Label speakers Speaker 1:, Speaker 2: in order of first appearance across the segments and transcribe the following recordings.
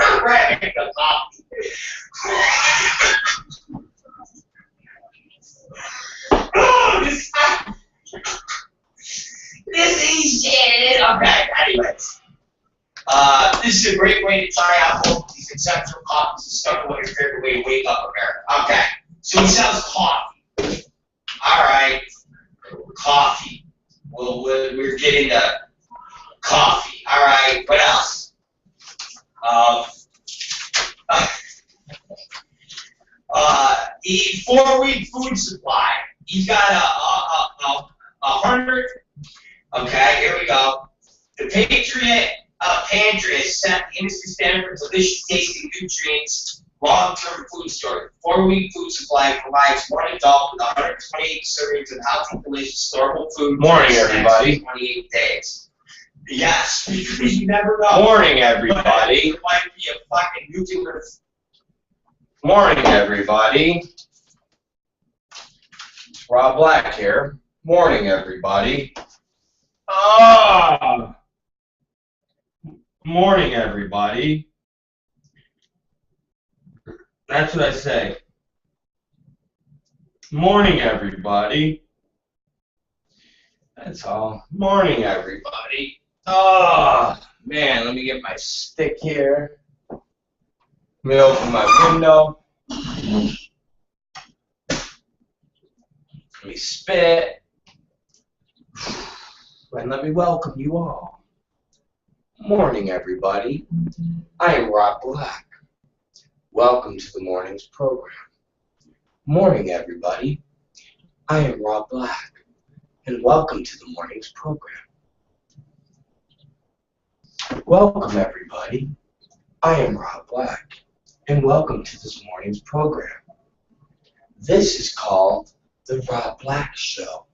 Speaker 1: Arabica coffee. Oh, this is shit. Okay, anyways. This is a great way to try out both of these exceptional coffees and start with your favorite way to wake up America. Okay, so he sells coffee. Alright, coffee. Well, we're getting the coffee. Alright, what else? 4-week food supply. He's got a 100. Okay, here we go. The Patriot Pantry is set the industry standard for delicious tasting nutrients, long-term food storage. 4-week food supply provides one adult with 128 servings of healthy, delicious, storable food.
Speaker 2: Morning, everybody.
Speaker 1: 28 days. Yes, because you never know.
Speaker 2: Morning, everybody.
Speaker 1: It might be a fucking nuclear.
Speaker 2: Morning, everybody. Rob Black here. Morning, everybody. Morning, everybody. That's what I say. Morning, everybody. That's all. Morning, everybody. Oh, man, let me get my stick here. Let me open my window. Let me spit. And let me welcome you all. Morning, everybody. I am Rob Black. Welcome to the morning's program. Morning, everybody. I am Rob Black, and welcome to the morning's program. Welcome, everybody. I am Rob Black, and welcome to this morning's program. This is called The Rob Black Show,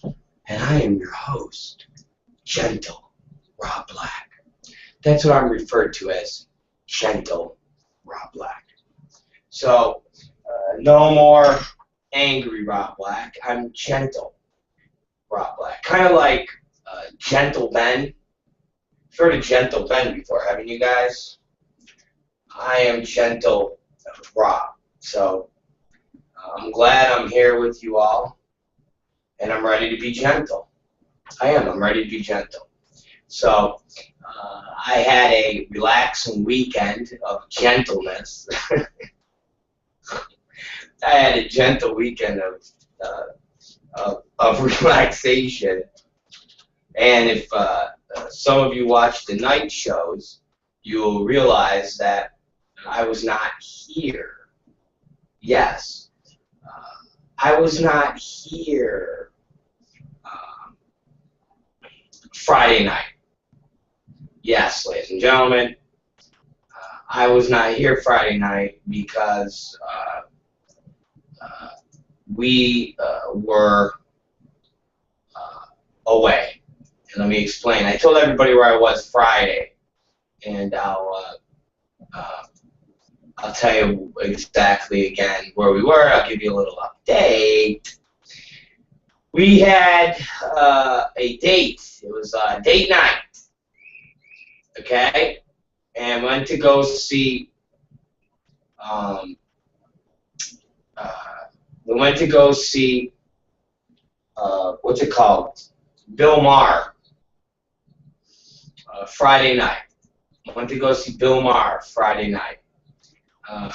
Speaker 2: and I am your host, Gentle Rob Black. That's what I'm referred to as, Gentle Rob Black. So, no more angry Rob Black. I'm Gentle Rob Black. Kind of like Gentle Ben. You've heard of Gentle Ben before, haven't you guys? I am Gentle Rob. So, I'm glad I'm here with you all, and I'm ready to be gentle. I am. I'm ready to be gentle. So, I had a relaxing weekend of gentleness. I had a gentle weekend of relaxation. And if some of you watch the night shows, you'll realize that I was not here. Yes, I was not here Friday night. Yes, ladies and gentlemen, I was not here Friday night because we were away. And let me explain. I told everybody where I was Friday, and I'll tell you exactly again where we were. I'll give you a little update. We had a date. It was date night. Okay? And went to go see, we went to go see, what's it called? Bill Maher. Friday night. Went to go see Bill Maher Friday night. And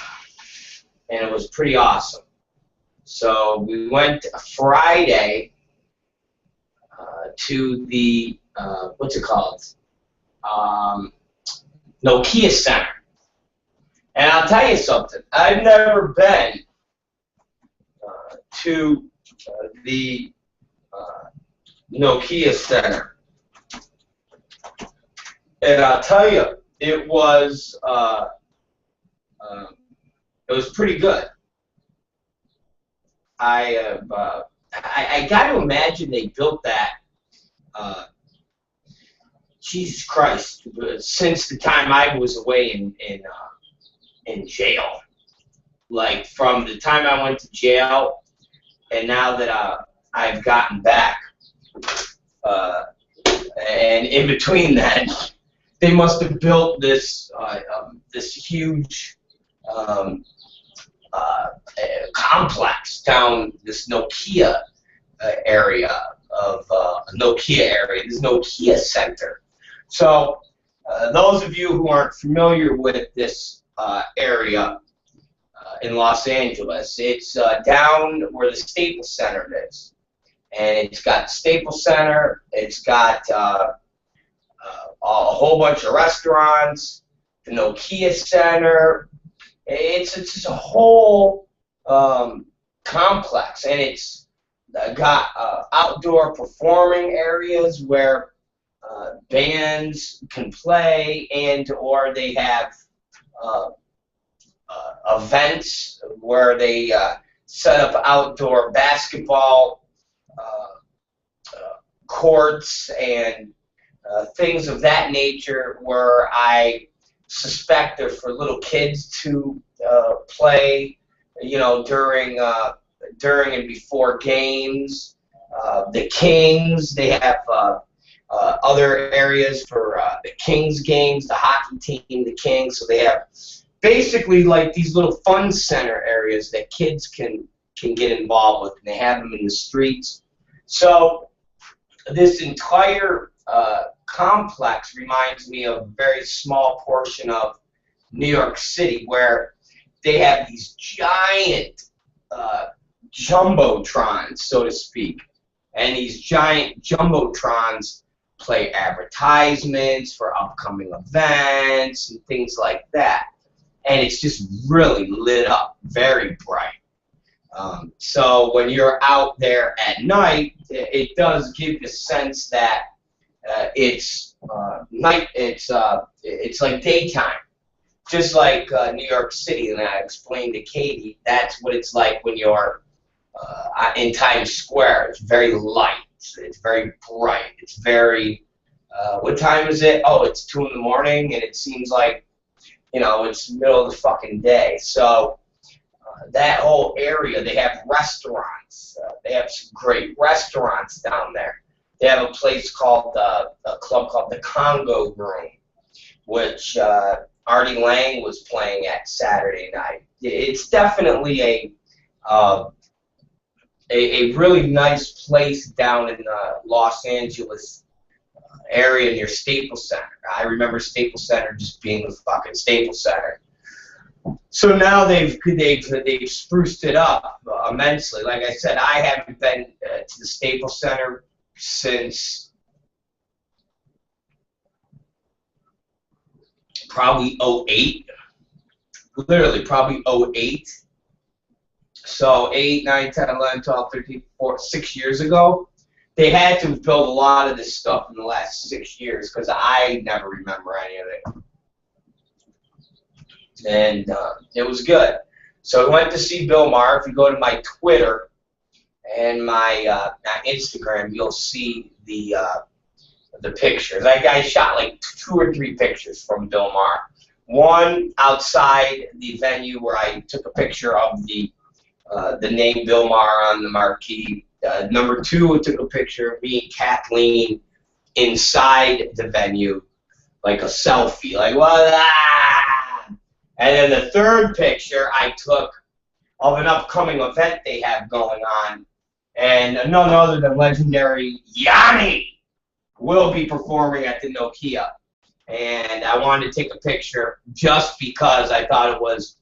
Speaker 2: it was pretty awesome. So we went Friday to the, what's it called? Nokia Center. And I'll tell you something. I've never been to the Nokia Center. And I'll tell you, it was pretty good. I got to imagine they built that. Jesus Christ! Since the time I was away in jail, like from the time I went to jail, and now that I've gotten back, and in between that, they must have built this this huge complex down this Nokia area of this Nokia Center. So those of you who aren't familiar with this area in Los Angeles, it's down where the Staples Center is, and it's got Staples Center. It's got a whole bunch of restaurants, the Nokia Center. It's just a whole complex, and it's got outdoor performing areas where bands can play, and or they have events where they set up outdoor basketball courts and things of that nature, where I suspect they're for little kids to play, you know, during and before games. The Kings, they have other areas for the Kings games, the hockey team, the Kings. So they have basically like these little fun center areas that kids can get involved with, and they have them in the streets. So this entire complex reminds me of a very small portion of New York City, where they have these giant jumbotrons, so to speak, and these giant jumbotrons play advertisements for upcoming events and things like that, and it's just really lit up, very bright. So when you're out there at night, it does give the sense that it's night. It's like daytime, just like New York City. And I explained to Katie that's what it's like when you're in Times Square. It's very light. It's very bright. It's very. What time is it? Oh, it's 2 in the morning, and it seems like, you know, it's the middle of the fucking day. So that whole area, they have restaurants. They have some great restaurants down there. They have a place called a club called the Congo Room, which Artie Lang was playing at Saturday night. It's definitely a really nice place down in the Los Angeles area near Staples Center. I remember Staples Center just being the fucking Staples Center. So now they've spruced it up immensely. Like I said, I haven't been to the Staples Center since probably 08. Literally, probably 08. So 8, 9, 10, 11, 12, 13, 14, 6 years ago. They had to have built a lot of this stuff in the last 6 years, because I never remember any of it. And it was good. So I went to see Bill Maher. If you go to my Twitter and my Instagram, you'll see the pictures. That guy shot like 2 or 3 pictures from Bill Maher. One outside the venue where I took a picture of the name Bill Maher on the marquee. Number 2, I took a picture of me and Kathleen inside the venue, like a selfie, like what? And then the 3rd picture I took of an upcoming event they have going on, and none other than legendary Yanni will be performing at the Nokia. And I wanted to take a picture just because I thought it was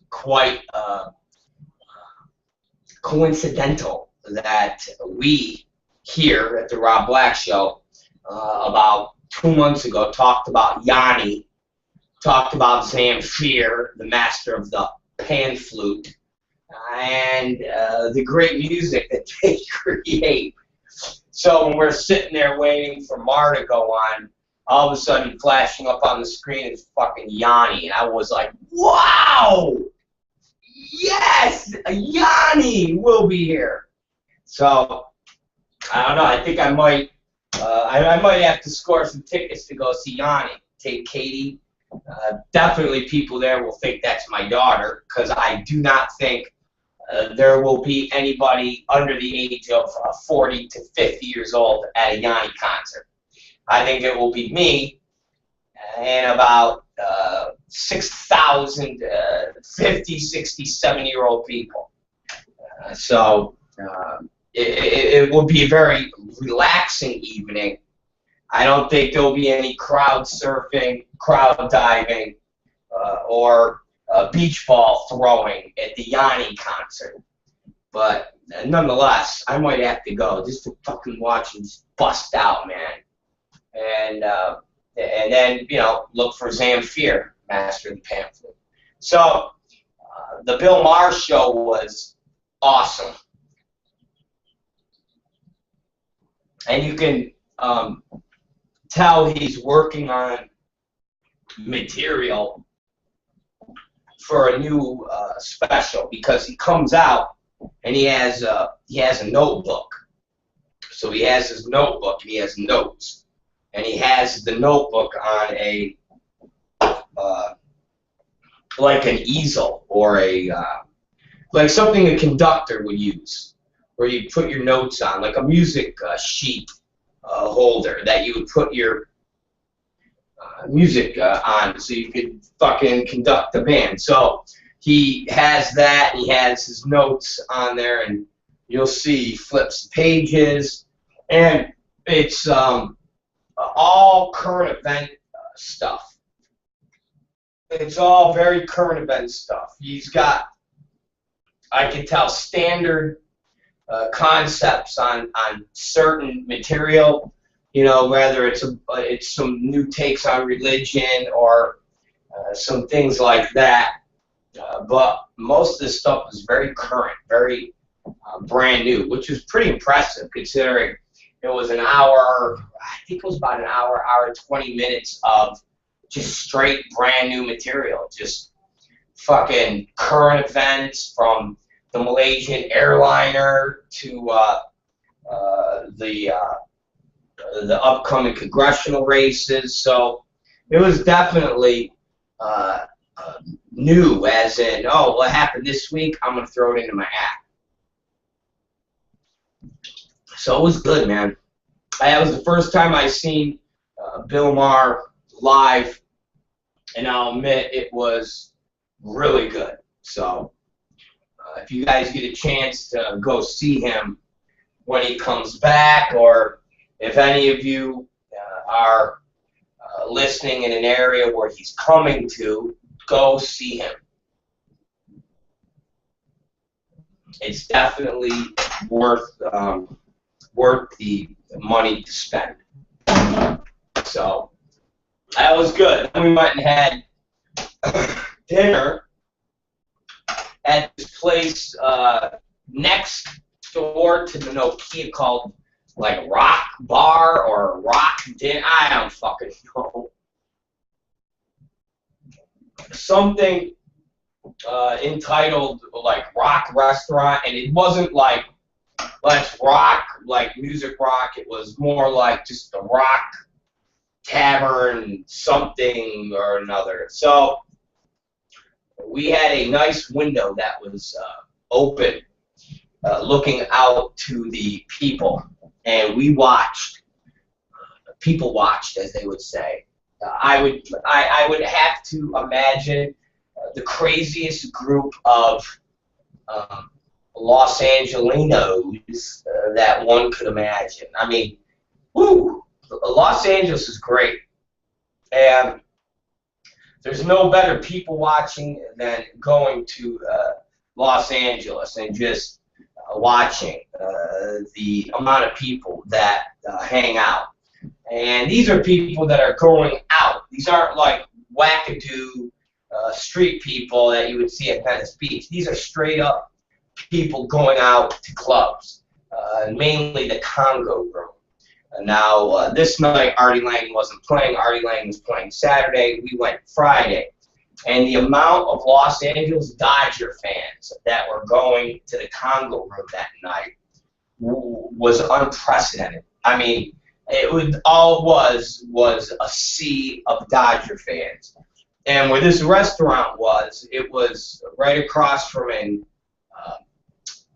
Speaker 2: quite coincidental that we here at the Rob Black Show about 2 months ago talked about Yanni, talked about Zamfir, the master of the pan flute, and the great music that they create. So when we're sitting there waiting for Maher to go on, all of a sudden flashing up on the screen is fucking Yanni, and I was like, wow! Yes! Yanni will be here! So, I don't know, I think I might have to score some tickets to go see Yanni. Take Katie. Definitely people there will think that's my daughter, because I do not think there will be anybody under the age of 40 to 50 years old at a Yanni concert. I think it will be me and about 6,000 50, 60, 70-year-old people. It will be a very relaxing evening. I don't think there'll be any crowd surfing, crowd diving, or beach ball throwing at the Yanni concert. But nonetheless, I might have to go just to fucking watch him just bust out, man. And then, you know, look for Zamfir, Master of the Pamphlet. So, the Bill Maher show was awesome. And you can tell he's working on material for a new special, because he comes out and he has a notebook. So he has his notebook and he has notes, and he has the notebook on a like an easel or a like something a conductor would use, where you put your notes on, like a music sheet holder that you would put your music on, so you could fucking conduct the band. So he has that, he has his notes on there, and you'll see he flips the pages, and it's all current event stuff. It's all very current event stuff. He's got, I can tell, standard concepts on certain material, you know, whether it's some new takes on religion or some things like that. But most of this stuff is very current, very brand new, which is pretty impressive considering it was an hour, I think it was about an hour, hour and 20 minutes of just straight brand new material, just fucking current events from the Malaysian airliner to the upcoming congressional races. So it was definitely new, as in, oh, what happened this week? I'm going to throw it into my act. So it was good, man. That was the first time I seen Bill Maher live, and I'll admit it was really good. So if you guys get a chance to go see him when he comes back, or if any of you are listening in an area where he's coming to, go see him. It's definitely worth the money to spend. So that was good. Then we went and had dinner at this place next door to the Nokia called like Rock Bar or Rock Din. I don't fucking know. Something entitled like Rock Restaurant, and it wasn't like let's rock, like music rock. It was more like just the Rock Tavern something or another. So we had a nice window that was open, looking out to the people, and we watched. People watched, as they would say. I would have to imagine the craziest group of Los Angelinos that one could imagine. I mean, woo! Los Angeles is great, and there's no better people watching than going to Los Angeles and just watching the amount of people that hang out. And these are people that are going out. These aren't like wackadoo street people that you would see at Venice Beach. These are straight up people going out to clubs, mainly the Congo Room. Now, this night, Artie Lang wasn't playing. Artie Lang was playing Saturday. We went Friday. And the amount of Los Angeles Dodger fans that were going to the Congo Room that night was unprecedented. I mean, all was a sea of Dodger fans. And where this restaurant was, it was right across from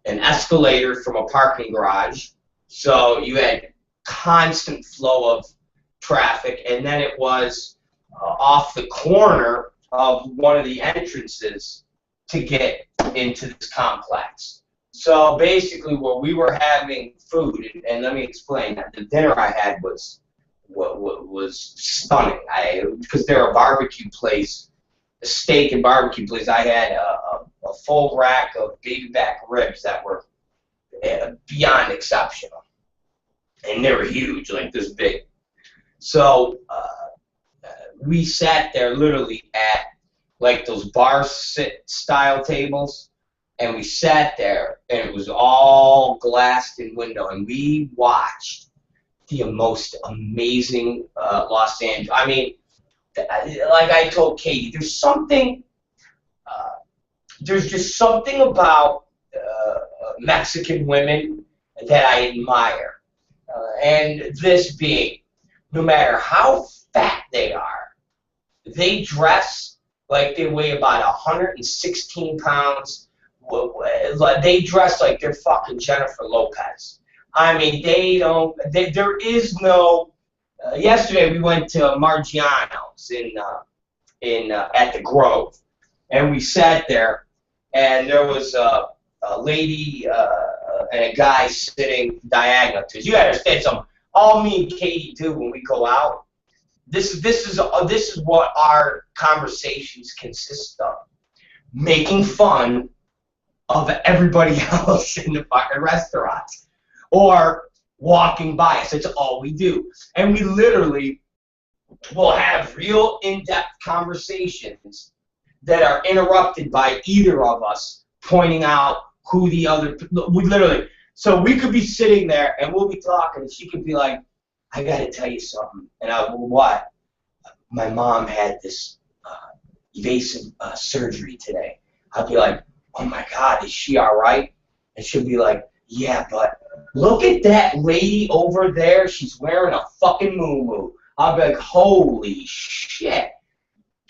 Speaker 2: an escalator from a parking garage. So you had constant flow of traffic, and then it was off the corner of one of the entrances to get into this complex. So basically, where we were having food, and let me explain that the dinner I had was stunning. Because they're a barbecue place, a steak and barbecue place. I had a full rack of baby back ribs that were beyond exceptional, and they were huge, like this big. So we sat there literally at like those bar sit style tables, and we sat there, and it was all glassed in window, and we watched the most amazing Los Angeles. I mean, like I told Katie, there's something, there's just something about Mexican women that I admire. And this being, no matter how fat they are, they dress like they weigh about 116 pounds. They dress like they're fucking Jennifer Lopez. I mean, they don't. There is no. Yesterday we went to Margiano's at the Grove, and we sat there, and there was a lady and a guy sitting diagonal to us. You understand something? All me and Katie do when we go out. This is what our conversations consist of: making fun of everybody else in the fucking restaurants, or walking by us. That's all we do. And we literally will have real in-depth conversations that are interrupted by either of us pointing out who the other, we literally, so we could be sitting there and we'll be talking and she could be like, I gotta tell you something. And I'll, what? My mom had this evasive surgery today. I'll be like, oh my God, is she all right? And she'll be like, yeah, but look at that lady over there. She's wearing a fucking muumuu. I'll be like, holy shit.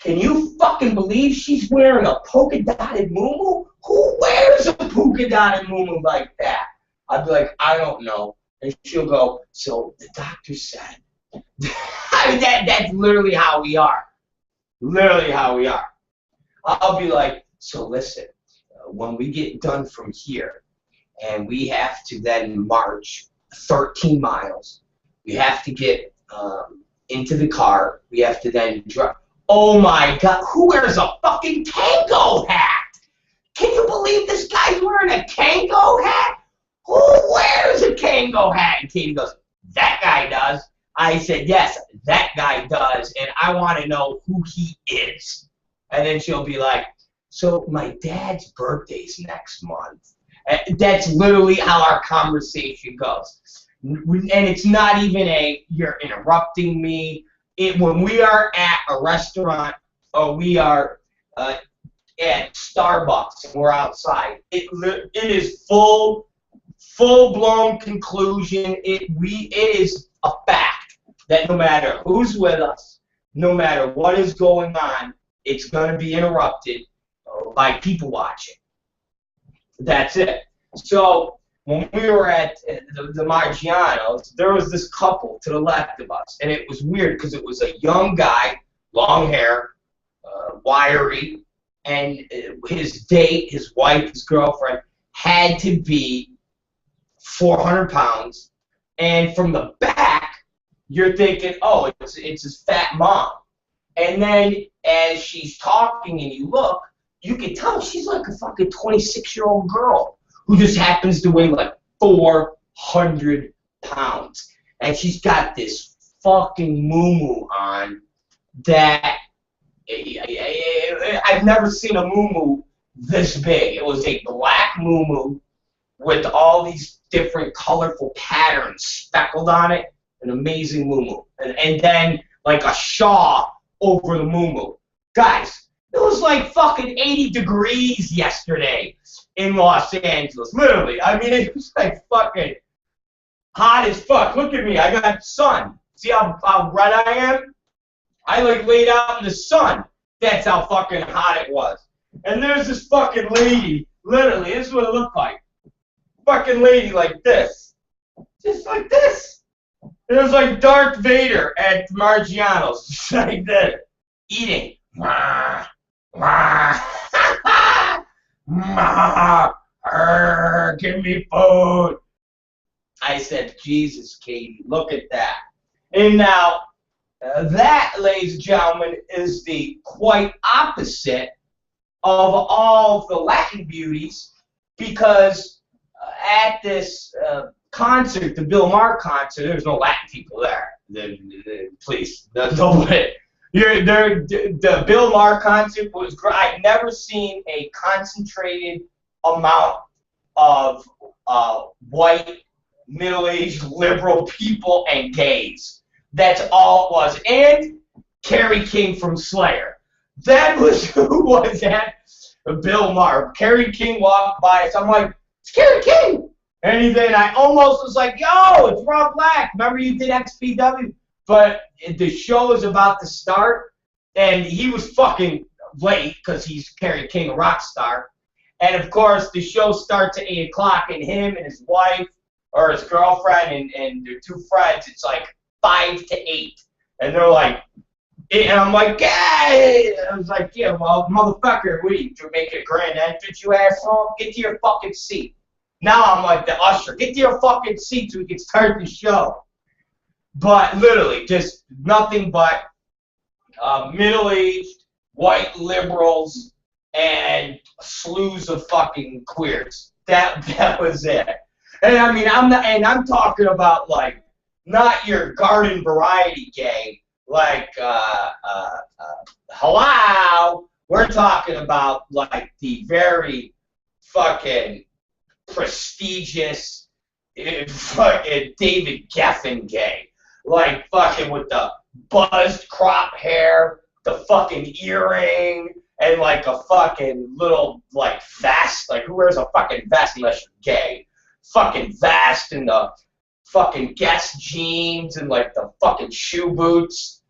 Speaker 2: Can you fucking believe she's wearing a polka-dotted muumuu? Who wears a polka-dotted muumuu like that? I'd be like, I don't know. And she'll go, so the doctor said. I mean, that's literally how we are. Literally how we are. I'll be like, so listen, when we get done from here, and we have to then march 13 miles, we have to get into the car, we have to then drive. Oh my God, who wears a fucking Kango hat? Can you believe this guy's wearing a Kango hat? Who wears a Kango hat? And Katie goes, that guy does. I said, yes, that guy does, and I want to know who he is. And then she'll be like, so my dad's birthday's next month. That's literally how our conversation goes. And it's not even a, you're interrupting me. When we are at a restaurant or we are at Starbucks and we're outside, it is full-blown conclusion. It is a fact that no matter who's with us, no matter what is going on, it's going to be interrupted by people watching. That's it. So when we were at the Margiano's, there was this couple to the left of us, and it was weird because it was a young guy, long hair, wiry, and his date, his wife, his girlfriend, had to be 400 pounds, and from the back, you're thinking, oh, it's his fat mom. And then as she's talking and you look, you can tell she's like a fucking 26-year-old girl who just happens to weigh like 400 pounds. And she's got this fucking muumuu on that I've never seen a muumuu this big. It was a black muumuu with all these different colorful patterns speckled on it. An amazing muumuu. And then like a shawl over the muumuu. Guys, it was like fucking 80 degrees yesterday in Los Angeles. Literally. I mean, it was like fucking hot as fuck. Look at me. I got sun. See how red I am? I like laid out in the sun. That's how fucking hot it was. And there's this fucking lady. Literally, this is what it looked like. Fucking lady like this. Just like this. It was like Darth Vader at Margiano's, just like this, eating. Wah, wah, give me food. I said, Jesus, Katie, look at that. And now, that, ladies and gentlemen, is the quite opposite of all of the Latin beauties, because at this concert, the Bill Maher concert, there's no Latin people there. Please, nobody. The Bill Maher concert was great. I've never seen a concentrated amount of white, middle-aged, liberal people and gays. That's all it was. And Kerry King from Slayer. That was who was at Bill Maher. Kerry King walked by us. I'm like, it's Kerry King. And then I almost was like, yo, it's Rob Black. Remember you did XPW? But the show is about to start, and he was fucking late because he's Kerry King, a rock star. And, of course, the show starts at 8 o'clock, and him and his wife or his girlfriend and their two friends, it's like 5 to 8. And they're like, and I'm like, hey! I was like, yeah, well, motherfucker, what are you making a grand entrance, you asshole? Get to your fucking seat. Now I'm like the usher. Get to your fucking seat so we can start the show. But literally, just nothing but middle-aged, white liberals and slews of fucking queers. That was it. And I mean, I'm talking about like not your garden variety gay, like hello. We're talking about like the very fucking prestigious fucking David Geffen gay. Like fucking with the buzzed crop hair, the fucking earring, and like a fucking little like vest. Like who wears a fucking vest unless you're gay? Fucking vest and the fucking Guess jeans and like the fucking shoe boots.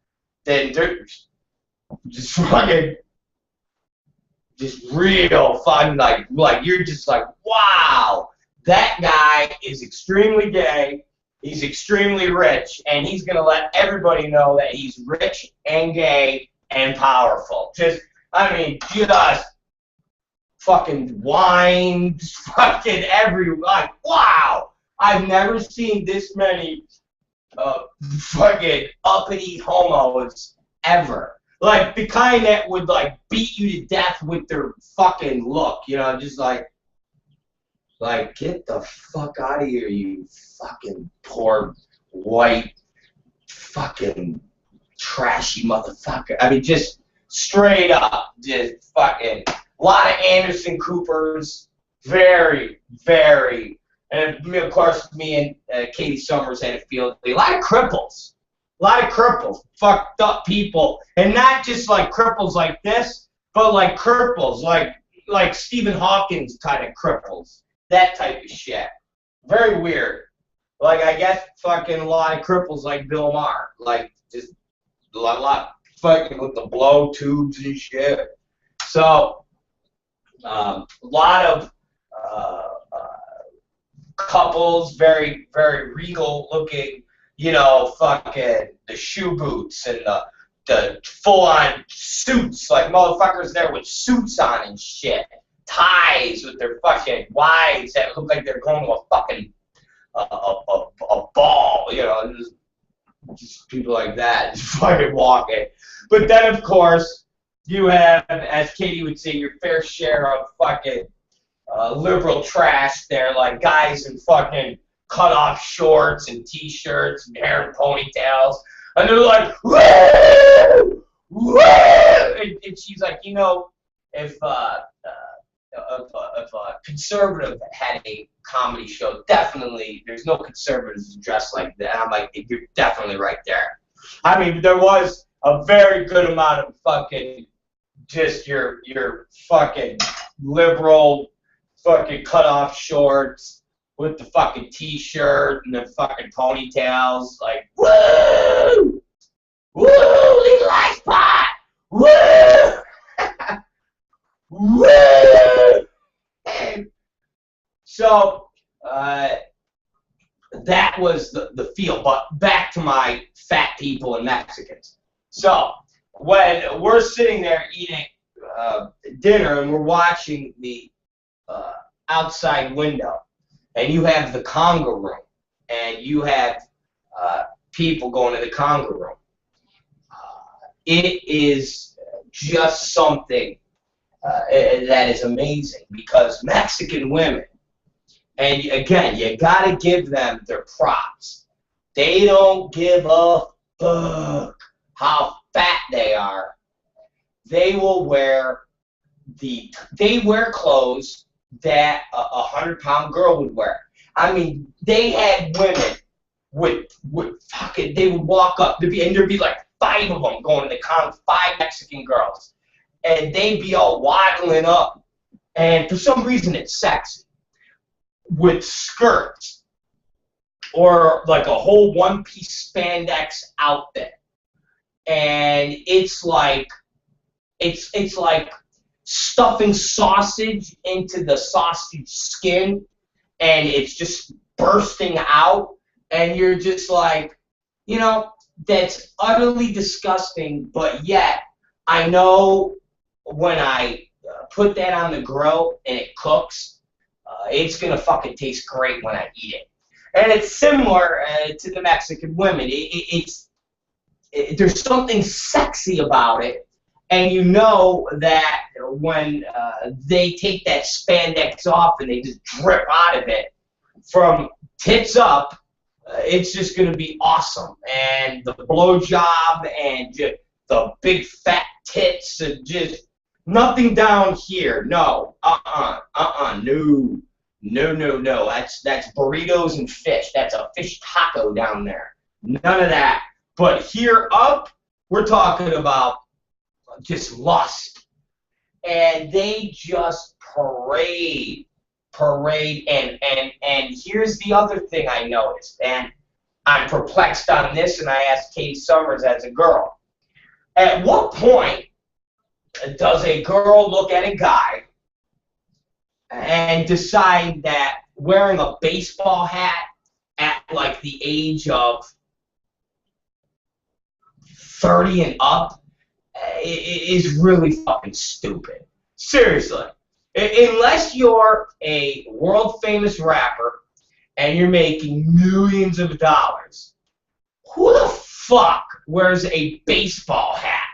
Speaker 2: Then they're just fucking just real fun. Like you're just like, wow, that guy is extremely gay. He's extremely rich, and he's going to let everybody know that he's rich and gay and powerful. Just fucking wine, fucking everyone. Like, wow, I've never seen this many fucking uppity homos ever. Like, the kind that would, like, beat you to death with their fucking look, you know, just like, get the fuck out of here, you fucking poor, white, fucking, trashy motherfucker. I mean, just straight up, just fucking, a lot of Anderson Coopers, very, very, and of course, me and Katie Summers had a field day. A lot of cripples, fucked up people, and not just like cripples like this, but like cripples, like Stephen Hawkins kind of cripples. That type of shit. Very weird. Like, I guess fucking a lot of cripples like Bill Maher. Like, just a lot fucking with the blow tubes and shit. So, a lot of couples, very, very regal looking, you know, fucking the shoe boots and the full-on suits. Like, motherfuckers there with suits on and shit. Ties with their fucking wives that look like they're going to a fucking a ball, you know, just people like that just fucking walking. But then, of course, you have, as Katie would say, your fair share of fucking liberal trash there, like guys in fucking cut-off shorts and T-shirts and hair and ponytails, and they're like, woo! Woo! And she's like, you know, if a conservative had a comedy show, definitely there's no conservatives dressed like that. I'm like, you're definitely right there. I mean, there was a very good amount of fucking just your fucking liberal fucking cut off shorts with the fucking T-shirt and the fucking ponytails, like, woo! Woo! Legalize pot! Woo! Woo! And so that that was the feel. But back to my fat people and Mexicans. So when we're sitting there eating dinner and we're watching the outside window, and you have the conga room, and you have people going to the conga room, it is just something that is amazing, because Mexican women, and again, you gotta give them their props. They don't give a fuck how fat they are. They will wear clothes that a 100-pound girl would wear. I mean, they had women they would walk up, and there'd be like 5 of them going to the con, 5 Mexican girls, and they'd be all waddling up, and for some reason it's sexy, with skirts or like a whole one-piece spandex outfit, and it's like stuffing sausage into the sausage skin, and it's just bursting out, and you're just like, you know, that's utterly disgusting. But yet I know when I put that on the grill and it cooks, it's gonna fucking taste great when I eat it. And it's similar to the Mexican women. There's something sexy about it, and you know that when they take that spandex off and they just drip out of it from tits up, it's just going to be awesome. And the blowjob and just the big fat tits and just nothing down here. No, no. That's burritos and fish. That's a fish taco down there. None of that. But here up, we're talking about just lust. And they just parade. And here's the other thing I noticed, and I'm perplexed on this, and I asked Katie Summers as a girl. At what point does a girl look at a guy and decide that wearing a baseball hat at like the age of 30 and up is really fucking stupid? Seriously. Unless you're a world-famous rapper and you're making millions of dollars, who the fuck wears a baseball hat?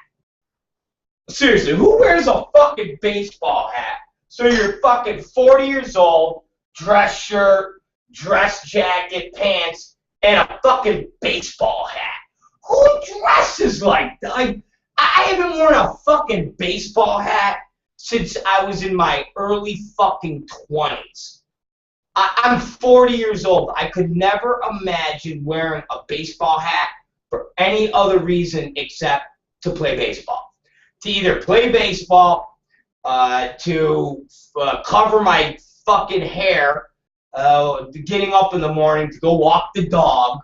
Speaker 2: Seriously, who wears a fucking baseball hat? So you're fucking 40 years old, dress shirt, dress jacket, pants, and a fucking baseball hat. Who dresses like that? I haven't worn a fucking baseball hat since I was in my early fucking 20s. I'm 40 years old. I could never imagine wearing a baseball hat for any other reason except to play baseball. To either play baseball, to cover my fucking hair, getting up in the morning to go walk the dog,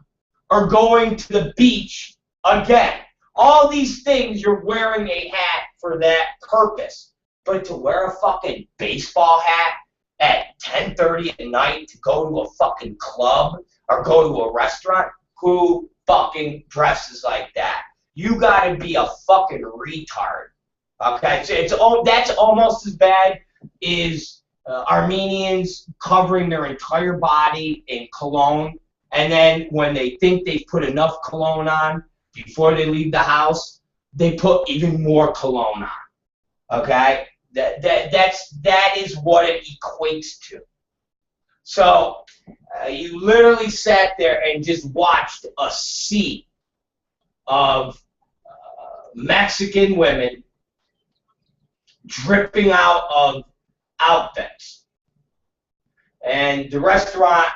Speaker 2: or going to the beach again. All these things, you're wearing a hat for that purpose. But to wear a fucking baseball hat at 10:30 at night to go to a fucking club or go to a restaurant, who fucking dresses like that? You gotta be a fucking retard. Okay, so that's almost as bad as Armenians covering their entire body in cologne, and then when they think they've put enough cologne on before they leave the house, they put even more cologne on. Okay? That is what it equates to. So you literally sat there and just watched a sea of Mexican women dripping out of outfits. And the restaurant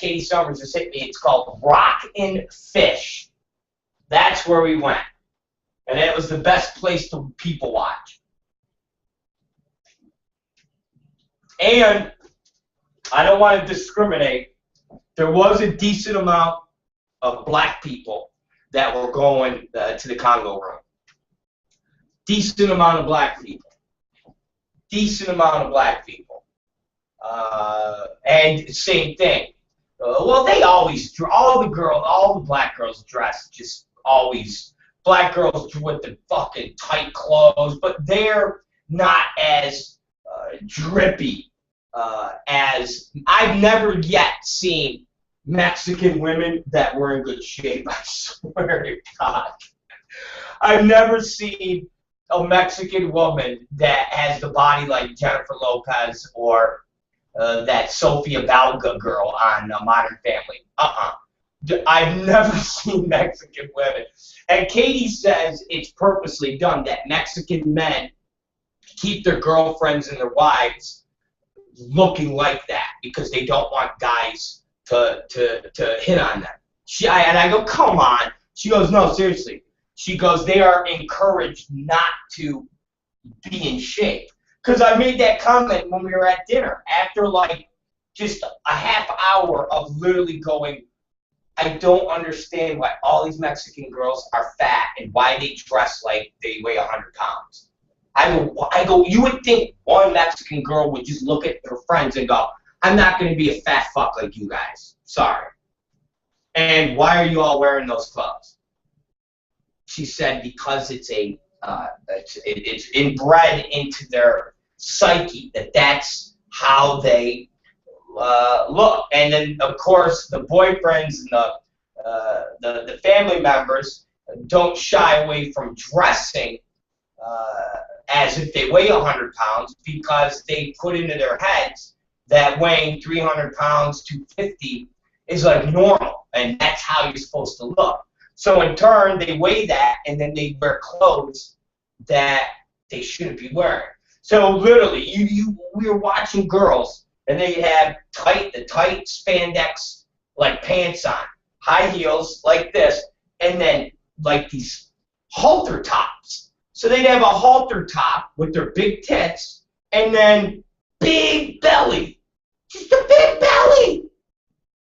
Speaker 2: Katie Summers just hit me, it's called Rockin' Fish. That's where we went. And it was the best place to people watch. And I don't want to discriminate. There was a decent amount of black people that were going to the Congo room. Decent amount of black people. Decent amount of black people. And same thing. well, they always, all the black girls dress just always, black girls with the fucking tight clothes, but they're not as drippy as, I've never yet seen Mexican women that were in good shape, I swear to God. I've never seen a Mexican woman that has the body like Jennifer Lopez or that Sofia Balga girl on Modern Family. I've never seen Mexican women. And Katie says it's purposely done, that Mexican men keep their girlfriends and their wives looking like that because they don't want guys to hit on them. And I go, come on. She goes, no, seriously. She goes, they are encouraged not to be in shape. Because I made that comment when we were at dinner. After like just a half hour of literally going, I don't understand why all these Mexican girls are fat and why they dress like they weigh 100 pounds. I go, you would think one Mexican girl would just look at her friends and go, I'm not going to be a fat fuck like you guys. Sorry. And why are you all wearing those clothes? She said because it's inbred into their psyche that that's how they look. And then, of course, the boyfriends and the family members don't shy away from dressing as if they weigh 100 pounds because they put into their heads that weighing 300 pounds to 50 is like normal, and that's how you're supposed to look. So in turn, they weigh that, and then they wear clothes that they shouldn't be wearing. So literally, we were watching girls, and they had the tight spandex like pants on, high heels like this, and then like these halter tops. So they'd have a halter top with their big tits, and then big belly, just a big belly,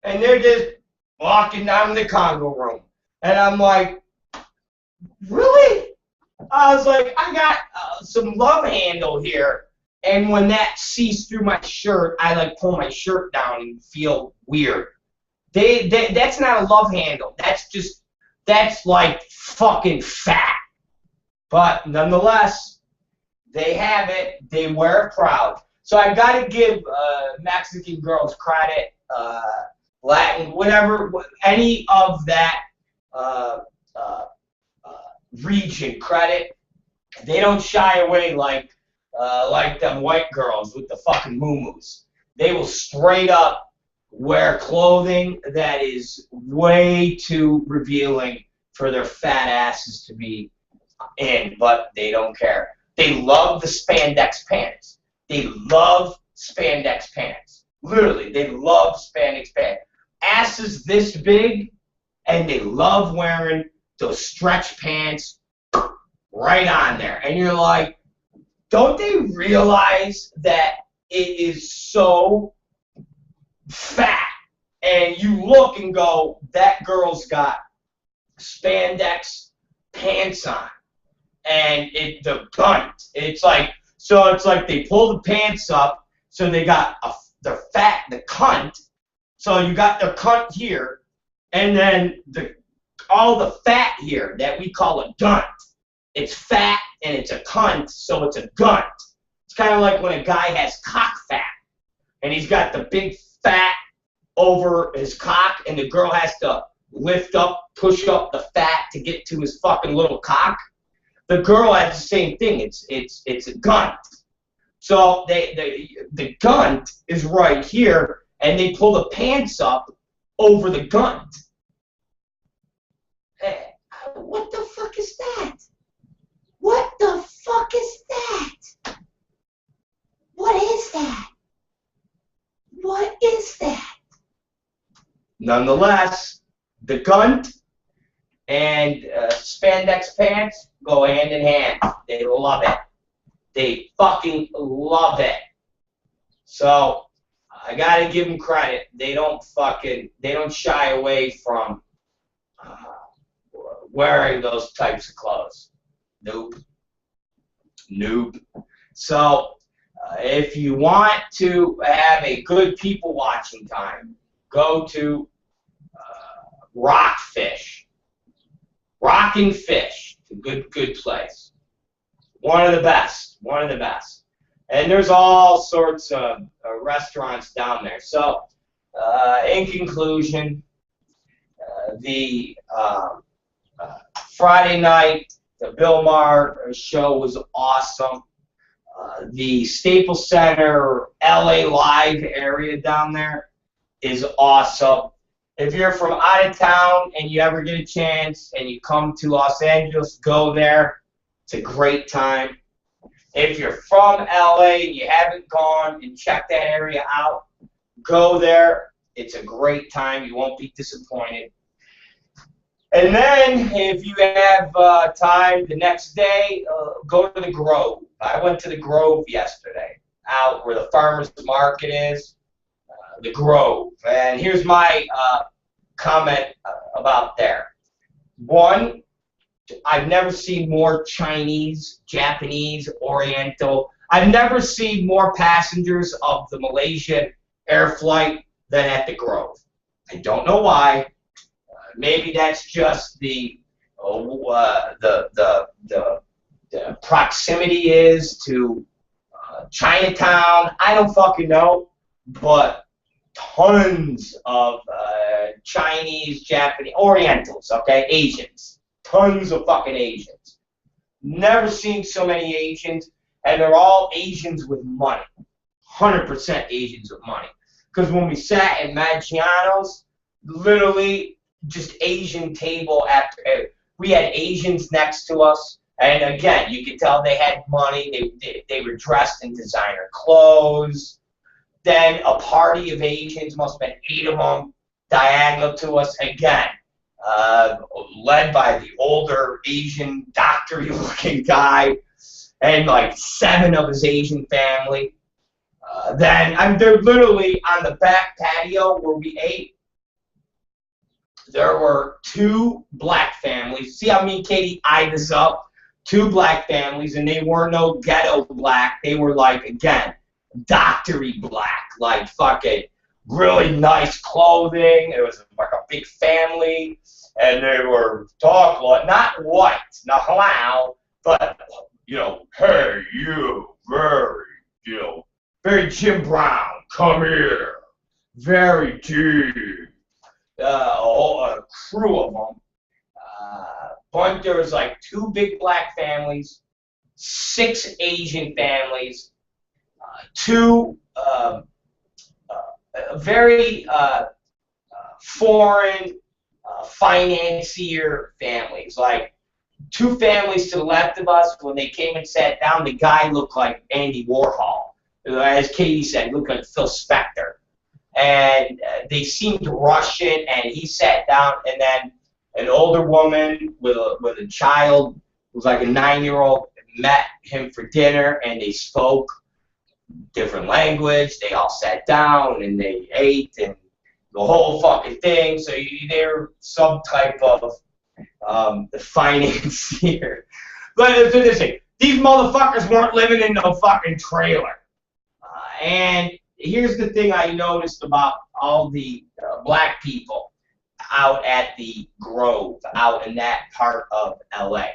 Speaker 2: and they're just walking down the Congo room. And I'm like, really? I was like, I got some love handle here. And when that sees through my shirt, I like pull my shirt down and feel weird. That's not a love handle. That's like fucking fat. But nonetheless, they have it. They wear it proud. So I got to give Mexican girls credit, Latin, whatever, any of that region credit. They don't shy away like them white girls with the fucking muumuus. They will straight up wear clothing that is way too revealing for their fat asses to be in, but they don't care. They love the spandex pants. They love spandex pants. Literally, they love spandex pants. Asses this big, and they love wearing those stretch pants right on there. And you're like, don't they realize that it is so fat? And you look and go, that girl's got spandex pants on. And the cunt, it's like they pull the pants up, so they got the cunt. So you got the cunt here, and then all the fat here that we call a gunt. It's fat and it's a cunt, so it's a gunt. It's kind of like when a guy has cock fat, and he's got the big fat over his cock, and the girl has to push up the fat to get to his fucking little cock. The girl has the same thing. It's a gunt. So the gunt is right here, and they pull the pants up over the gunt. What the fuck is that? What the fuck is that? What is that? What is that? Nonetheless, the gunt and spandex pants go hand in hand. They love it. They fucking love it. So I gotta give them credit. They don't shy away from wearing those types of clothes. Nope. So if you want to have a good people watching time, go to Rockfish. Rocking Fish. It's a good place. One of the best. One of the best. And there's all sorts of restaurants down there. So, in conclusion, the Friday night, the Bill Maher show was awesome. The Staples Center, LA Live area down there is awesome. If you're from out of town and you ever get a chance and you come to Los Angeles, go there. It's a great time. If you're from LA and you haven't gone and checked that area out, go there. It's a great time. You won't be disappointed. And then, if you have time the next day, go to the Grove. I went to the Grove yesterday, out where the farmers market is, the Grove. And here's my comment about there. One, I've never seen more Chinese, Japanese, Oriental. I've never seen more passengers of the Malaysian air flight than at the Grove. I don't know why. Maybe that's just the proximity is to Chinatown. I don't fucking know, but tons of Chinese, Japanese, Orientals, okay, Asians, tons of fucking Asians. Never seen so many Asians, and they're all Asians with money, 100% Asians with money. Because when we sat at Maggiano's, literally just Asian table after we had Asians next to us, and again, you could tell they had money. They were dressed in designer clothes. Then a party of Asians, must have been 8 of them, diagonal to us again, led by the older Asian doctor-looking guy, and like 7 of his Asian family. Then they're literally on the back patio where we ate. There were 2 black families. See how me and Katie eyed this up? 2 black families, and they weren't no ghetto black. They were like, again, doctor-y black, like fucking really nice clothing. It was like a big family, and they were talking, not white, not halal, but, you know, hey, you, very, you know, very Jim Brown, come here, very deep. A crew of them. But there was like 2 big black families, 6 Asian families, 2 very foreign financier families. Like 2 families to the left of us, when they came and sat down, the guy looked like Andy Warhol. As Katie said, he looked like Phil Spector. And they seemed Russian, and he sat down, and then an older woman with a child, who was like a 9-year-old, met him for dinner, and they spoke different language. They all sat down, and they ate, and the whole fucking thing. So they're some type of financier. But it's interesting. These motherfuckers weren't living in no fucking trailer. And here's the thing I noticed about all the black people out at the Grove, out in that part of LA.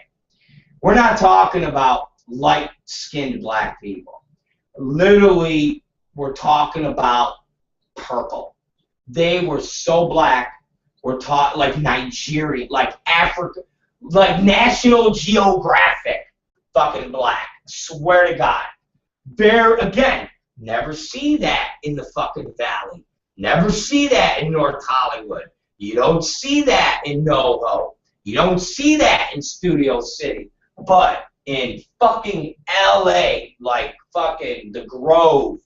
Speaker 2: We're not talking about light-skinned black people. Literally, we're talking about purple. They were so black, we're taught like Nigeria, like Africa, like National Geographic fucking black. Swear to God. Again, never see that in the fucking Valley. Never see that in North Hollywood. You don't see that in NoHo. You don't see that in Studio City. But in fucking LA, like fucking the Grove,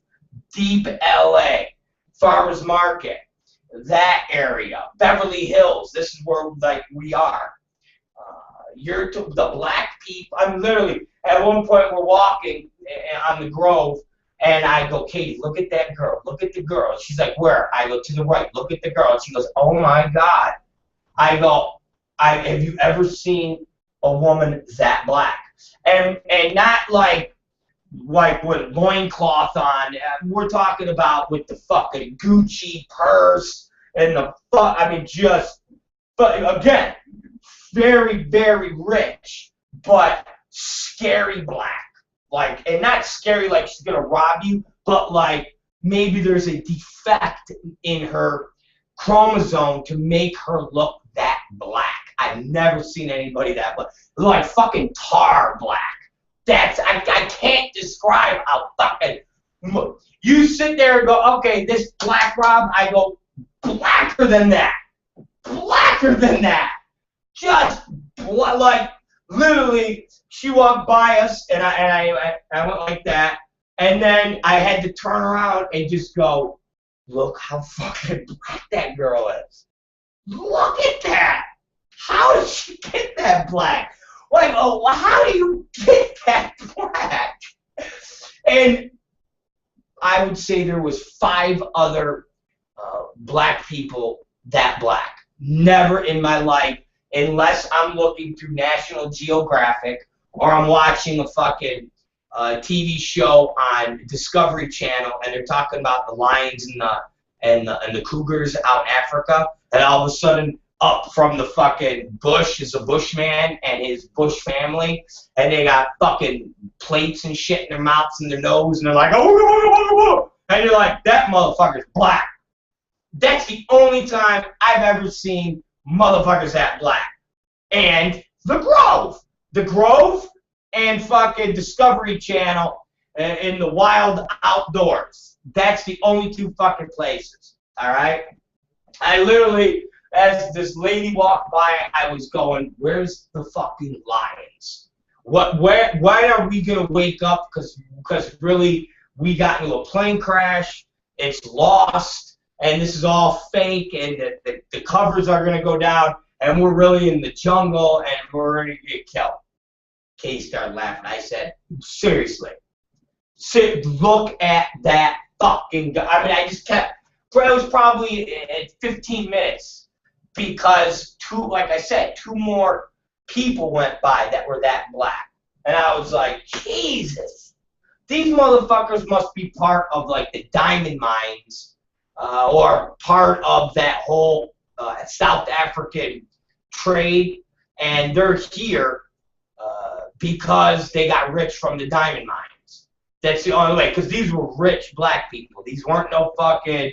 Speaker 2: deep LA, Farmers Market, that area, Beverly Hills, this is where like we are. The black people, I'm literally, at one point we're walking on the Grove, and I go, Katie, look at that girl. Look at the girl. She's like, where? I go, to the right. Look at the girl. And she goes, oh, my God. I go, have you ever seen a woman that black? And not like with loincloth on. We're talking about with the fucking Gucci purse, and but again, very, very rich, but scary black. Like, and not scary like she's gonna rob you, but like maybe there's a defect in her chromosome to make her look that black. I've never seen anybody that black. Like fucking tar black. I can't describe how fucking. You sit there and go, okay, this black Rob. I go, blacker than that. Blacker than that. Just like literally, she walked by us, and I went like that, and then I had to turn around and just go, look how fucking black that girl is. Look at that. How did she get that black? Like, oh, how do you get that black? And I would say there was 5 other black people that black. Never in my life, unless I'm looking through National Geographic or I'm watching a fucking TV show on Discovery Channel and they're talking about the lions and the cougars out in Africa, and all of a sudden up from the fucking bush is a bushman and his bush family, and they got fucking plates and shit in their mouths and their nose, and they're like, oh, and you're like, that motherfucker's black. That's the only time I've ever seen motherfuckers that black. And the Grove and fucking Discovery Channel in the wild outdoors. That's the only 2 fucking places. All right. I literally, as this lady walked by, I was going, where's the fucking lions? Why are we gonna wake up? Because really we got into a plane crash. It's lost, and this is all fake, and the covers are gonna go down, and we're really in the jungle, and we're gonna get killed. Kay started laughing. I said, seriously, look at that fucking guy. I mean, I just kept. It was probably at 15 minutes because like I said, 2 more people went by that were that black. And I was like, Jesus, these motherfuckers must be part of like the diamond mines or part of that whole South African trade. And they're here because they got rich from the diamond mines. That's the only way, because these were rich black people. These weren't no fucking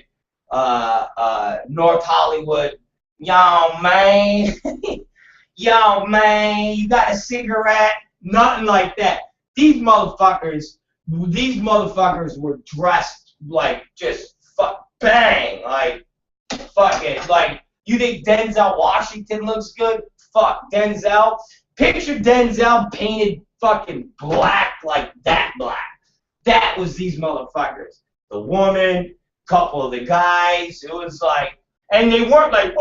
Speaker 2: North Hollywood, yo man, yo man, you got a cigarette? Nothing like that. These motherfuckers were dressed like just bang, like fucking, like, you think Denzel Washington looks good? Fuck Denzel. Picture Denzel painted fucking black like that black. That was these motherfuckers. The woman, couple of the guys, it was like, and they weren't like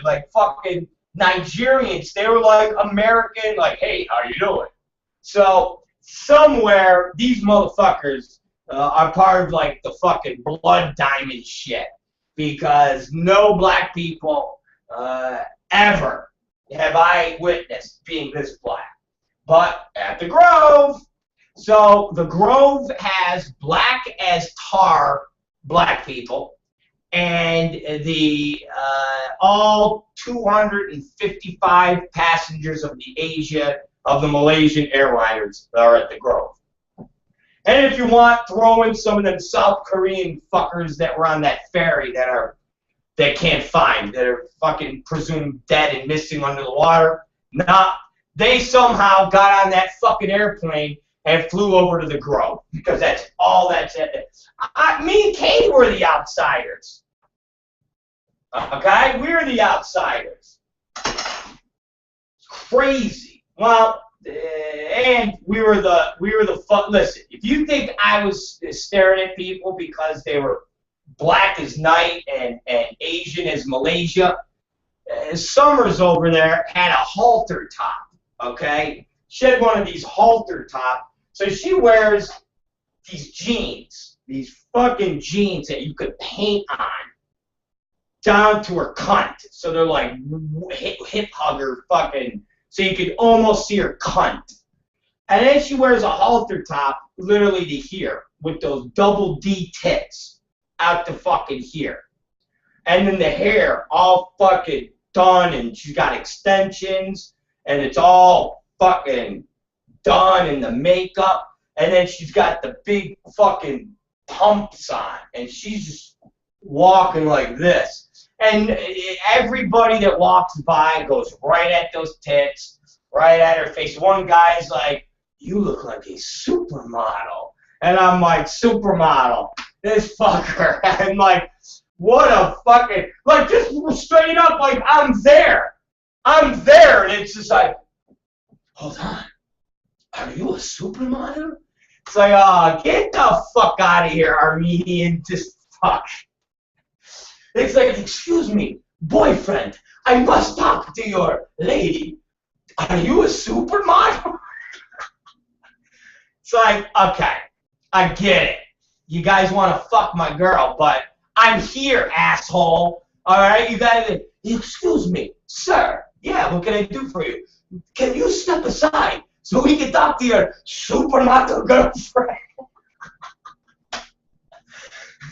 Speaker 2: like fucking Nigerians. They were like American, like, hey, how you doing? So somewhere these motherfuckers are part of like the fucking blood diamond shit, because no black people ever have I witnessed being this black. But at the Grove, so the Grove has black as tar black people, and the all 255 passengers of the Malaysian airliners are at the Grove. And if you want, throw in some of them South Korean fuckers that were on that ferry that can't find, that are fucking presumed dead and missing under the water. Nah, they somehow got on that fucking airplane and flew over to the Grove, because that's all that's it. Me and Kay were the outsiders. Okay, we're the outsiders. It's crazy. Well, and we were the fun. Listen, if you think I was staring at people because they were black as night and Asian as Malaysia, Summers over there had a halter top. Okay, she had one of these halter top. So she wears these jeans, these fucking jeans that you could paint on down to her cunt. So they're like hip hugger fucking, so you could almost see her cunt. And then she wears a halter top literally to here with those double D tits out to fucking here. And then the hair all fucking done, and she's got extensions, and it's all fucking done, and the makeup, and then she's got the big fucking pumps on, and she's just walking like this. And everybody that walks by goes right at those tits, right at her face. One guy's like, "You look like a supermodel." And I'm like, "Supermodel? This fucker." I'm like, what a fucking, like, just straight up, like, I'm there. I'm there. And it's just like, hold on. Are you a supermodel? It's like, oh, get the fuck out of here, Armenian. Just fuck. It's like, excuse me, boyfriend, I must talk to your lady. Are you a supermodel? It's like, okay, I get it. You guys want to fuck my girl, but I'm here, asshole. All right, you guys, excuse me, sir. Yeah, what can I do for you? Can you step aside so we can talk to your supermodel girlfriend?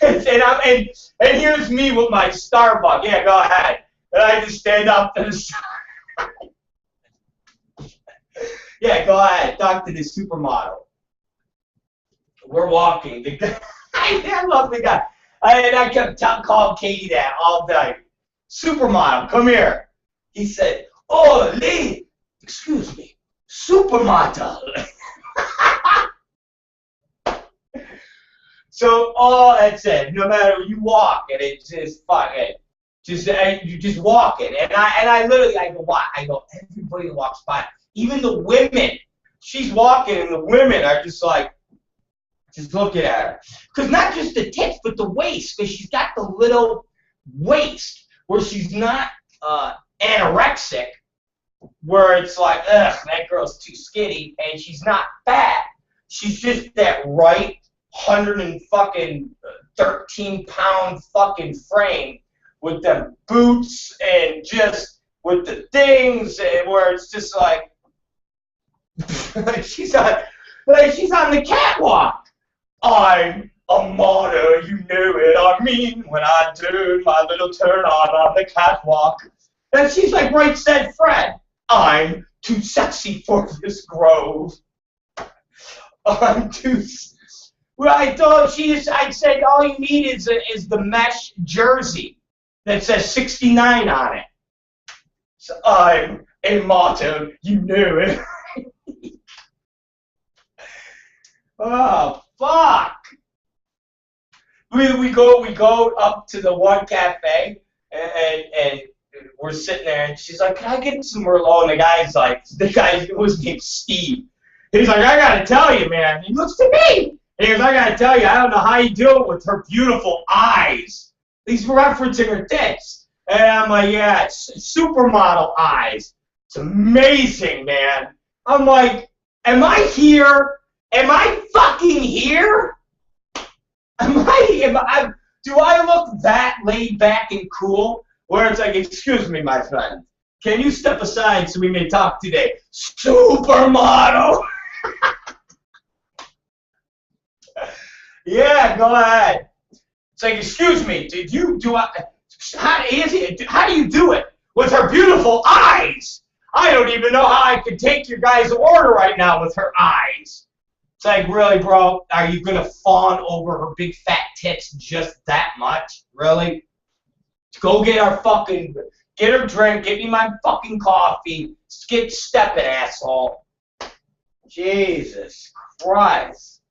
Speaker 2: and here's me with my Starbucks. Yeah, go ahead. And I just stand up to the side. Yeah, go ahead. Talk to this supermodel. We're walking. The guy, I love the guy. And I kept calling Katie that all day. Supermodel, come here. He said, "Oh, Lee, excuse me, supermodel." So, oh, that's it. No matter you walk, and it's just fucking, you just walking. And I literally, I go, everybody walks by, even the women. She's walking, and the women are just like, just looking at her. Because not just the tits, but the waist. Because she's got the little waist where she's not anorexic, where it's like, ugh, that girl's too skinny, and she's not fat. She's just that right 113-pound fucking frame with the boots and just with the things, and where it's just like, she's on the catwalk. I'm a martyr, you know it. I mean, when I do my little turn on the catwalk. And she's like, right said Fred, I'm too sexy for this grove. I'm too. Well, I said all you need is the mesh jersey that says 69 on it. So I'm a martyr, you know it. Oh, fuck. We go up to the one cafe, and we're sitting there, and she's like, "Can I get some Merlot?" And the guy was named Steve. He's like, "I gotta tell you, man." He looks to me. He goes, "I gotta tell you, I don't know how you do it with her beautiful eyes." He's referencing her tits. And I'm like, "Yeah, it's supermodel eyes. It's amazing, man." I'm like, am I here? Am I fucking here? Do I look that laid back and cool? Where it's like, "Excuse me, my friend, can you step aside so we may talk today?" Supermodel! Yeah, go ahead. It's like, "Excuse me, how do you do it with her beautiful eyes? I don't even know how I could take your guy's order right now with her eyes." It's like, really, bro? Are you going to fawn over her big fat tits just that much? Really? Go get her drink, get me my fucking coffee, get stepping, asshole. Jesus Christ.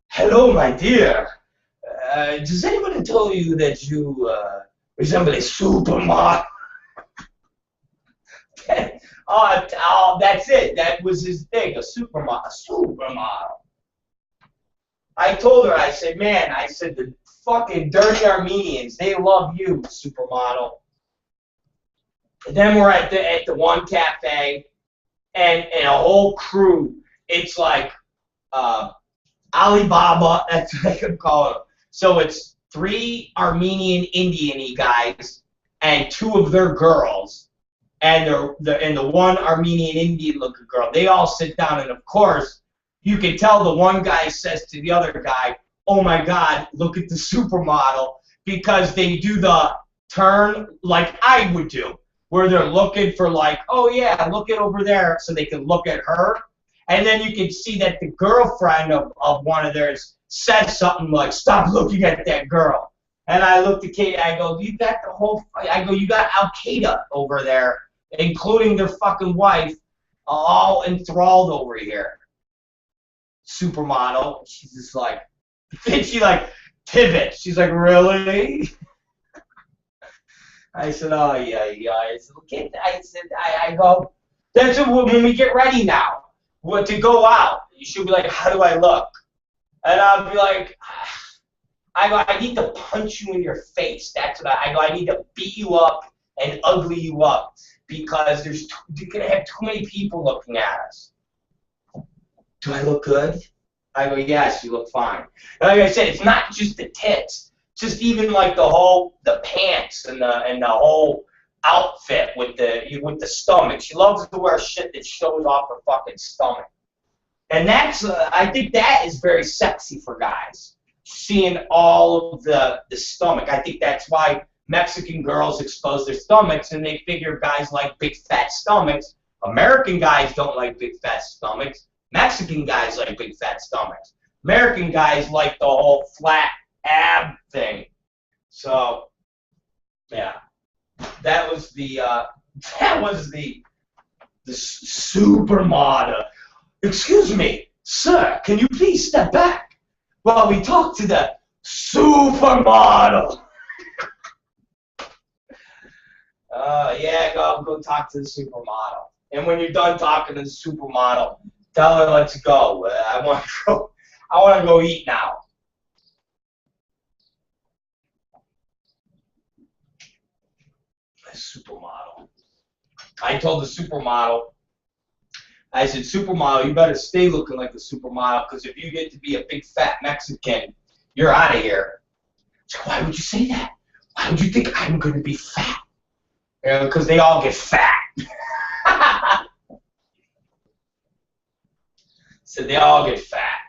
Speaker 2: Hello, my dear. Does anyone tell you that you resemble a supermodel? Oh, that's it. That was his thing, a supermodel. I told her, I said, "Man," I said, "the fucking dirty Armenians, they love you, supermodel." And then we're at the one cafe, and a whole crew. It's like Alibaba, that's what I could call it. So it's 3 Armenian Indian-y guys and 2 of their girls. And the one Armenian Indian looking girl, they all sit down, and of course, you can tell the one guy says to the other guy, oh my God, look at the supermodel, because they do the turn like I would do, where they're looking for like, oh yeah, look at over there, so they can look at her. And then you can see that the girlfriend of one of theirs says something like, stop looking at that girl. And I looked at Kate, I go, you got the whole, I go, you got Al-Qaeda over there, including their fucking wife, all enthralled over here. Supermodel. She's just like, then she like pivots. She's like, really? I said, oh yeah, yeah. I said, okay. I go, that's when we get ready now. What to go out? You should be like, how do I look? And I'll be like, I go, I need to punch you in your face. That's what I go. I need to beat you up and ugly you up because you're gonna have too many people looking at us. Do I look good? I go, yes, you look fine. And like I said, it's not just the tits, just even like the pants and the whole outfit with the stomach. She loves to wear shit that shows off her fucking stomach, and that's I think that is very sexy for guys, seeing all of the stomach. I think that's why Mexican girls expose their stomachs, and they figure guys like big fat stomachs. American guys don't like big fat stomachs. Mexican guys like big fat stomachs. American guys like the whole flat ab thing. So, yeah, that was the supermodel. Excuse me, sir, can you please step back while we talk to the supermodel? Yeah, go talk to the supermodel. And when you're done talking to the supermodel, tell her let's go. I want to go eat now. Supermodel. I told the supermodel, I said, supermodel, you better stay looking like the supermodel, because if you get to be a big fat Mexican, you're out of here. So why would you say that? Why would you think I'm going to be fat? Because they all get fat. So they all get fat.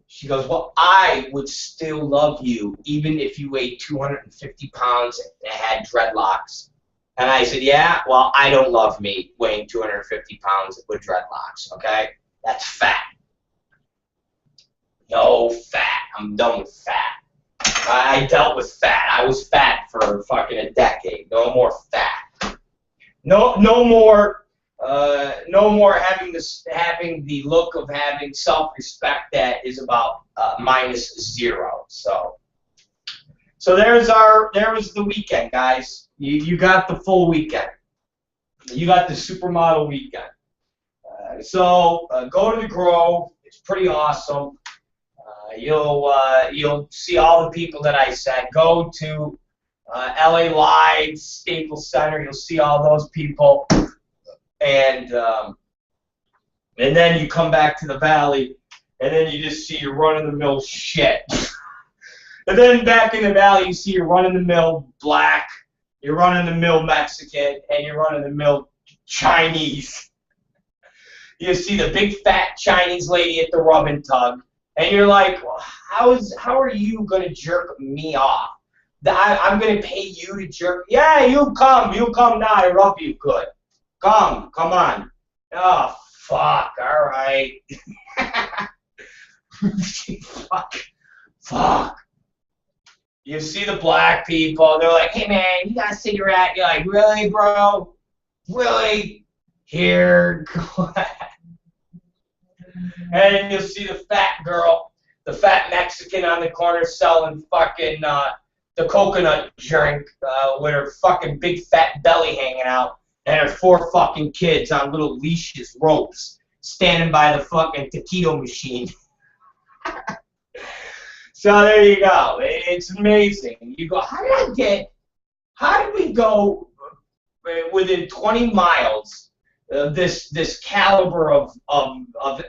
Speaker 2: She goes, well, I would still love you even if you weighed 250 pounds and had dreadlocks. And I said, yeah, well, I don't love me weighing 250 pounds with dreadlocks, okay? That's fat. No fat. I'm done with fat. I dealt with fat. I was fat for fucking a decade. No more fat. No more having the look of having self-respect that is about -0. So there was the weekend, guys. You got the full weekend. You got the supermodel weekend. So go to the Grove. It's pretty awesome. You'll see all the people that I said. Go to LA Live, Staples Center. You'll see all those people. And then you come back to the valley, and then you just see your run-of-the-mill shit. And then back in the valley, you see your run-of-the-mill black, your run-of-the-mill Mexican, and your run-of-the-mill Chinese. You see the big fat Chinese lady at the rub and tug, and you're like, well, how are you gonna jerk me off? I'm gonna pay you to jerk? Yeah, you come now. I rub you good. Come on. Oh, fuck, all right. Fuck. You see the black people, they're like, hey, man, you got a cigarette? You're like, really, bro? Really? Here, go ahead. And you'll see the fat girl, the fat Mexican on the corner selling fucking the coconut drink with her fucking big fat belly hanging out. And her 4 fucking kids on little leashes, ropes, standing by the fucking taquito machine. So there you go. It's amazing. You go, how did we go within 20 miles of this caliber of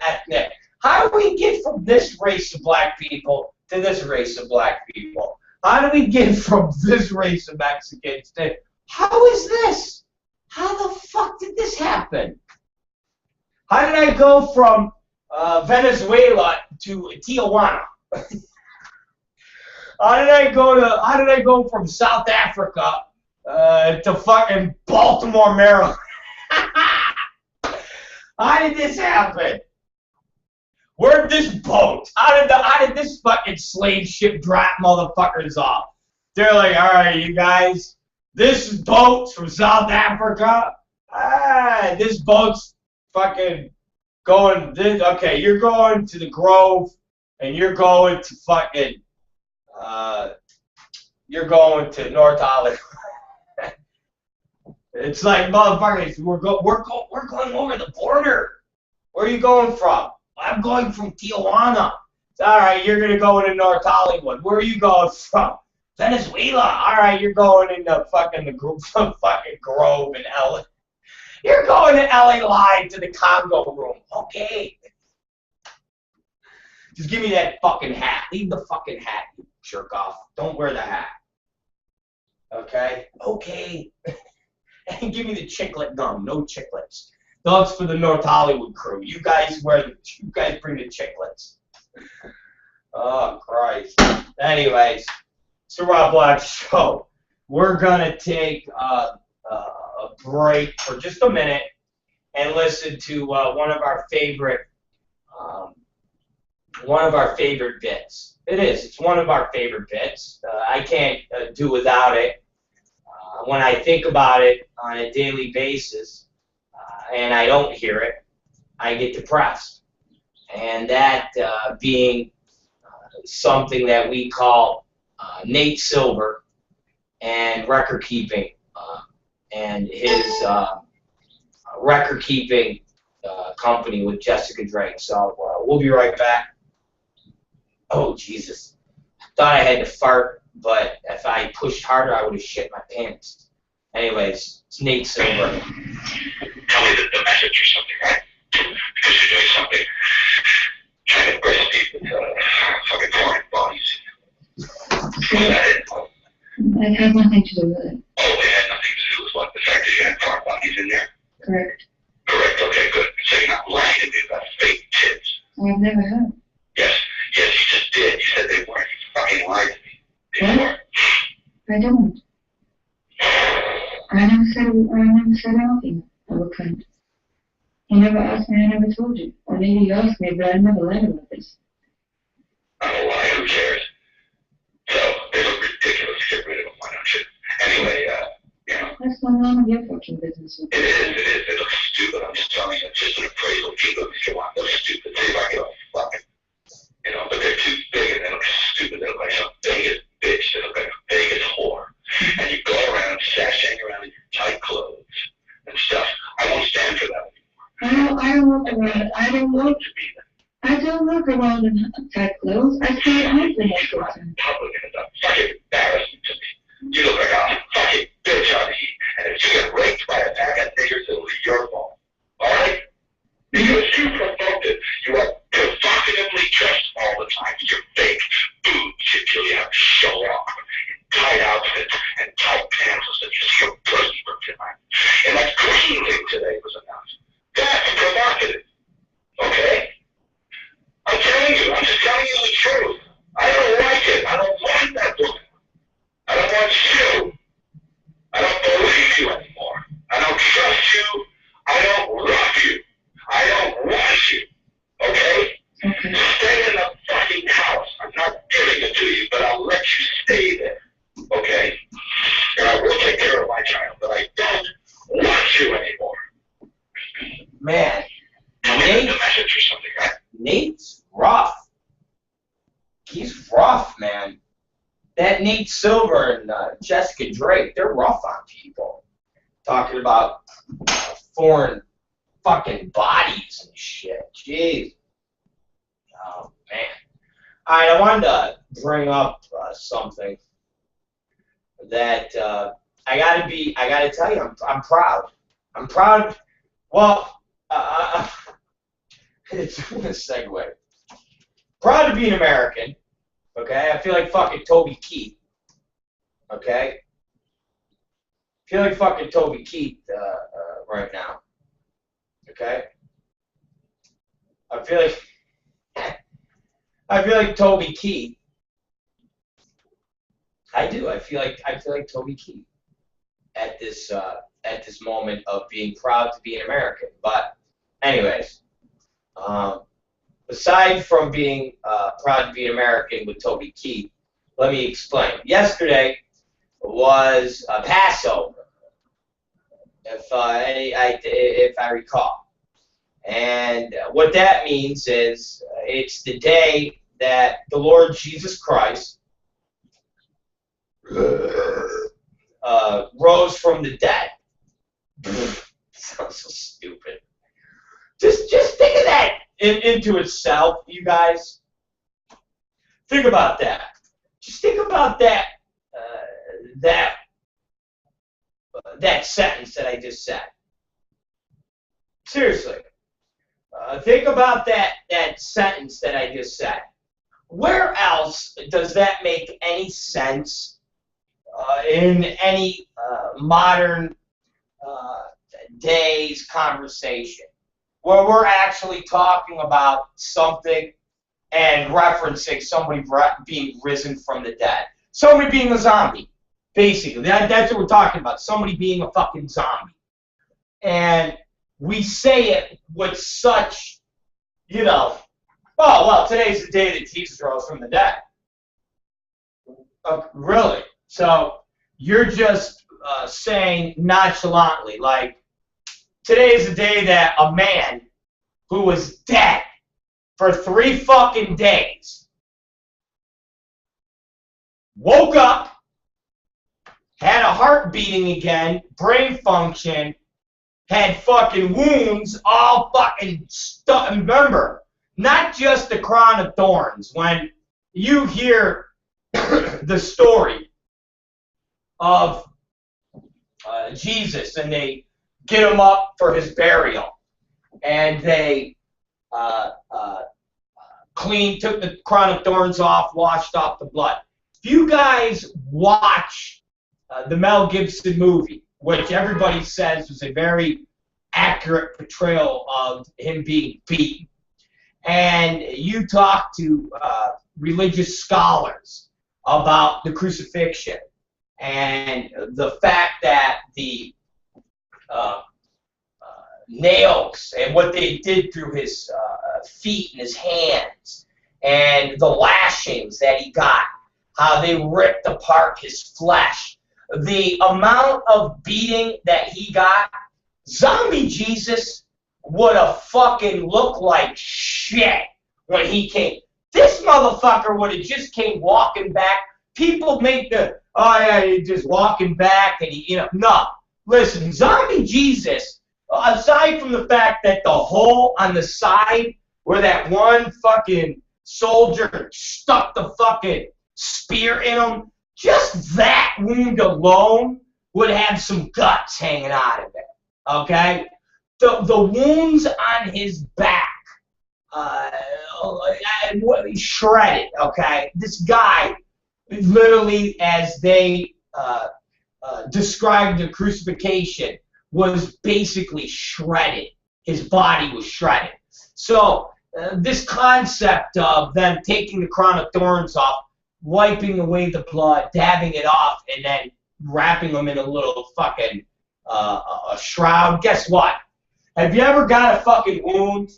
Speaker 2: ethnic? How do we get from this race of black people to this race of black people? How do we get from this race of Mexicans to, how is this? How the fuck did this happen? How did I go from Venezuela to Tijuana? How did I go from South Africa to fucking Baltimore, Maryland? How did this happen? Where'd this boat? How did this fucking slave ship drop motherfuckers off? They're like, all right, you guys, this boat's from South Africa. This boat's fucking going. Okay, you're going to the Grove, and you're going to fucking. You're going to North Hollywood. It's like, motherfuckers, we're going over the border. Where are you going from? I'm going from Tijuana. All right, you're gonna go into North Hollywood. Where are you going from? Venezuela. All right, you're going into fucking fucking Grove in LA. You're going to LA Live to the Congo room. Okay. Just give me that fucking hat. Leave the fucking hat, you jerk off. Don't wear the hat. Okay? Okay. And give me the chiclet gum. No chiclets. That's for the North Hollywood crew. You guys bring the chiclets. Oh, Christ. Anyways, it's the Rob Black Show. We're going to take a break for just a minute and listen to one of our favorite bits. It's one of our favorite bits. I can't do without it. When I think about it on a daily basis and I don't hear it, I get depressed. And that being something that we call Nate Silver and record keeping and his record keeping company with Jessica Drake. So we'll be right back. Oh, Jesus. I thought I had to fart, but if I pushed harder, I would have shit my pants. Anyways, it's Nate Silver.
Speaker 3: Tell me the message or something, right? Because you're doing something trying to impress people, fucking foreign bodies. Is that it?
Speaker 4: It has nothing to do with it.
Speaker 3: Oh, it had nothing to do with what? The fact that you had foreign bodies in there?
Speaker 4: Correct.
Speaker 3: Correct, okay, good. So you're not lying to me about fake tits.
Speaker 4: I've never heard.
Speaker 3: Yes, you just did. You said they weren't. You fucking lied to me.
Speaker 4: What? I don't. I never said anything of a kind. You never asked me, I never told you. Or maybe you asked me, but I never lied about this.
Speaker 3: I'm a liar, who cares? So, they look ridiculous. Get rid of them, why don't you? Anyway, you know.
Speaker 4: That's none of your fucking business.
Speaker 3: It is. They look stupid. I'm just telling you. It's just an appraisal. Keep them if you want. They're stupid. See if I give a fuck. You know, but they're too big and they look stupid. They look like some Vegas bitch. They look like a Vegas whore. And you go around sashaying around in your tight clothes and stuff. I won't stand for that anymore.
Speaker 4: I don't walk around. I don't walk around in tight clothes. I stay at home for most of the time.
Speaker 3: Public and it's a fucking embarrassment to me. You look like a fucking bitch on heat. And if you get raped by a pack of niggers, it'll be your fault. Alright? Because you provoked it. You are provocatively dressed all the time. Your fake boobs until you have to show off. Tight outfits and tight pants so that you see your pussy from behind. And that clean thing today was enough. That's provocative. Okay? I'm telling you. I'm just telling you the truth. I don't like it. I don't want that woman. I don't want you. I don't believe you anymore. I don't trust you. I don't love you. I don't want you. Okay?
Speaker 4: Okay.
Speaker 3: Stay in the fucking house. I'm not giving it to you, but I'll let you stay there. Okay? And I will take care of my child, but I don't want you anymore.
Speaker 2: Man,
Speaker 3: Tell me the message or something, right?
Speaker 2: Nate's rough. He's rough, man. That Nate Silver and Jessica Drake, they're rough on people. Talking about foreign fucking bodies and shit. Jeez. Oh, man. All right, I wanted to bring up something that I gotta tell you, I'm proud. I'm proud. Well, it's a segue. Proud to be an American. Okay, I feel like fucking Toby Keith. Okay, feel like fucking Toby Keith right now. Okay, I feel like I feel like Toby Keith. I do. I feel like Toby Keith at this moment of being proud to be an American. But anyways, aside from being proud to be an American with Toby Keith, let me explain. Yesterday was Passover, if I recall. And what that means is it's the day that the Lord Jesus Christ rose from the dead. Sounds so stupid. Just think of that into itself, you guys. Think about that. Just think about that that sentence that I just said. Seriously. Think about that sentence that I just said. Where else does that make any sense in any modern day's conversation, where we're actually talking about something and referencing somebody being risen from the dead? Somebody being a zombie, basically. That's what we're talking about. Somebody being a fucking zombie. And we say it with such, oh, well, today's the day that Jesus rose from the dead. Really? So you're just saying nonchalantly, like, today is the day that a man who was dead for 3 fucking days woke up, had a heart beating again, brain function, had fucking wounds, all fucking stuck. Remember, not just the crown of thorns. When you hear the story of Jesus, and they get him up for his burial, and they took the crown of thorns off, washed off the blood. If you guys watch the Mel Gibson movie, which everybody says was a very accurate portrayal of him being beaten, and you talk to religious scholars about the crucifixion and the fact that the nails and what they did through his feet and his hands and the lashings that he got, how they ripped apart his flesh, the amount of beating that he got, zombie Jesus would have fucking looked like shit when he came. This motherfucker would have just came walking back. People make the, oh yeah, he's just walking back, and he, no. Listen, zombie Jesus, aside from the fact that the hole on the side where that one fucking soldier stuck the fucking spear in him, just that wound alone would have some guts hanging out of it. Okay? The wounds on his back, shredded, okay? This guy, literally, as they described the crucifixion, was basically shredded. His body was shredded. So, this concept of them taking the crown of thorns off, wiping away the blood, dabbing it off, and then wrapping them in a little fucking a shroud. Guess what? Have you ever got a fucking wound?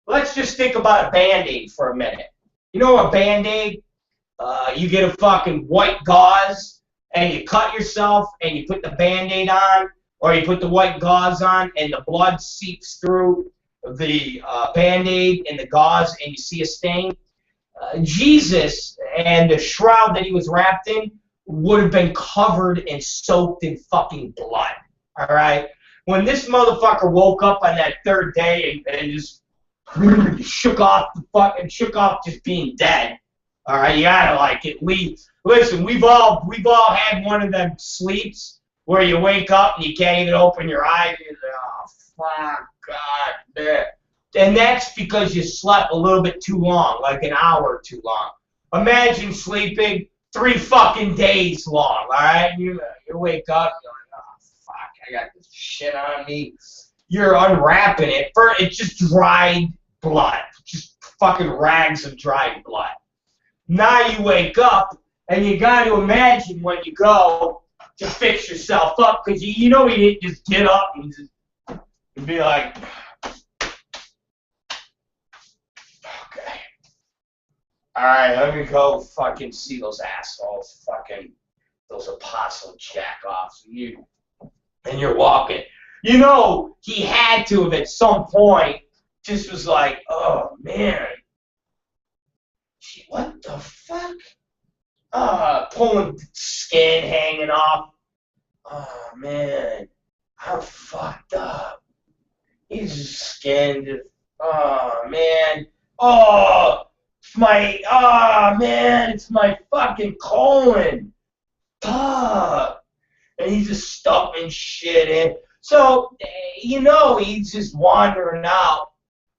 Speaker 2: Let's just think about a Band-Aid for a minute. You know a Band-Aid? You get a fucking white gauze, and you cut yourself, and you put the Band-Aid on, or you put the white gauze on, and the blood seeps through the Band-Aid and the gauze, and you see a stain. Jesus and the shroud that he was wrapped in would have been covered and soaked in fucking blood. All right? When this motherfucker woke up on that third day and just shook off just being dead. All right, you gotta like at least listen. We've all had one of them sleeps where you wake up and you can't even open your eyes. You're like, oh fuck, God, damn. And that's because you slept a little bit too long, like an hour too long. Imagine sleeping 3 fucking days long. All right, you wake up, you're like, oh fuck, I got this shit on me. You're unwrapping it. It's just dried blood, just fucking rags of dried blood. Now you wake up, and you got to imagine when you go to fix yourself up, because you know you didn't just get up and just be like, okay. All right, let me go fucking see those assholes, fucking those apostle jack-offs. And you're walking. You know, he had to have at some point just was like, oh, man. What the fuck? Pulling skin hanging off. Oh, man. I'm fucked up. He's just skinned. Oh, man. It's my fucking colon. Fuck. And he's just stuffing shit in. So, you know, he's just wandering out,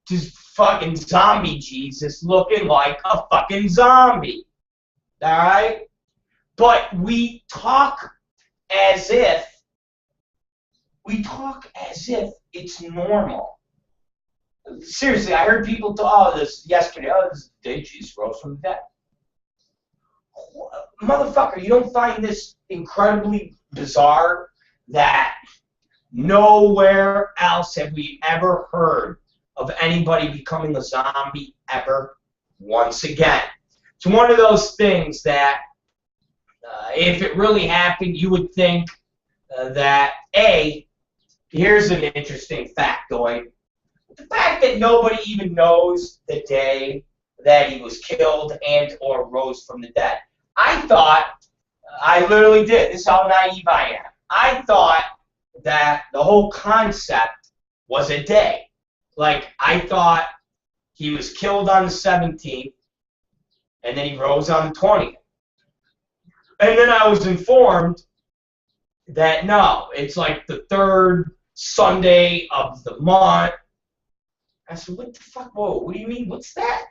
Speaker 2: just fucking zombie Jesus, looking like a fucking zombie. Alright? But we talk as if it's normal. Seriously, I heard people talk this yesterday. Oh, this day Jesus rose from the dead. Motherfucker, you don't find this incredibly bizarre that nowhere else have we ever heard of anybody becoming a zombie ever once again? It's one of those things that if it really happened, you would think that, here's an interesting factoid. The fact that nobody even knows the day that he was killed and or rose from the dead. I literally did. This is how naive I am. I thought that the whole concept was a day. Like, I thought he was killed on the 17th, and then he rose on the 20th. And then I was informed that, no, it's like the third Sunday of the month. I said, what the fuck? Whoa, what do you mean? What's that?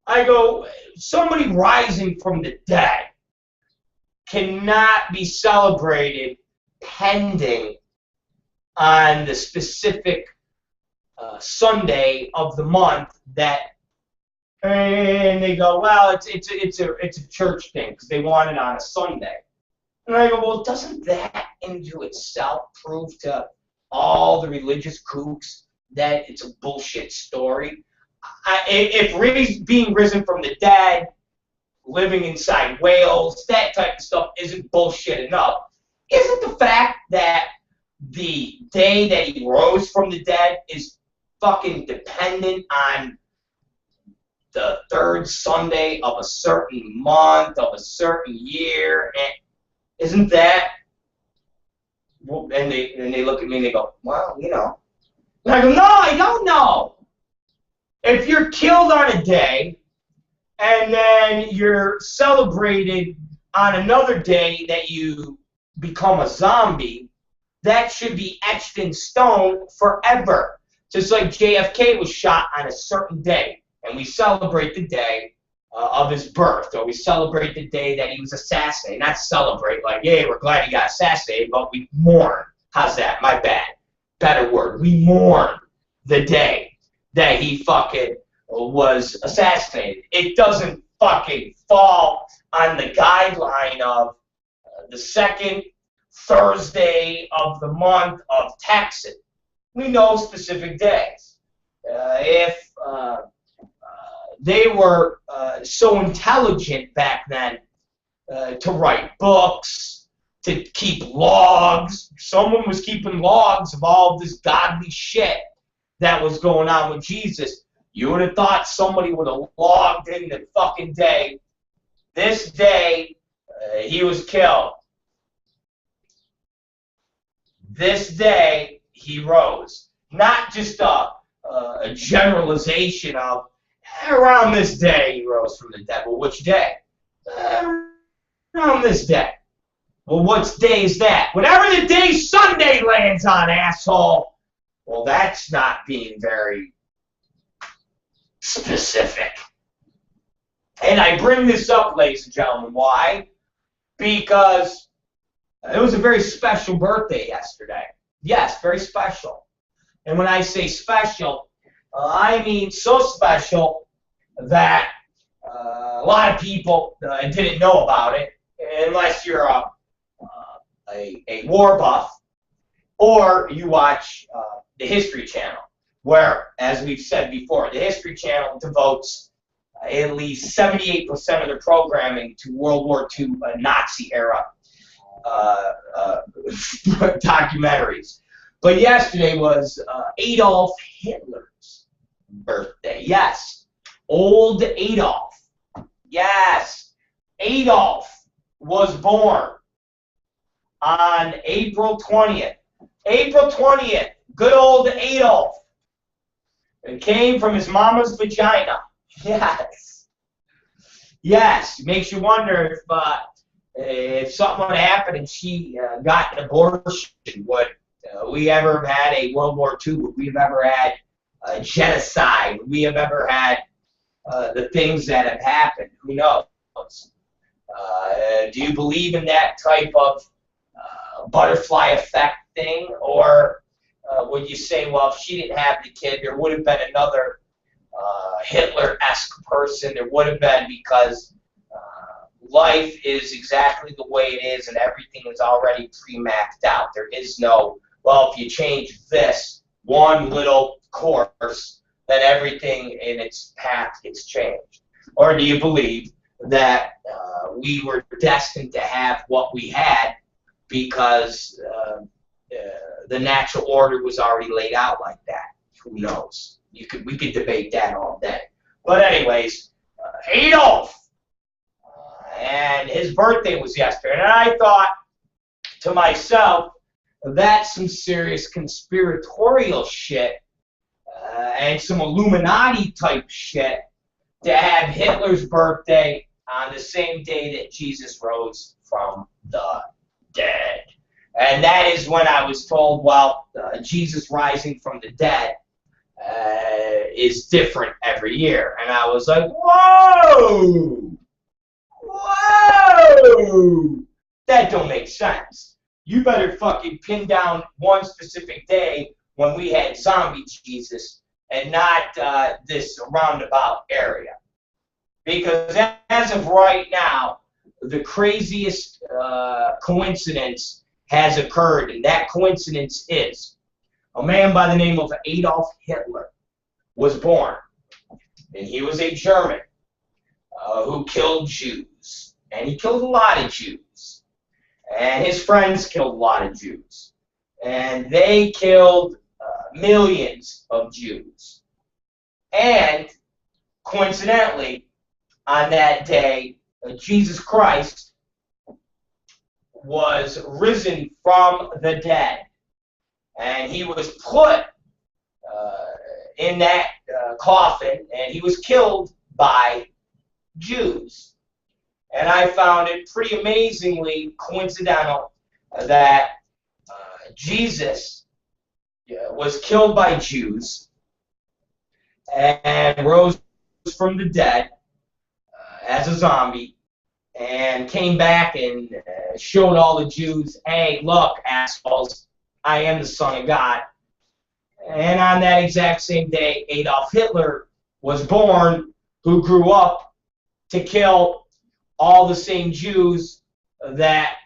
Speaker 2: I go, somebody rising from the dead cannot be celebrated pending on the specific Sunday of the month that, and they go, well, it's a church thing because they want it on a Sunday. And I go, well, doesn't that into itself prove to all the religious kooks that it's a bullshit story? If being risen from the dead, living inside whales, that type of stuff isn't bullshit enough, isn't the fact that the day that he rose from the dead is fucking dependent on the third Sunday of a certain month, of a certain year, and isn't that? And they look at me and they go, well, you know. And I go, no, I don't know. If you're killed on a day and then you're celebrated on another day that you become a zombie, that should be etched in stone forever. Just like JFK was shot on a certain day, and we celebrate the day of his birth, or we celebrate the day that he was assassinated. Not celebrate like, yeah, we're glad he got assassinated, but we mourn. How's that? My bad. Better word. We mourn the day that he fucking was assassinated. It doesn't fucking fall on the guideline of the second Thursday of the month of Texas. We know specific days. If they were so intelligent back then to write books, to keep logs, someone was keeping logs of all this godly shit that was going on with Jesus, you would have thought somebody would have logged in the fucking day. This day, he was killed. This day, he rose. Not just a generalization of, around this day, he rose from the dead. Well, which day? Around this day. Well, what day is that? Whatever the day Sunday lands on, asshole. Well, that's not being very specific. And I bring this up, ladies and gentlemen. Why? Because it was a very special birthday yesterday. Yes, very special. And when I say special, I mean so special that a lot of people didn't know about it unless you're a war buff or you watch the History Channel, where, as we've said before, the History Channel devotes at least 78% of their programming to World War II Nazi era documentaries. But yesterday was Adolf Hitler's birthday. Yes, old Adolf. Yes, Adolf was born on April 20th. April 20th, good old Adolf. It came from his mama's vagina. Yes. Yes, makes you wonder if something would happen and she got an abortion, would we ever have had a World War II? Would we have ever had a genocide? Would we have ever had the things that have happened? Who knows? Do you believe in that type of butterfly effect thing? Or would you say, well, if she didn't have the kid, there would have been another Hitler-esque person? There would have been, because life is exactly the way it is and everything is already pre-mapped out. There is no, well, if you change this one little course, then everything in its path gets changed. Or do you believe that we were destined to have what we had because the natural order was already laid out like that? Who knows? We could debate that all day. But anyways, Adolf, and his birthday was yesterday, and I thought to myself, that's some serious conspiratorial shit and some Illuminati type shit to have Hitler's birthday on the same day that Jesus rose from the dead. And that is when I was told, well, Jesus rising from the dead is different every year. And I was like, whoa! Whoa! That don't make sense. You better fucking pin down one specific day when we had zombie Jesus and not this roundabout area. Because as of right now, the craziest coincidence has occurred, and that coincidence is a man by the name of Adolf Hitler was born, and he was a German who killed Jews, and he killed a lot of Jews, and his friends killed a lot of Jews, and they killed millions of Jews. And coincidentally, on that day, Jesus Christ was risen from the dead, and he was put in that coffin, and he was killed by Jews. And I found it pretty amazingly coincidental that Jesus was killed by Jews and rose from the dead as a zombie and came back and showed all the Jews, hey, look, assholes, I am the Son of God. And on that exact same day, Adolf Hitler was born, who grew up to kill all the same Jews that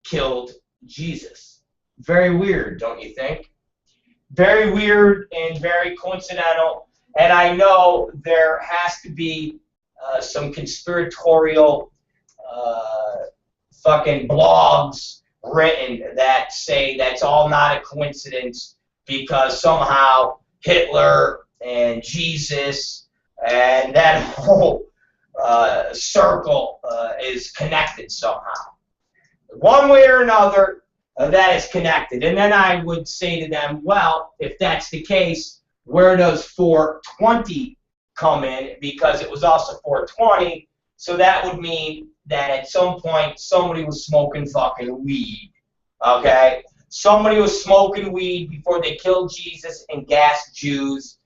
Speaker 2: killed Jesus. Very weird, don't you think? Very weird and very coincidental. And I know there has to be some conspiratorial fucking blogs written that say that's all not a coincidence because somehow Hitler and Jesus and that whole circle is connected somehow. One way or another, that is connected. And then I would say to them, well, if that's the case, where does 420 come in? Because it was also 420, so that would mean that at some point somebody was smoking fucking weed, okay? Somebody was smoking weed before they killed Jesus and gassed Jews.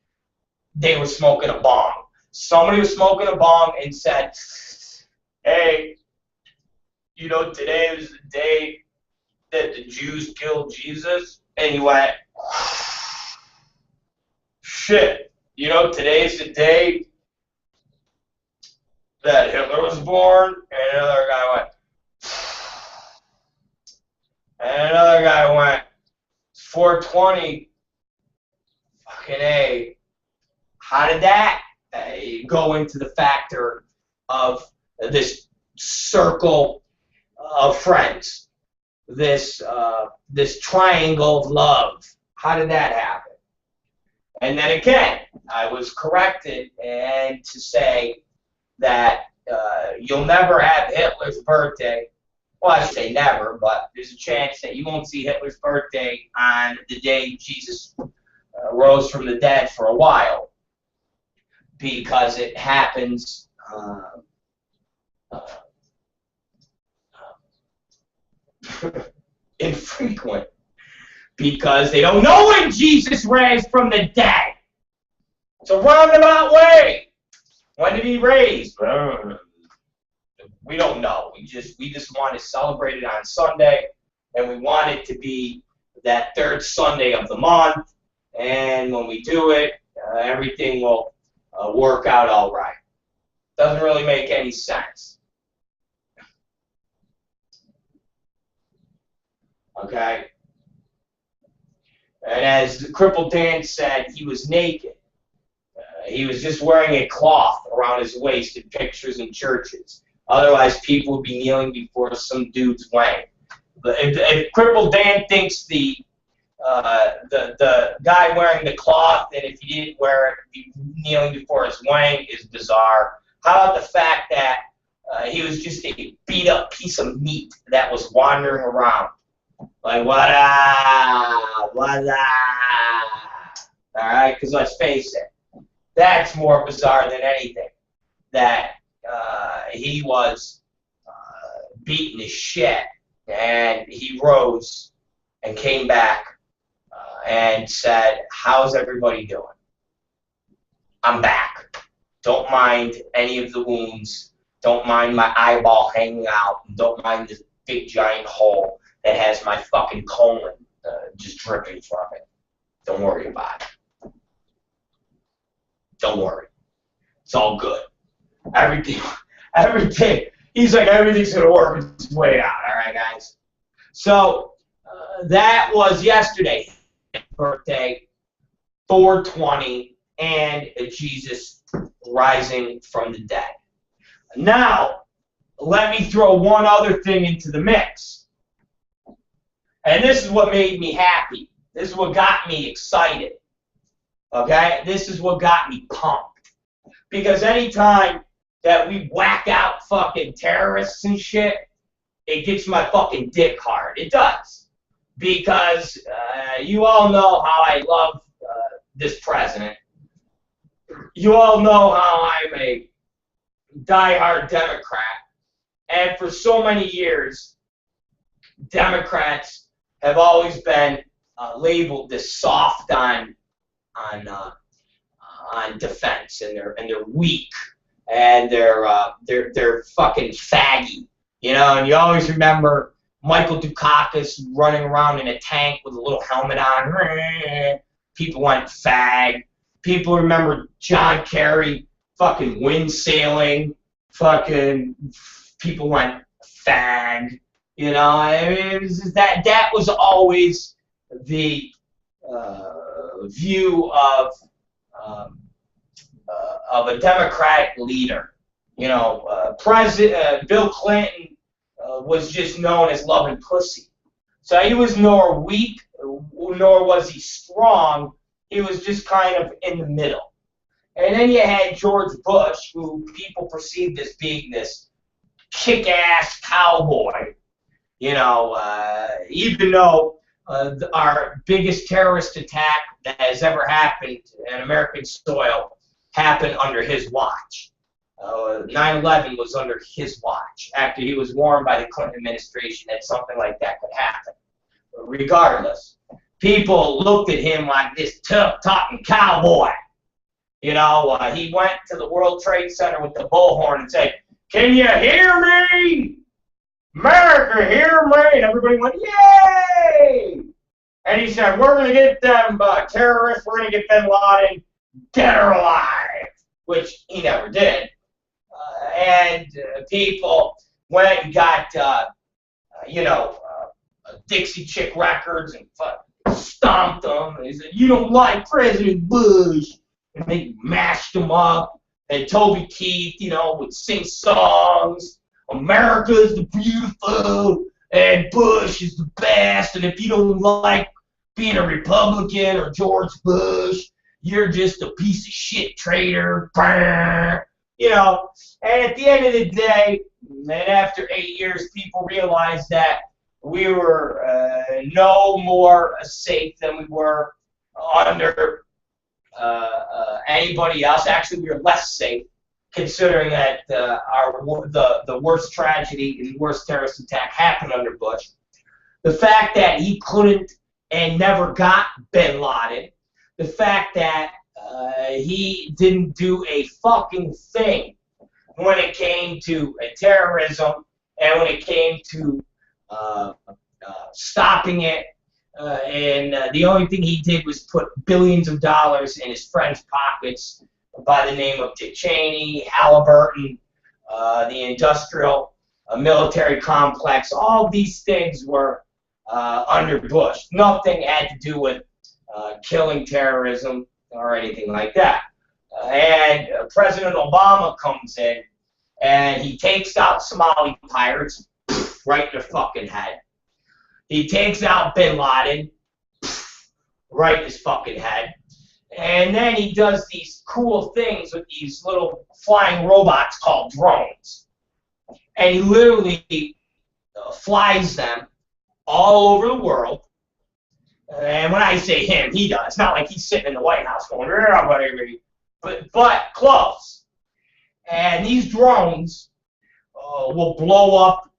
Speaker 2: They were smoking a bong. Somebody was smoking a bong and said, hey, you know, today is the day that the Jews killed Jesus. And he went, shit, you know, today's the day that Hitler was born, and another guy went, and another guy went, 420, fucking A. How did that go into the factor of this circle of friends, this triangle of love? How did that happen? And then again, I was corrected and to say that you'll never have Hitler's birthday. Well, I say never, but there's a chance that you won't see Hitler's birthday on the day Jesus rose from the dead for a while, because it happens infrequent, because they don't know when Jesus raised from the dead. It's a roundabout way. When did he raise? We don't know. We just want to celebrate it on Sunday, and we want it to be that third Sunday of the month. And when we do it, everything will work out all right. Doesn't really make any sense. Okay? And as the crippled Dan said, he was naked. He was just wearing a cloth around his waist in pictures in churches. Otherwise, people would be kneeling before some dude's wang. If crippled Dan thinks the guy wearing the cloth, and if he didn't wear it, be kneeling before his wang, is bizarre. How about the fact that he was just a beat-up piece of meat that was wandering around? Like, what up? What up? All right? Because let's face it, that's more bizarre than anything. That he was beaten to shit, and he rose and came back and said, how's everybody doing? I'm back. Don't mind any of the wounds. Don't mind my eyeball hanging out. Don't mind this big giant hole that has my fucking colon just dripping from it. Don't worry about it. Don't worry. It's all good. Everything. He's like, everything's going to work its way out. All right, guys? So that was yesterday. Birthday, 420, and Jesus rising from the dead. Now, let me throw one other thing into the mix. And this is what made me happy. This is what got me excited. Okay? This is what got me pumped. Because anytime that we whack out fucking terrorists and shit, it gets my fucking dick hard. It does. Because you all know how I love this president. You all know how I'm a diehard Democrat. And for so many years, Democrats have always been labeled this soft on defense, and they're weak, and they're fucking faggy, you know. And you always remember Michael Dukakis running around in a tank with a little helmet on. People went fag. People remember John Kerry fucking wind sailing. Fucking people went fag. You know, I mean, it was just that was always the view of a Democratic leader. You know, Bill Clinton was just known as loving pussy. So he was nor weak, nor was he strong. He was just kind of in the middle. And then you had George Bush, who people perceived as being this kick-ass cowboy. You know, even though our biggest terrorist attack that has ever happened in American soil happened under his watch. 9/11 was under his watch, after he was warned by the Clinton administration that something like that could happen. But regardless, people looked at him like this tough-talking cowboy. You know, he went to the World Trade Center with the bullhorn and said, "Can you hear me? America, hear me!" And everybody went, "Yay!" And he said, "We're going to get them terrorists, we're going to get Bin Laden, dead or alive," which he never did. and people went and got, Dixie Chick records and stomped them. And they said, "You don't like President Bush," and they mashed them up. And Toby Keith, would sing songs. America's the beautiful, and Bush is the best. And if you don't like being a Republican or George Bush, you're just a piece of shit traitor. And at the end of the day, and after 8 years, people realized that we were no more safe than we were under anybody else. Actually, we were less safe, considering that the worst tragedy and worst terrorist attack happened under Bush. The fact that he couldn't and never got bin Laden. The fact that he didn't do a fucking thing when it came to terrorism and when it came to stopping it. And the only thing he did was put billions of dollars in his friends' pockets by the name of Dick Cheney, Halliburton, the industrial military complex. All these things were under Bush. Nothing had to do with killing terrorism or anything like that. And President Obama comes in and he takes out Somali pirates right in their fucking head. He takes out bin Laden right in his fucking head. And then he does these cool things with these little flying robots called drones. And he literally flies them all over the world. And when I say him, he does. It's not like he's sitting in the White House going, but close. And these drones will blow up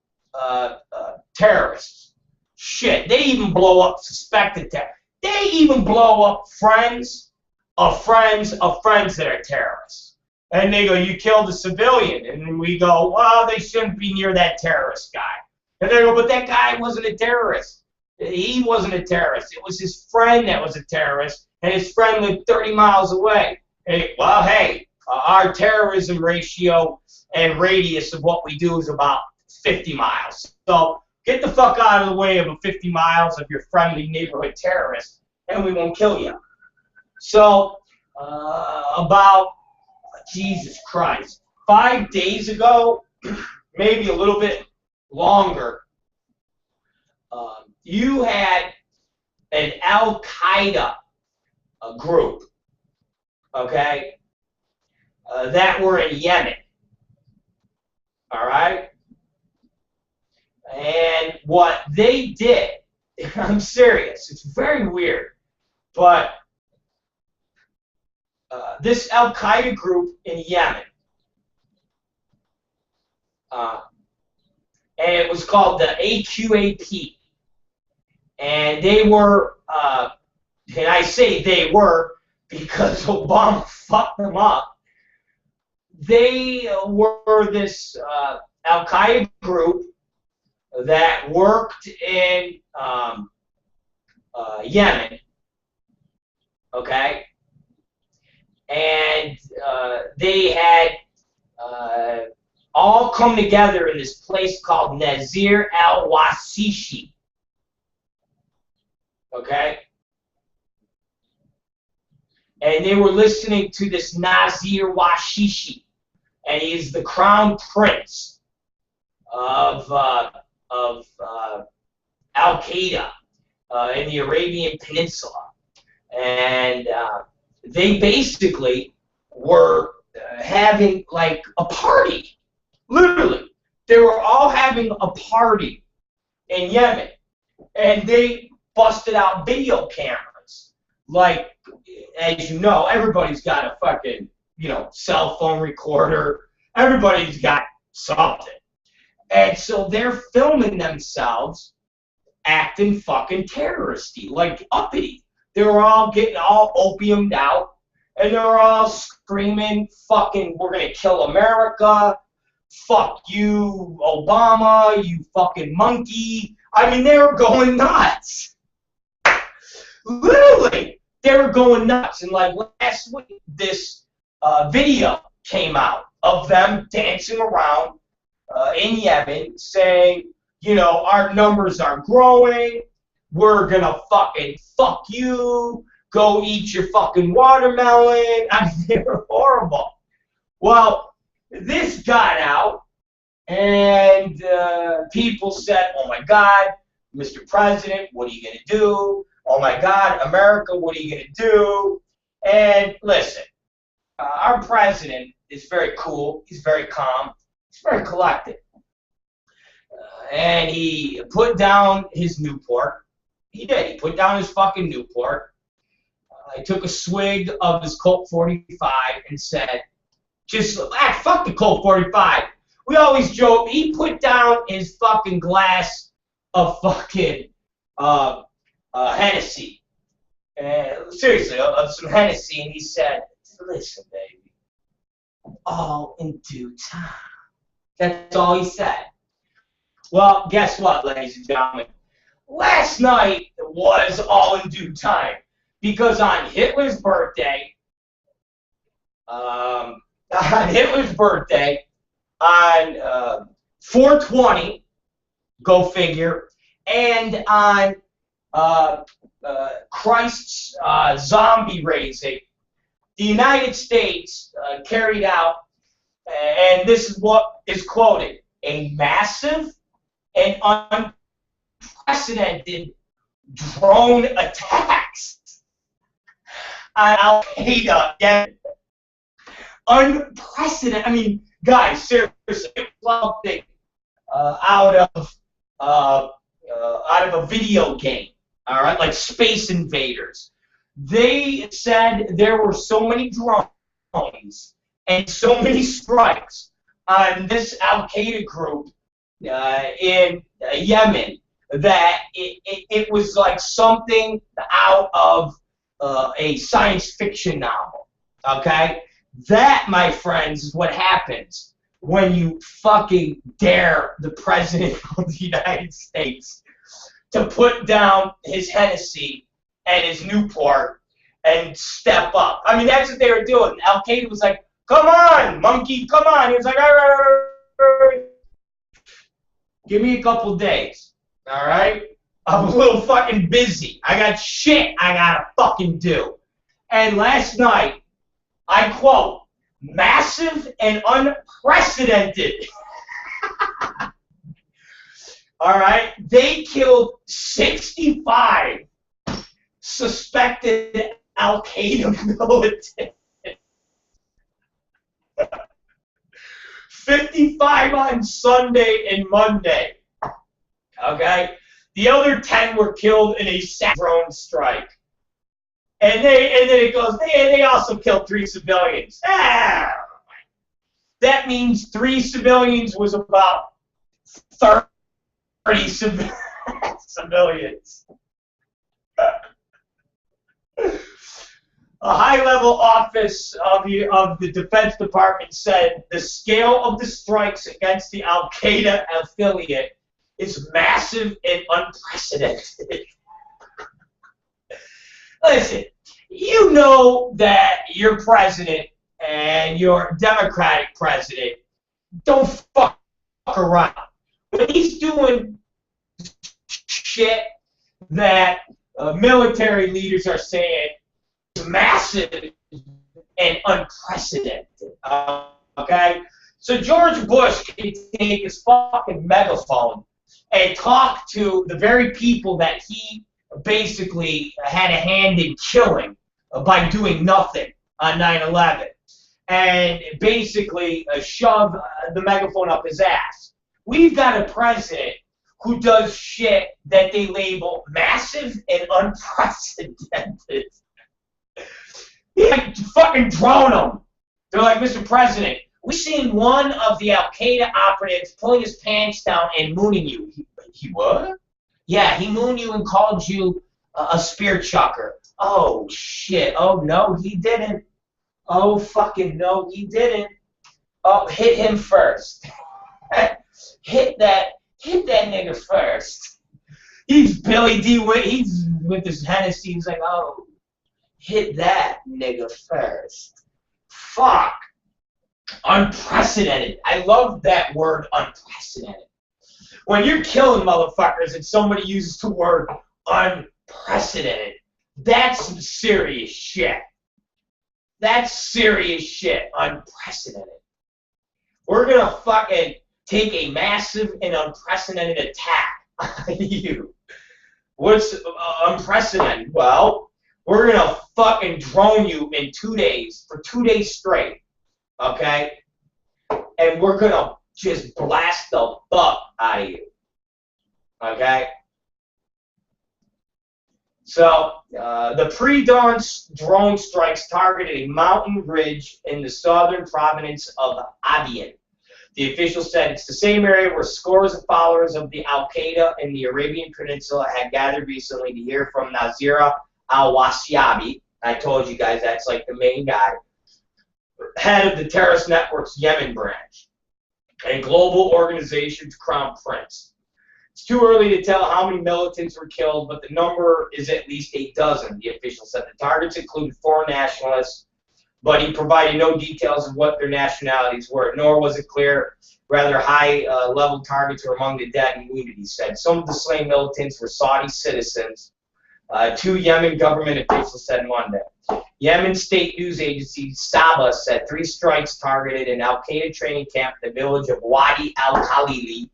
Speaker 2: terrorists. Shit, they even blow up suspected terrorists. They even blow up friends of friends of friends that are terrorists. And they go, "You killed a civilian." And we go, "Well, they shouldn't be near that terrorist guy." And they go, "But that guy wasn't a terrorist. He wasn't a terrorist. It was his friend that was a terrorist, and his friend lived 30 miles away." And, well, hey, our terrorism ratio and radius of what we do is about 50 miles. So get the fuck out of the way of a 50 miles of your friendly neighborhood terrorist, and we won't kill you. So, Jesus Christ, 5 days ago, maybe a little bit longer, you had an Al-Qaeda group, okay, that were in Yemen, all right? And what they did, I'm serious, it's very weird, but this Al-Qaeda group in Yemen, and it was called the AQAP, and they were, and I say they were because Obama fucked them up. They were this Al-Qaeda group that worked in Yemen, okay? And they had all come together in this place called Nazir al-Washishi, okay? And they were listening to this Nazir Washishi, and he's the crown prince of Al-Qaeda in the Arabian Peninsula. And they basically were having like a party. Literally. They were all having a party in Yemen. And they busted out video cameras. Like, as you know, everybody's got a fucking, cell phone recorder. Everybody's got something. And so they're filming themselves acting fucking terroristy, like uppity. They were all getting all opiumed out, and they were all screaming, fucking, "We're gonna kill America, fuck you, Obama, you fucking monkey." I mean, they were going nuts. Literally, they were going nuts. And like last week, this video came out of them dancing around in Yemen saying, you know, our numbers are growing, we're gonna fucking fuck you, go eat your fucking watermelon. I mean, they were horrible. Well, this got out, and people said, oh my God, Mr. President, what are you gonna do? Oh my God, America, what are you gonna do? And listen, our president is very cool, he's very calm, he's very collected. And he put down his Newport. He did. He put down his fucking Newport. He took a swig of his Colt 45 and said, fuck the Colt 45. We always joke. He put down his fucking glass of fucking Hennessy. Seriously, of some Hennessy. And he said, listen, baby, all in due time. That's all he said. Well, guess what, ladies and gentlemen? Last night was all in due time because on Hitler's birthday, on 4/20, go figure, and on Christ's zombie raising, the United States carried out, and this is what is quoted, a massive and unprecedented drone attacks on Al-Qaeda. Yeah. Unprecedented. I mean, guys, seriously, it was something out of a video game. All right, like Space Invaders. They said there were so many drones and so many strikes on this Al-Qaeda group in Yemen that it was like something out of a science fiction novel. Okay? That, my friends, is what happens when you fucking dare the President of the United States to put down his Hennessy and his Newport and step up. I mean, that's what they were doing. Al-Qaeda was like, come on, monkey, come on. He was like, all right. Give me a couple days, all right? I'm a little fucking busy. I got shit I gotta fucking do. And last night, I quote, massive and unprecedented. All right? They killed 65 suspected Al-Qaeda militants. 55 on Sunday and Monday. Okay? The other 10 were killed in a drone strike. And then it goes, they also killed 3 civilians. That means 3 civilians was about 30 civilians. A high-level office of the Defense Department said the scale of the strikes against the Al-Qaeda affiliate is massive and unprecedented. Listen, you know that your president and your Democratic president don't fuck around. When he's doing shit that military leaders are saying is massive and unprecedented, okay? So George Bush can take his fucking megaphone and talk to the very people that he basically had a hand in killing by doing nothing on 9/11, and basically shove the megaphone up his ass. We've got a president who does shit that they label massive and unprecedented. They like fucking drone him. They're like, Mr. President, we seen one of the Al-Qaeda operatives pulling his pants down and mooning you. He what? Yeah, he mooned you and called you a spear chucker. Oh, shit. Oh, no, he didn't. Oh, fucking no, he didn't. Oh, hit him first. Hit that nigga first. He's Billy D. He's with his Hennessy. He's like, oh, hit that nigga first. Fuck. Unprecedented. I love that word, unprecedented. When you're killing motherfuckers and somebody uses the word unprecedented, that's some serious shit. That's serious shit. Unprecedented. We're going to fucking take a massive and unprecedented attack on you. What's unprecedented? Well, we're going to fucking drone you in 2 days, for 2 days straight. Okay? And we're going to just blast the fuck out of you. Okay? So, the pre-dawn drone strikes targeted a mountain ridge in the southern province of Aden. The official said it's the same area where scores of followers of the Al-Qaeda in the Arabian Peninsula had gathered recently to hear from Nazira al-Wasyabi. I told you guys that's like the main guy. Head of the terrorist network's Yemen branch. A global organization's crown prince. It's too early to tell how many militants were killed, but the number is at least 12, the official said. The targets included foreign nationalists, but he provided no details of what their nationalities were, nor was it clear rather high-level targets were among the dead and wounded, he said. Some of the slain militants were Saudi citizens, 2 Yemen government officials said Monday. Yemen state news agency Saba said 3 strikes targeted an Al-Qaeda training camp in the village of Wadi al-Khalili,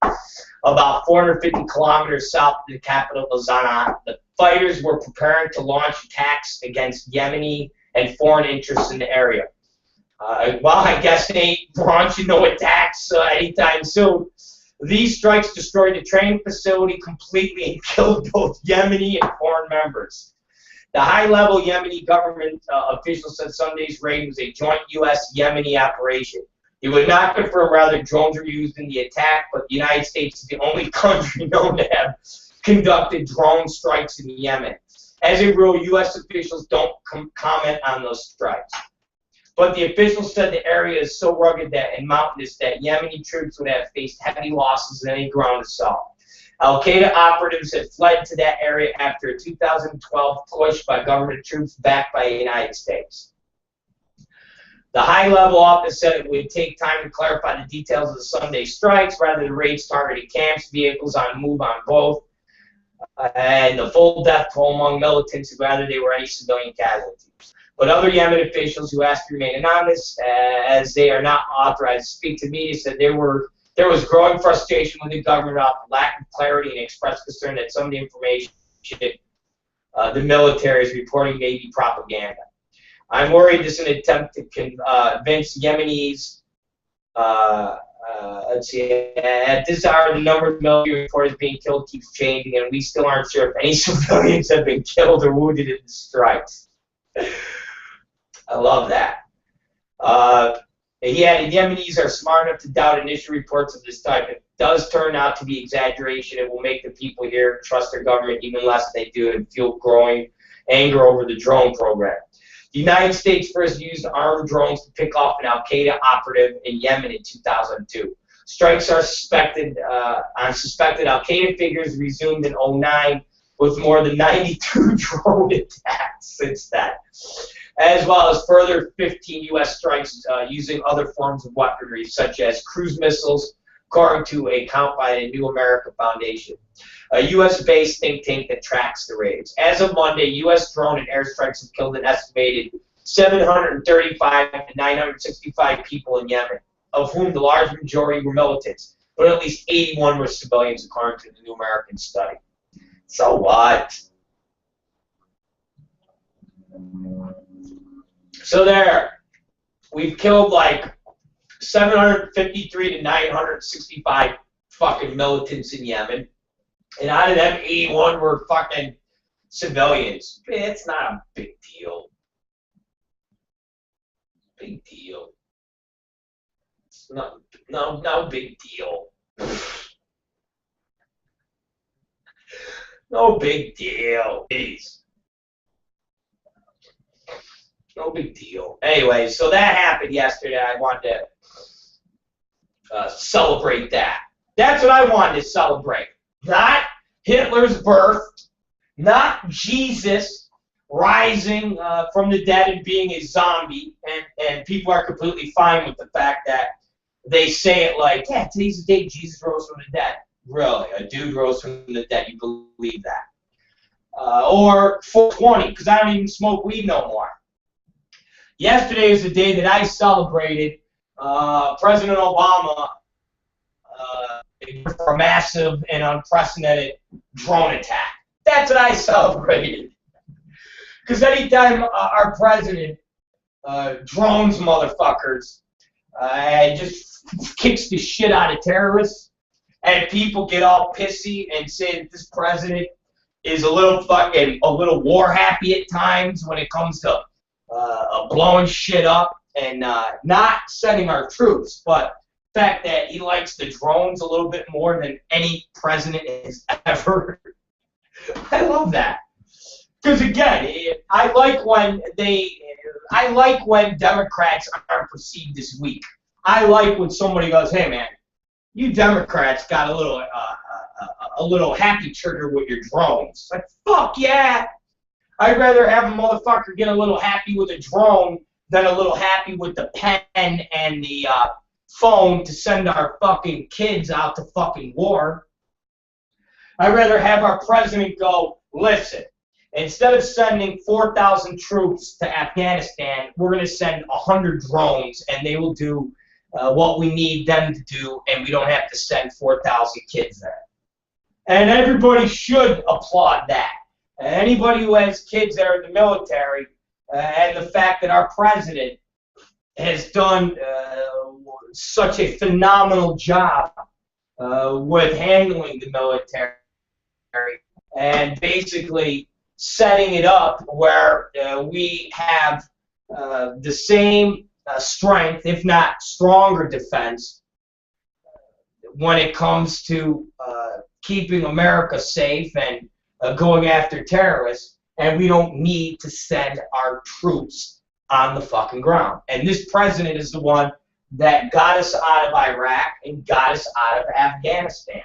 Speaker 2: about 450 kilometers south of the capital of Sana'a. The fighters were preparing to launch attacks against Yemeni and foreign interests in the area. Well, I guess they ain't launching no attacks anytime soon. These strikes destroyed the training facility completely and killed both Yemeni and foreign members. The high-level Yemeni government official said Sunday's raid was a joint U.S.-Yemeni operation. He would not confirm whether drones were used in the attack, but the United States is the only country known to have conducted drone strikes in Yemen. As a rule, U.S. officials don't comment on those strikes. But the officials said the area is so rugged and mountainous that Yemeni troops would have faced heavy losses in any ground assault. Al-Qaeda operatives had fled to that area after a 2012 push by government troops backed by the United States. The high-level office said it would take time to clarify the details of the Sunday strikes, rather than raids targeting camps, vehicles on move on both, and the full death toll among militants, whether they were any civilian casualties. But other Yemen officials who asked to remain anonymous, as they are not authorized to speak to media, said there was growing frustration with the government about the lack of clarity and expressed concern that some of the information the military is reporting may be propaganda. I'm worried this is an attempt to convince Yemenis. Let's see. At this hour, the number of military reporters being killed keeps changing, and we still aren't sure if any civilians have been killed or wounded in the strikes. I love that. Yeah, the Yemenis are smart enough to doubt initial reports of this type. If it does turn out to be exaggeration, it will make the people here trust their government even less than they do and feel growing anger over the drone program. The United States first used armed drones to pick off an Al-Qaeda operative in Yemen in 2002. Strikes are suspected Al-Qaeda figures resumed in 2009 with more than 92 drone attacks since then, as well as further 15 U.S. strikes using other forms of weaponry, such as cruise missiles, according to a count by the New America Foundation, a U.S.-based think tank that tracks the raids. As of Monday, U.S. drone and airstrikes have killed an estimated 735 to 965 people in Yemen, of whom the large majority were militants, but at least 81 were civilians, according to the New American study. So what? So there, we've killed like 753 to 965 fucking militants in Yemen, and out of them, 81 were fucking civilians. It's not a big deal. Big deal. It's not, no big deal. No big deal. Please. No big deal. Anyway, so that happened yesterday. I wanted to celebrate that. That's what I wanted to celebrate. Not Hitler's birth, not Jesus, rising from the dead and being a zombie, and people are completely fine with the fact that they say it like, yeah, today's the day Jesus rose from the dead. Really, a dude rose from the dead, you believe that? Or 420, because I don't even smoke weed no more. Yesterday is the day that I celebrated President Obama for a massive and unprecedented drone attack. That's what I celebrated. Because anytime our president drones motherfuckers and just kicks the shit out of terrorists, and people get all pissy and say that this president is a little war happy at times when it comes to blowing shit up and not sending our troops, but the fact that he likes the drones a little bit more than any president has ever. I love that. Because again, I like when Democrats are perceived as weak. I like when somebody goes, "Hey man, you Democrats got a little happy trigger with your drones." Like, fuck yeah! I'd rather have a motherfucker get a little happy with a drone than a little happy with the pen and the phone to send our fucking kids out to fucking war. I'd rather have our president go, "Listen, instead of sending 4,000 troops to Afghanistan, we're going to send 100 drones, and they will do what we need them to do, and we don't have to send 4,000 kids there." And everybody should applaud that. Anybody who has kids that are in the military, and the fact that our president has done such a phenomenal job with handling the military and basically setting it up where we have the same strength, if not stronger defense, when it comes to keeping America safe and going after terrorists, and we don't need to send our troops on the fucking ground. And this president is the one that got us out of Iraq and got us out of Afghanistan.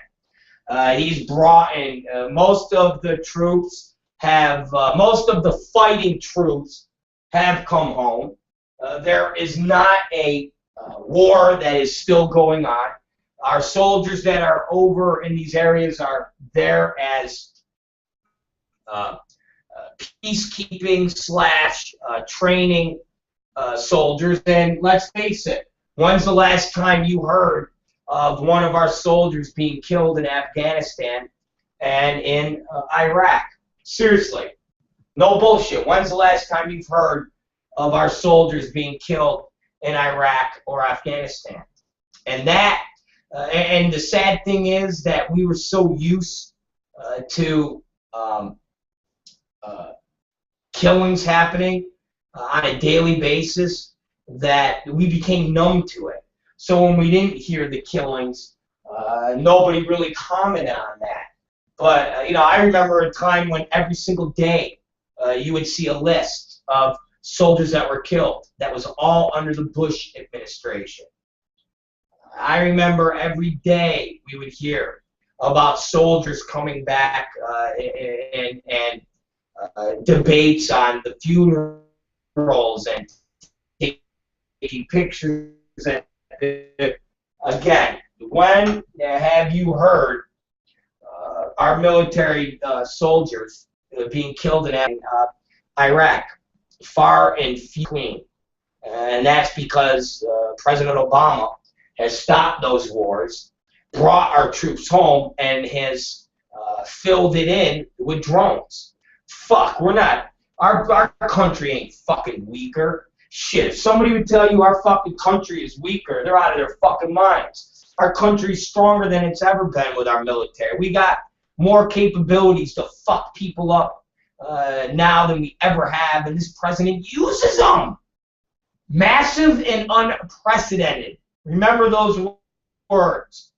Speaker 2: He's brought in most of the troops most of the fighting troops have come home. There is not a war that is still going on. Our soldiers that are over in these areas are there as peacekeeping / training soldiers. And let's face it, when's the last time you heard of one of our soldiers being killed in Afghanistan and in Iraq? Seriously, no bullshit. When's the last time you've heard of our soldiers being killed in Iraq or Afghanistan? And that, and the sad thing is that we were so used to killings happening on a daily basis that we became numb to it. So when we didn't hear the killings, nobody really commented on that. But I remember a time when every single day you would see a list of soldiers that were killed. That was all under the Bush administration. I remember every day we would hear about soldiers coming back and debates on the funerals and taking pictures. And again, when have you heard our military soldiers being killed in Iraq? Far and few between. And that's because President Obama has stopped those wars, brought our troops home, and has filled it in with drones. Fuck, we're not. Our country ain't fucking weaker. Shit, if somebody would tell you our fucking country is weaker, they're out of their fucking minds. Our country's stronger than it's ever been with our military. We got more capabilities to fuck people up now than we ever have, and this president uses them. Massive and unprecedented. Remember those words.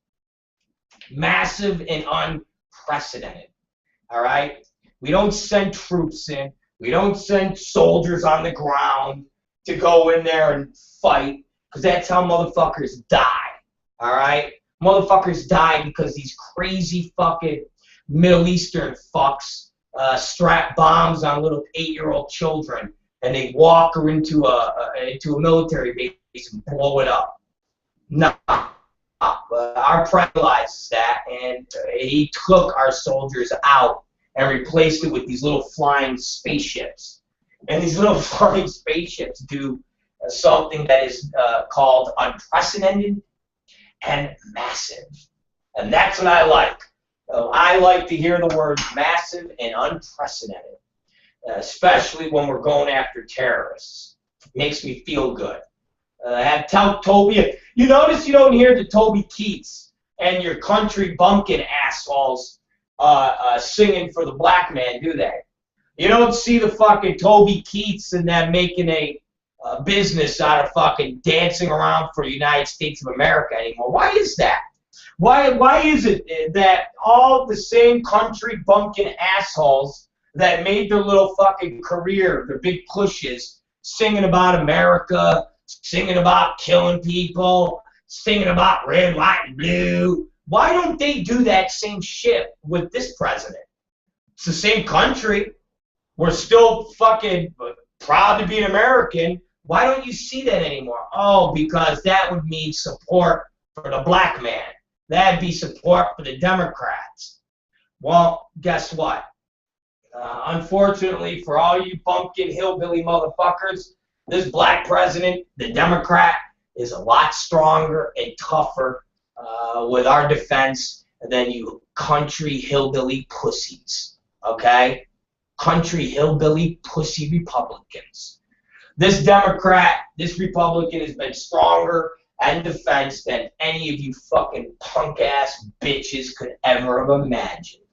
Speaker 2: Massive and unprecedented. All right? We don't send troops in. We don't send soldiers on the ground to go in there and fight, because that's how motherfuckers die. All right? Motherfuckers die because these crazy fucking Middle Eastern fucks strap bombs on little 8-year-old children, and they walk her into a military base and blow it up. No. Our president realizes that, and he took our soldiers out and replaced it with these little flying spaceships. And these little flying spaceships do something that is called unprecedented and massive. And that's what I like. I like to hear the words massive and unprecedented, especially when we're going after terrorists. It makes me feel good. Tell Toby, you notice you don't hear the Toby Keats and your country bumpkin assholes singing for the black man, do they? You don't see the fucking Toby Keats and them making a business out of fucking dancing around for the United States of America anymore. Why is that? Why is it that all the same country bumpkin assholes that made their little fucking career, their big pushes, singing about America, singing about killing people, singing about red, white, and blue, why don't they do that same shit with this president? It's the same country. We're still fucking proud to be an American. Why don't you see that anymore? Oh, because that would mean support for the black man. That'd be support for the Democrats. Well, guess what? Unfortunately for all you bumpkin hillbilly motherfuckers, this black president, the Democrat, is a lot stronger and tougher with our defense than you country hillbilly pussies, okay? Country hillbilly pussy Republicans. This Democrat, this Republican has been stronger in defense than any of you fucking punk-ass bitches could ever have imagined.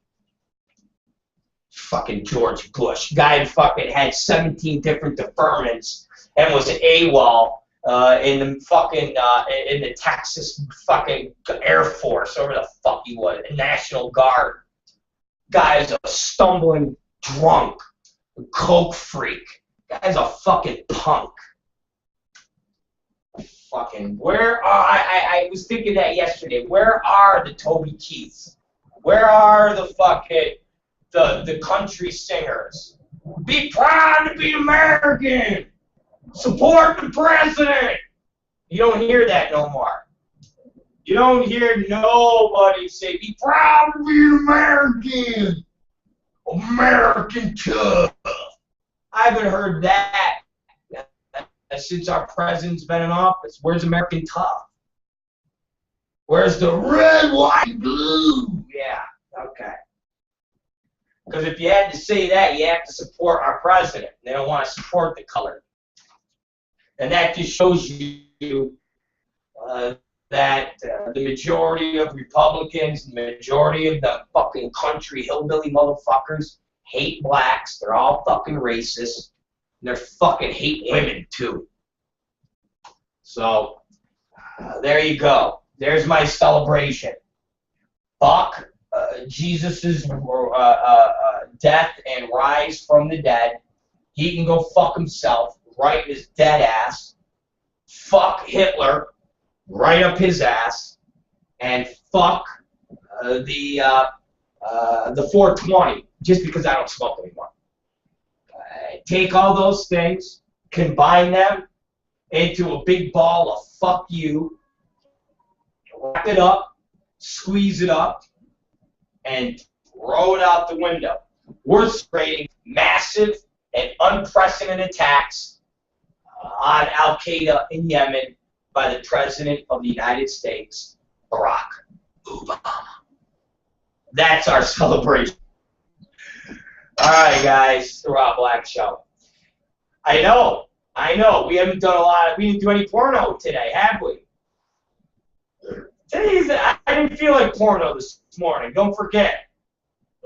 Speaker 2: Fucking George Bush. Guy fucking had 17 different deferments and was AWOL in the fucking in the Texas fucking Air Force, or whatever the fuck he was, National Guard. Guy's a stumbling drunk, a coke freak. Guy's a fucking punk. Fucking where are I was thinking that yesterday. Where are the Toby Keiths? Where are the fucking the country singers? Be proud to be American. Support the president. You don't hear that no more. You don't hear nobody say, be proud to be American. American tough. I haven't heard that since our president's been in office. Where's American tough? Where's the red, white, and blue? Yeah, okay. Because if you had to say that, you have to support our president. They don't want to support the color. And that just shows you that the majority of Republicans, the majority of the fucking country hillbilly motherfuckers hate blacks. They're all fucking racist. And they're fucking hate women, too. So, there you go. There's my celebration. Fuck Jesus' death and rise from the dead. He can go fuck himself. Right his dead ass. Fuck Hitler, right up his ass, and fuck the 420, just because I don't smoke anymore. Take all those things, combine them into a big ball of fuck you, wrap it up, squeeze it up, and throw it out the window. We're creating massive and unprecedented attacks on Al-Qaeda in Yemen by the President of the United States, Barack Obama. That's our celebration. All right, guys, the Rob Black Show. I know, we haven't done a lot. We didn't do any porno today, have we? I didn't feel like porno this morning. Don't forget.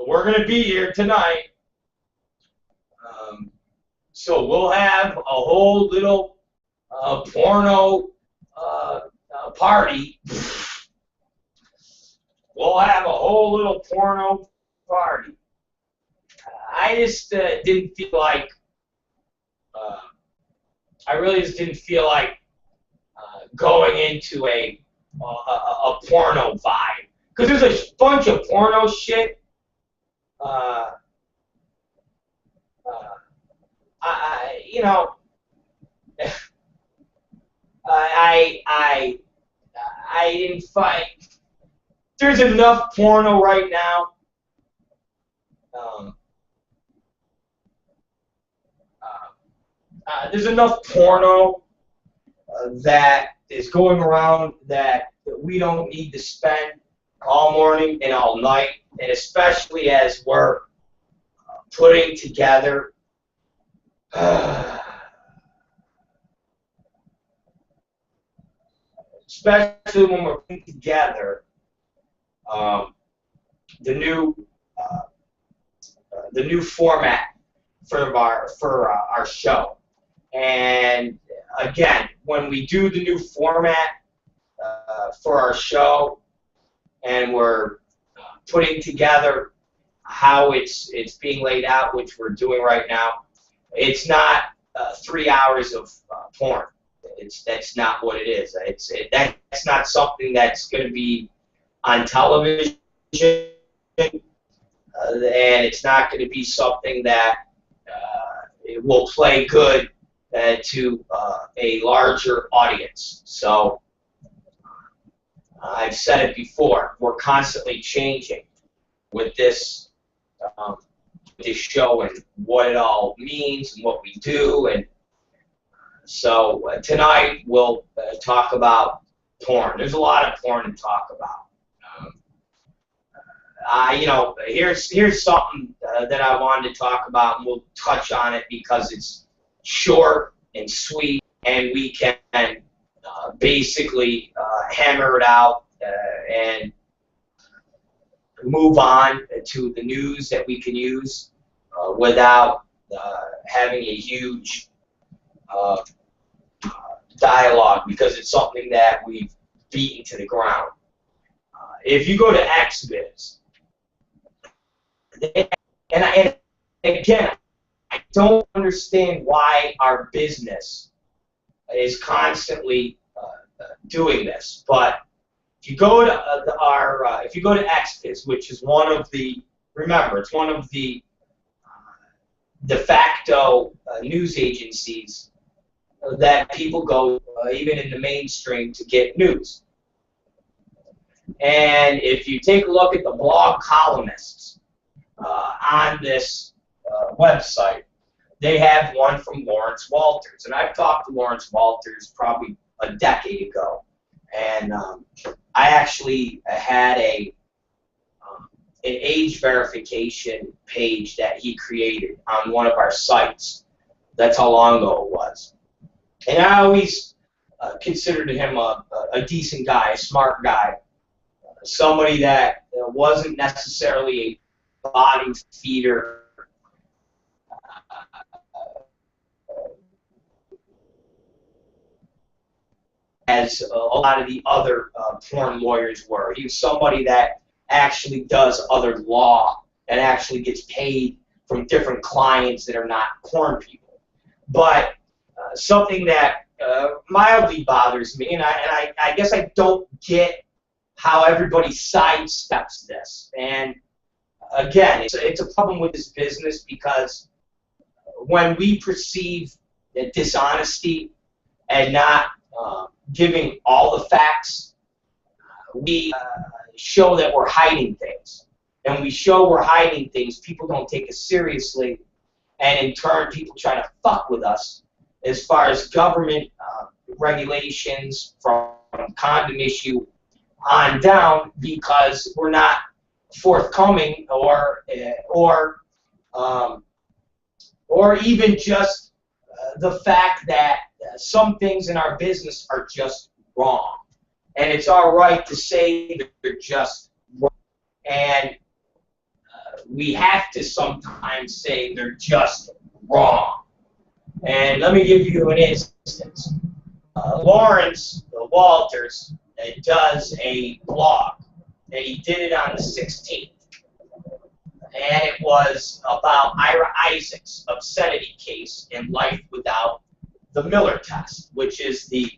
Speaker 2: We're going to be here tonight. So we'll have a whole little porno party. We'll have a whole little porno party. I just didn't feel like, I really just didn't feel like going into a porno vibe. Because there's a bunch of porno shit you know, I didn't find. There's enough porno right now. There's enough porno that is going around that we don't need to spend all morning and all night, and especially as we're putting together especially when we're putting together the new format for our show. And again, when we do the new format for our show, and we're putting together how it's being laid out, which we're doing right now, it's not 3 hours of porn. That's not what it is. That's not something that's going to be on television, and it's not going to be something that it will play good to a larger audience. So I've said it before, we're constantly changing with this show and what it all means and what we do. And so tonight we'll talk about porn. There's a lot of porn to talk about. You know, here's something that I wanted to talk about, and we'll touch on it because it's short and sweet, and we can basically hammer it out and move on to the news that we can use without having a huge dialogue, because it's something that we've beaten to the ground. If you go to XBiz, and again, I don't understand why our business is constantly doing this, but if you go to if you go to XBiz, which is one of the, remember, it's one of the de facto news agencies that people go even in the mainstream to get news. And if you take a look at the blog columnists on this website, they have one from Lawrence Walters. And I've talked to Lawrence Walters probably a decade ago. And I actually had an age verification page that he created on one of our sites. That's how long ago it was. And I always considered him a decent guy, a smart guy, somebody that wasn't necessarily a bottom feeder, as a lot of the other porn lawyers were. He was somebody that actually does other law and actually gets paid from different clients that are not porn people. But something that mildly bothers me, and I guess I don't get how everybody sidesteps this. And again, it's a problem with this business, because when we perceive dishonesty and not giving all the facts, we show that we're hiding things. And we show we're hiding things, people don't take us seriously, and in turn people try to fuck with us as far as government regulations from condom issue on down, because we're not forthcoming or even just the fact that some things in our business are just wrong. And it's all right to say that they're just wrong. And we have to sometimes say they're just wrong. And let me give you an instance. Lawrence Walters does a blog, and he did it on the 16th. And it was about Ira Isaac's obscenity case in Life Without the Miller test, which is the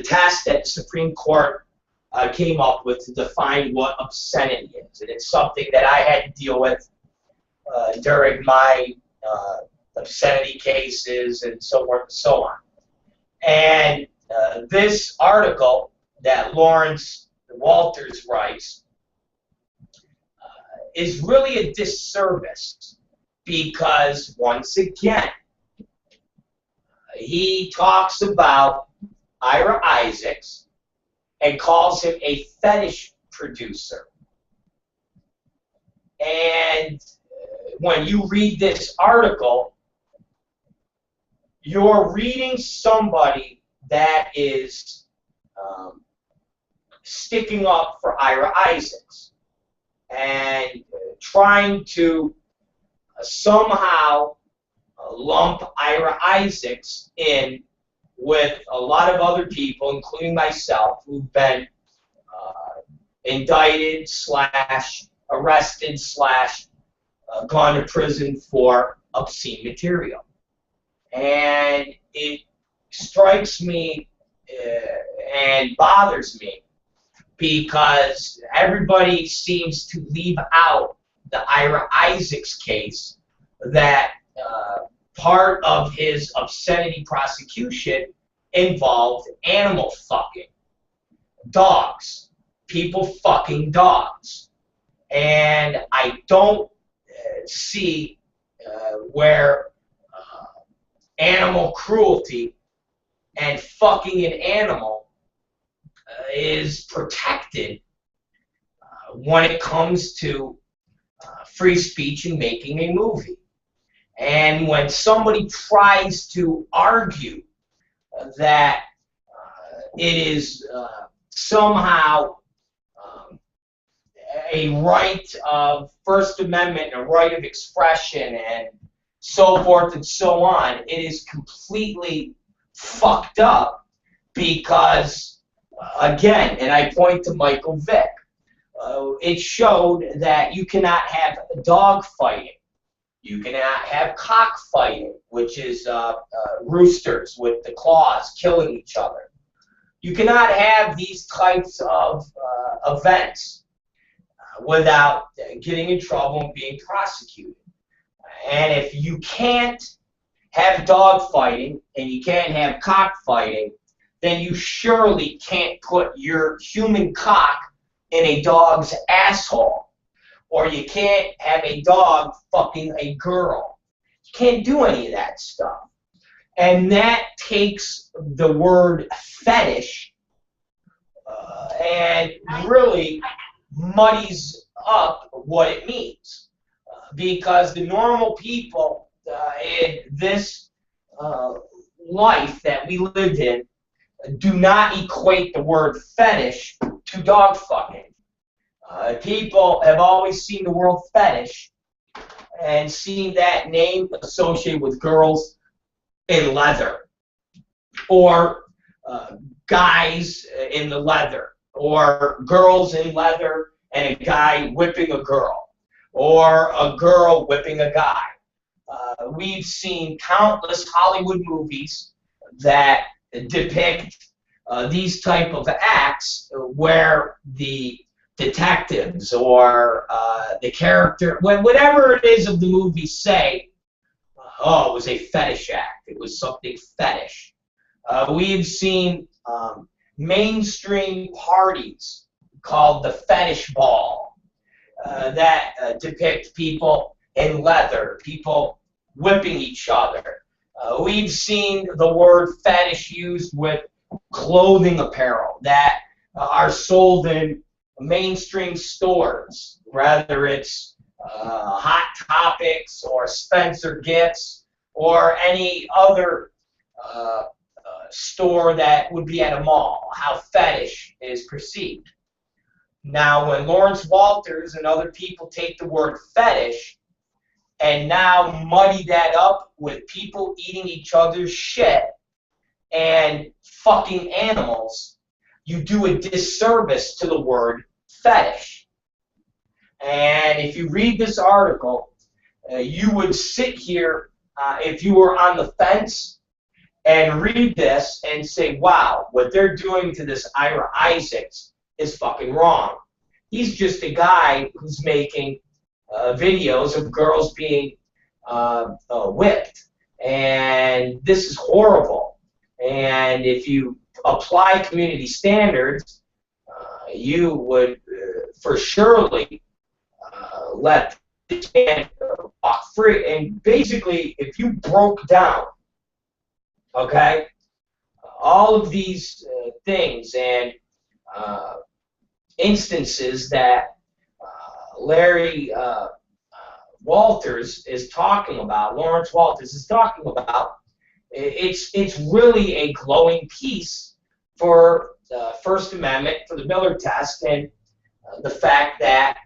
Speaker 2: test that the Supreme Court came up with to define what obscenity is. And it's something that I had to deal with during my obscenity cases, and so forth and so on. And this article that Lawrence Walters writes is really a disservice because, once again, he talks about Ira Isaacs and calls him a fetish producer. And when you read this article, you're reading somebody that is sticking up for Ira Isaacs and trying to somehow lump Ira Isaacs in with a lot of other people, including myself, who've been indicted / arrested / gone to prison for obscene material. And it strikes me and bothers me because everybody seems to leave out the Ira Isaacs case, that part of his obscenity prosecution involved animal fucking. Dogs. People fucking dogs. And I don't see where animal cruelty and fucking an animal is protected when it comes to free speech and making a movie. And when somebody tries to argue that it is somehow a right of First Amendment, a right of expression, and so forth and so on, it is completely fucked up because, again, and I point to Michael Vick, it showed that you cannot have dog fighting. You cannot have cockfighting, which is roosters with the claws killing each other. You cannot have these types of events without getting in trouble and being prosecuted. And if you can't have dog fighting and you can't have cockfighting, then you surely can't put your human cock in a dog's asshole. Or you can't have a dog fucking a girl. You can't do any of that stuff. And that takes the word fetish and really muddies up what it means. Because the normal people in this life that we live in do not equate the word fetish to dog fucking. People have always seen the word fetish and seen that name associated with girls in leather, or guys in the leather, or girls in leather and a guy whipping a girl, or a girl whipping a guy. We've seen countless Hollywood movies that depict these type of acts where the detectives or the character, whatever it is of the movie, say, oh, it was a fetish act. It was something fetish. We've seen mainstream parties called the fetish ball that depict people in leather, people whipping each other. We've seen the word fetish used with clothing apparel that are sold in mainstream stores, whether it's Hot Topics or Spencer Gifts or any other store that would be at a mall, how fetish is perceived. Now, when Lawrence Walters and other people take the word fetish and now muddy that up with people eating each other's shit and fucking animals, you do a disservice to the word fetish. And if you read this article, you would sit here, if you were on the fence, and read this and say, wow, what they're doing to this Ira Isaacs is fucking wrong. He's just a guy who's making videos of girls being whipped. And this is horrible. And if you apply community standards, you would for surely let this man walk free. And basically, if you broke down, okay, all of these things and instances that Larry Walters is talking about, Lawrence Walters is talking about, it's really a glowing piece for the First Amendment, for the Miller test, and the fact that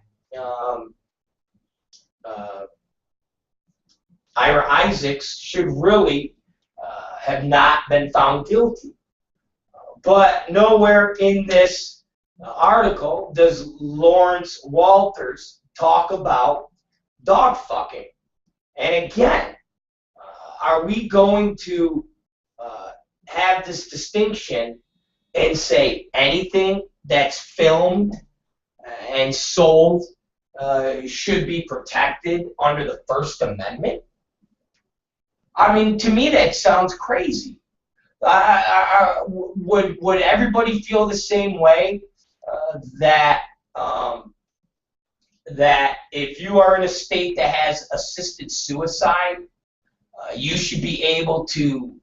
Speaker 2: Ira Isaacs should really have not been found guilty. But nowhere in this article does Lawrence Walters talk about dog fucking. And again, are we going to have this distinction and say anything that's filmed and sold should be protected under the First Amendment? I mean, to me that sounds crazy. Would everybody feel the same way that that if you are in a state that has assisted suicide, you should be able to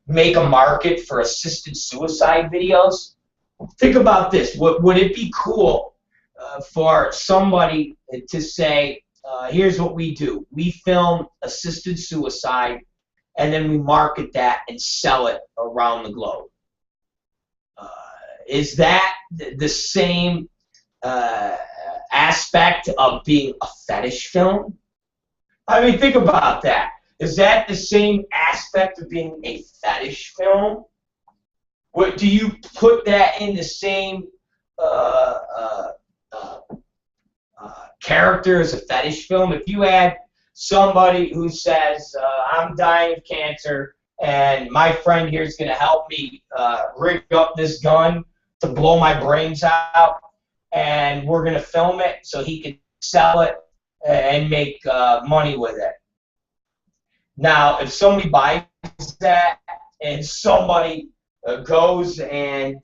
Speaker 2: make a market for assisted suicide videos? Think about this. Would it be cool for somebody to say, here's what we do. We film assisted suicide, and then we market that and sell it around the globe? Is that the same aspect of being a fetish film? I mean, think about that. Is that the same aspect of being a fetish film? What, do you put that in the same character as a fetish film? If you had somebody who says, I'm dying of cancer, and my friend here is going to help me rig up this gun to blow my brains out, and we're going to film it so he can sell it and make money with it. Now, if somebody buys that and somebody goes and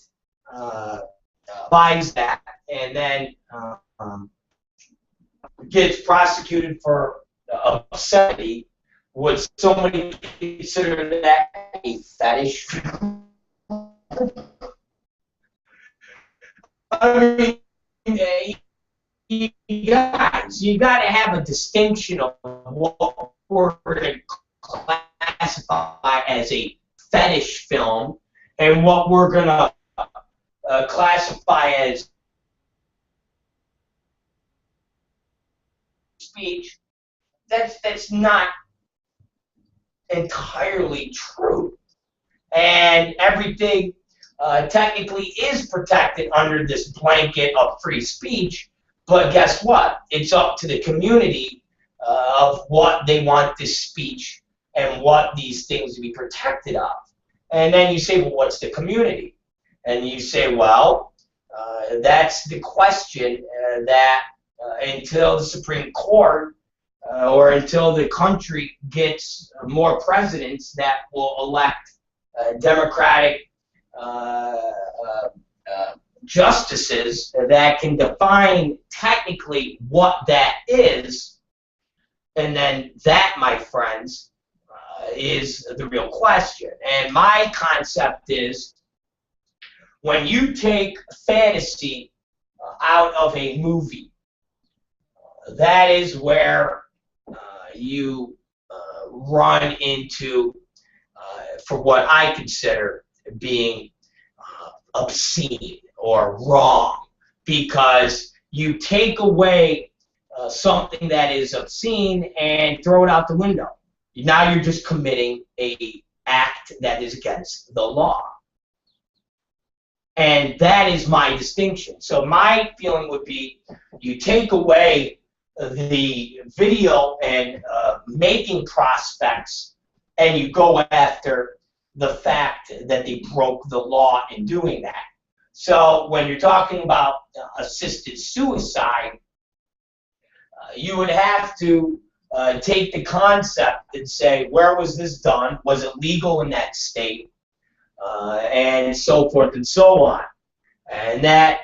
Speaker 2: buys that and then gets prosecuted for obscenity, would somebody consider that a fetish? I mean, you guys, you got to have a distinction of what we're going to classify as a fetish film and what we're going to classify as speech. That's not entirely true. And everything technically is protected under this blanket of free speech, but guess what? It's up to the community of what they want this speech and what these things to be protected of. And then you say, well, what's the community? And you say, well, that's the question that until the Supreme Court or until the country gets more presidents that will elect Democratic justices that can define technically what that is, and then that, my friends, is the real question. And my concept is, when you take fantasy out of a movie, that is where you run into, for what I consider being obscene or wrong, because you take away something that is obscene and throw it out the window. Now you're just committing an act that is against the law. And that is my distinction. So my feeling would be, you take away the video and making prospects, and you go after the fact that they broke the law in doing that. So when you're talking about assisted suicide, you would have to take the concept and say, where was this done? Was it legal in that state? And so forth and so on. And that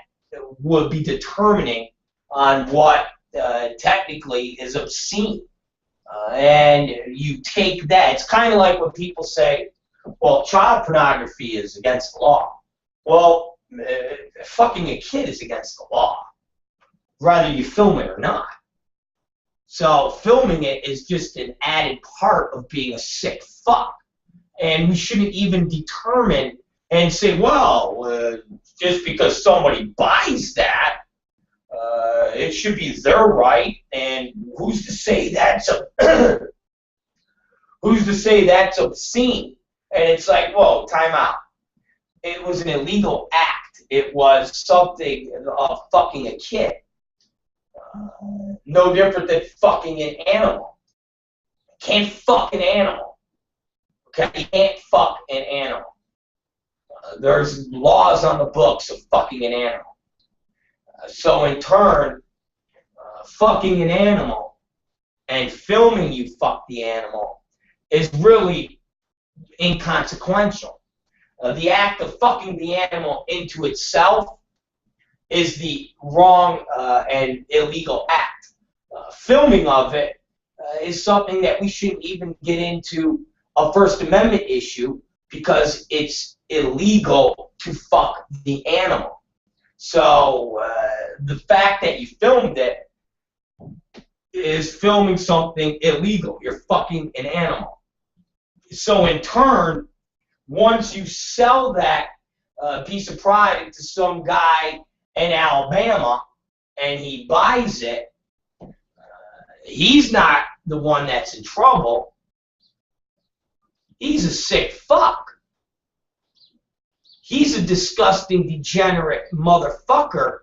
Speaker 2: would be determining on what technically is obscene. And you take that. It's kind of like when people say, well, child pornography is against the law. Well, fucking a kid is against the law, whether you film it or not. So filming it is just an added part of being a sick fuck. And we shouldn't even determine and say, well, just because somebody buys that, it should be their right, and who's to say that's who's to say that's obscene? And it's like, whoa, time out. It was an illegal act. It was something of fucking a kid. No different than fucking an animal. You can't fuck an animal. Okay, you can't fuck an animal. There's laws on the books of fucking an animal. So in turn, fucking an animal and filming you fuck the animal is really inconsequential. The act of fucking the animal into itself is the wrong and illegal act. Filming of it is something that we shouldn't even get into a First Amendment issue because it's illegal to fuck the animal. So the fact that you filmed it is filming something illegal. You're fucking an animal. So in turn, once you sell that piece of product to some guy in Alabama and he buys it, he's not the one that's in trouble. He's a sick fuck. He's a disgusting, degenerate motherfucker,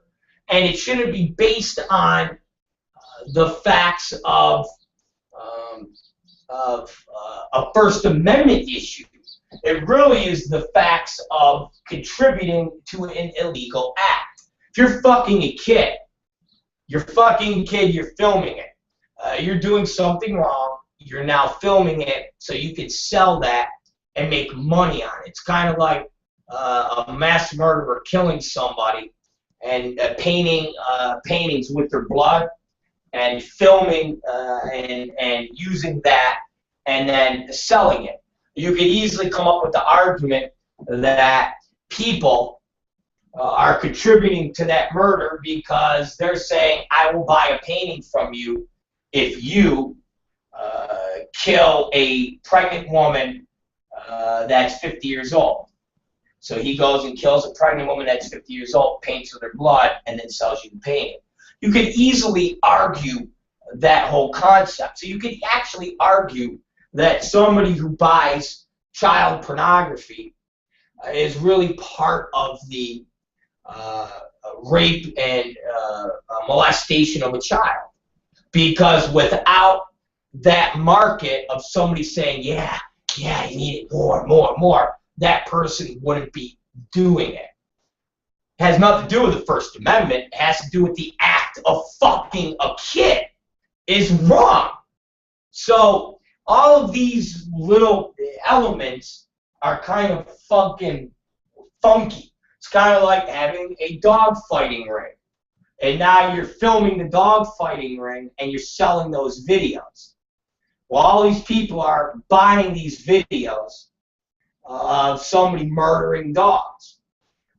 Speaker 2: and it shouldn't be based on the facts of a First Amendment issue. It really is the facts of contributing to an illegal act. If you're fucking a kid, you're filming it. You're doing something wrong. You're now filming it so you can sell that and make money on it. It's kind of like a mass murderer killing somebody and painting paintings with their blood and filming and using that and then selling it. You could easily come up with the argument that people are contributing to that murder because they're saying, I will buy a painting from you if you kill a pregnant woman that's 50 years old. So he goes and kills a pregnant woman that's 50 years old, paints with her blood, and then sells you the painting. You could easily argue that whole concept. So you could actually argue that somebody who buys child pornography is really part of the rape and molestation of a child. Because without that market of somebody saying, yeah, you need it more, that person wouldn't be doing it. It has nothing to do with the First Amendment. It has to do with the act of fucking a kid is wrong. So all of these little elements are kind of fucking funky. It's kind of like having a dog fighting ring. And now you're filming the dog fighting ring and you're selling those videos. Well, all these people are buying these videos of somebody murdering dogs.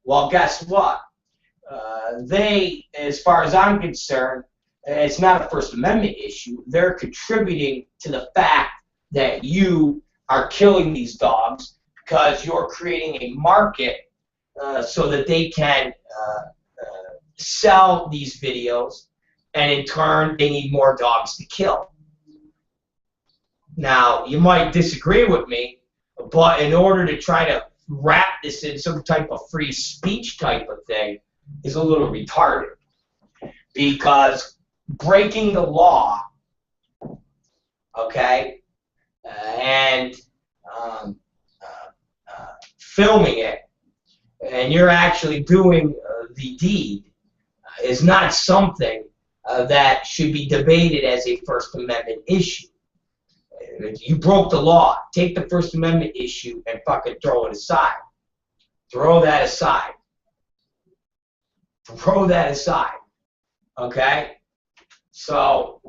Speaker 2: Well, guess what? They, as far as I'm concerned, it's not a First Amendment issue. They're contributing to the fact that you are killing these dogs because you're creating a market so that they can sell these videos, and in turn, they need more dogs to kill. Now, you might disagree with me, but in order to try to wrap this in some type of free speech type of thing is a little retarded. Because breaking the law, okay, and filming it, and you're actually doing the deed, is not something that should be debated as a First Amendment issue. You broke the law. Take the First Amendment issue and fucking throw it aside. Throw that aside. Throw that aside. Okay? So,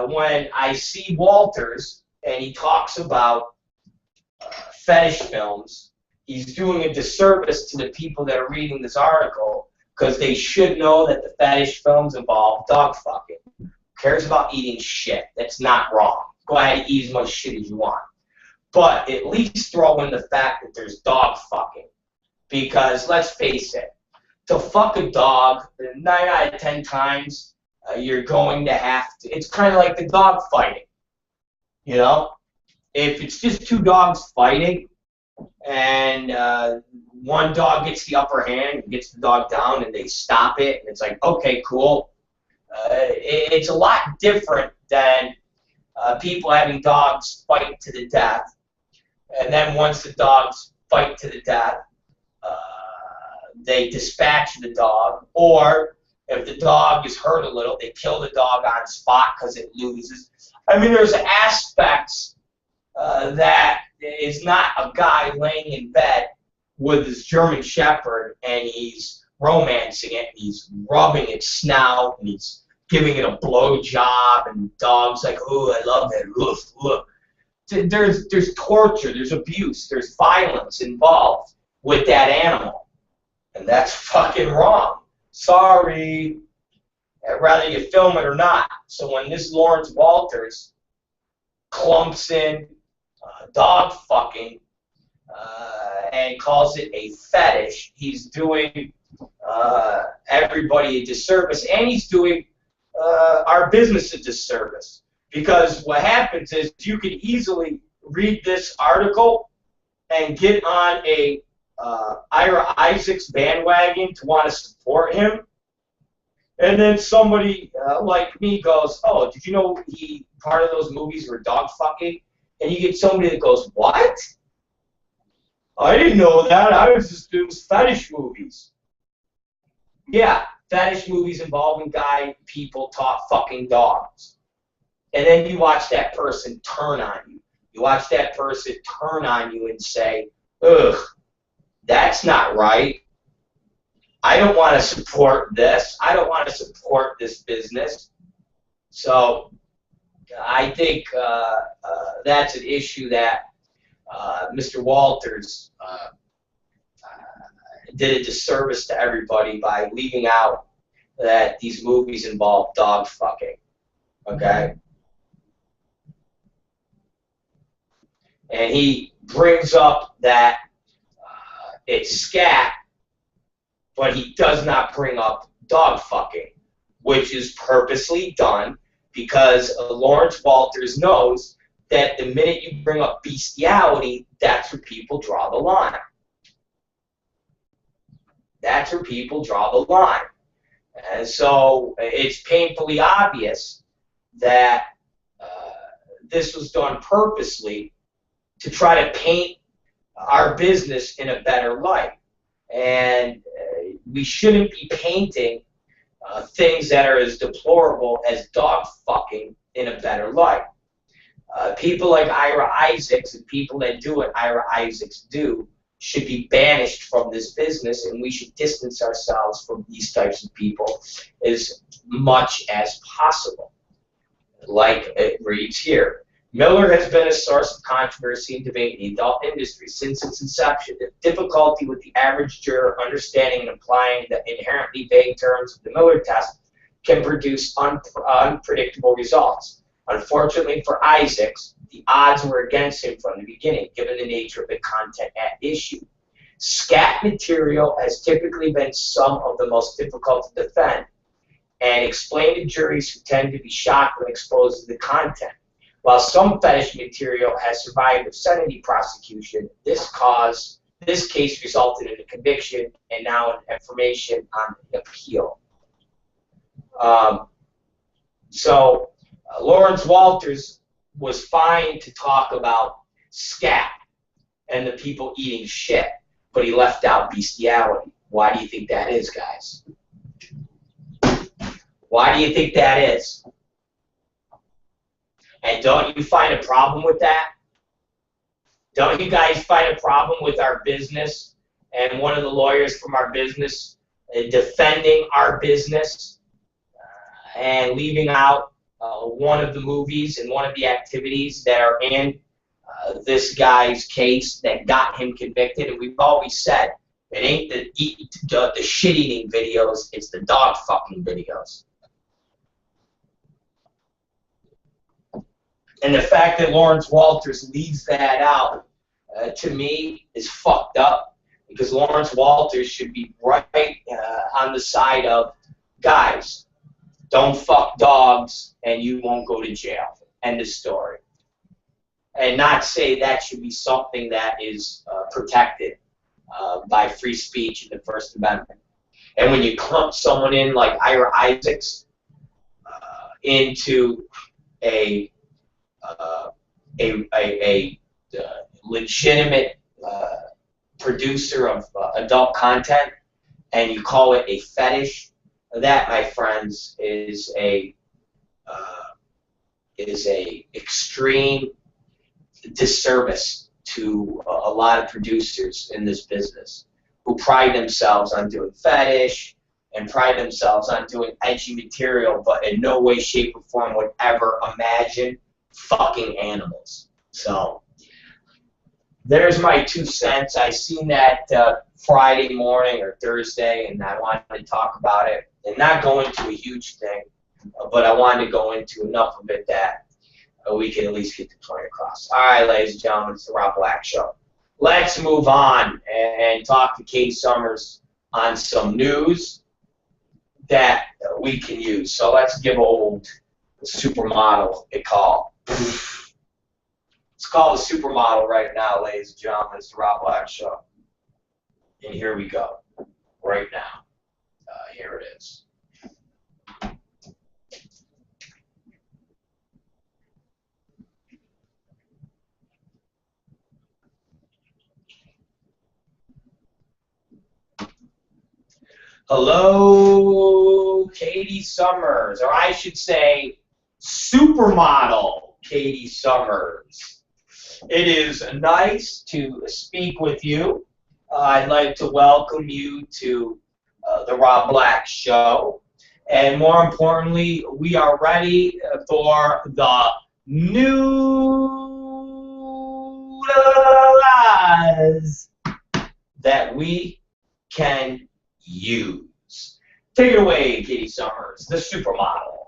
Speaker 2: when I see Walters and he talks about fetish films, he's doing a disservice to the people that are reading this article because they should know that the fetish films involve dog fucking. Who cares about eating shit? That's not wrong. Go ahead and eat as much shit as you want. But at least throw in the fact that there's dog fucking. Because, let's face it, to fuck a dog, 9 out of 10 times, you're going to have to, it's kind of like the dog fighting. You know? If it's just two dogs fighting, and one dog gets the upper hand and gets the dog down, and they stop it, and it's like, okay, cool. It's a lot different than people having dogs fight to the death, and then once the dogs fight to the death, they dispatch the dog, or if the dog is hurt a little, they kill the dog on spot because it loses. I mean, there's aspects that is not a guy laying in bed with his German Shepherd and he's romancing it, and he's rubbing its snout, and he's giving it a blow job, and the dog's like, oh, I love it, woof, woof. There's torture, there's abuse, there's violence involved with that animal. And that's fucking wrong. Sorry. Whether you film it or not. So when this Lawrence Walters clumps in dog fucking and calls it a fetish, he's doing everybody a disservice, and he's doing our business a disservice. Because what happens is you can easily read this article and get on a Ira Isaacs bandwagon to want to support him, and then somebody like me goes, oh, did you know part of those movies were dog fucking? And you get somebody that goes, what? I didn't know that. I was just doing fetish movies. Yeah, fetish movies involving people fucking dogs. And then you watch that person turn on you. You watch that person turn on you and say, ugh, that's not right. I don't want to support this. I don't want to support this business. So I think that's an issue that Mr. Walters did a disservice to everybody by leaving out that these movies involve dog fucking. Okay? And he brings up that it's scat, but he does not bring up dog fucking, which is purposely done because Lawrence Walters knows that the minute you bring up bestiality, that's where people draw the line. That's where people draw the line. And so it's painfully obvious that this was done purposely to try to paint our business in a better light. And we shouldn't be painting things that are as deplorable as dog fucking in a better light. People like Ira Isaacs and people that do what Ira Isaacs do should be banished from this business, and we should distance ourselves from these types of people as much as possible. Like it reads here, Miller has been a source of controversy and debate in the adult industry since its inception. The difficulty with the average juror understanding and applying the inherently vague terms of the Miller test can produce unpredictable results. Unfortunately for Isaacs, the odds were against him from the beginning, given the nature of the content at issue. Scat material has typically been some of the most difficult to defend and explain to juries who tend to be shocked when exposed to the content. While some fetish material has survived obscenity prosecution, this case resulted in a conviction and now an information on an appeal. Lawrence Walters was fine to talk about scat and the people eating shit, but he left out bestiality. Why do you think that is, guys? Why do you think that is? And don't you find a problem with that? Don't you guys find a problem with our business and one of the lawyers from our business defending our business and leaving out one of the movies and one of the activities that are in this guy's case that got him convicted? And we've always said, it ain't the shit-eating videos, it's the dog-fucking videos. And the fact that Lawrence Walters leaves that out, to me, is fucked up, because Lawrence Walters should be right on the side of, guys, don't fuck dogs and you won't go to jail. End of story. And not say that should be something that is protected by free speech in the First Amendment. And when you clump someone in like Ira Isaacs into a legitimate producer of adult content, and you call it a fetish, that, my friends, is a extreme disservice to a lot of producers in this business who pride themselves on doing fetish and pride themselves on doing edgy material, but in no way, shape, or form would ever imagine fucking animals. So there's my 2 cents. I seen that Friday morning or Thursday, and I wanted to talk about it, and not go into a huge thing, but I wanted to go into enough of it that we can at least get the point across. All right, ladies and gentlemen, it's the Rob Black Show. Let's move on and talk to Katie Summers on some news that we can use. So let's give old supermodel a call. Let's call the supermodel right now, ladies and gentlemen. It's the Rob Black Show. And here we go. Right now. Here it is. Hello, Katie Summers, or I should say, supermodel Katie Summers. It is nice to speak with you. I'd like to welcome you to the Rob Black Show. And more importantly, we are ready for the news that we can use. Take it away, Katie Summers, the supermodel.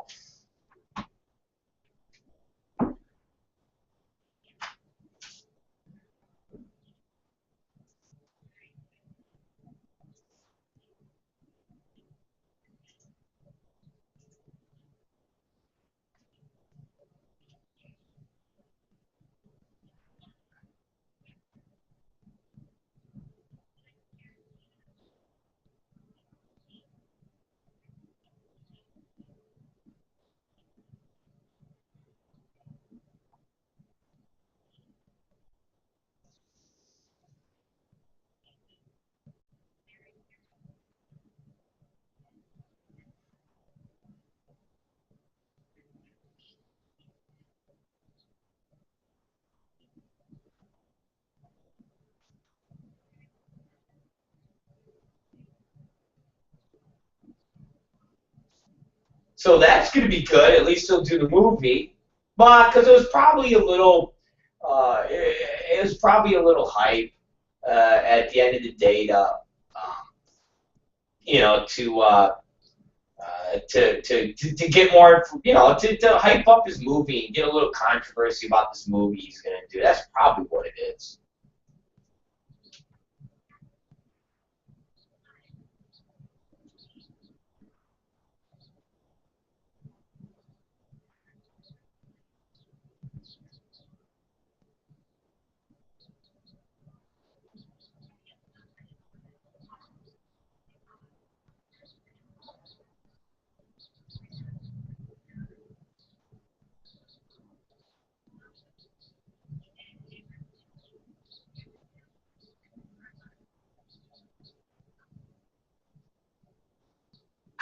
Speaker 2: So that's going to be good. At least he'll do the movie, but because it was probably a little, it was probably a little hype at the end of the day to, you know, to get more, you know, to hype up his movie and get a little controversy about this movie he's going to do. That's probably what it is.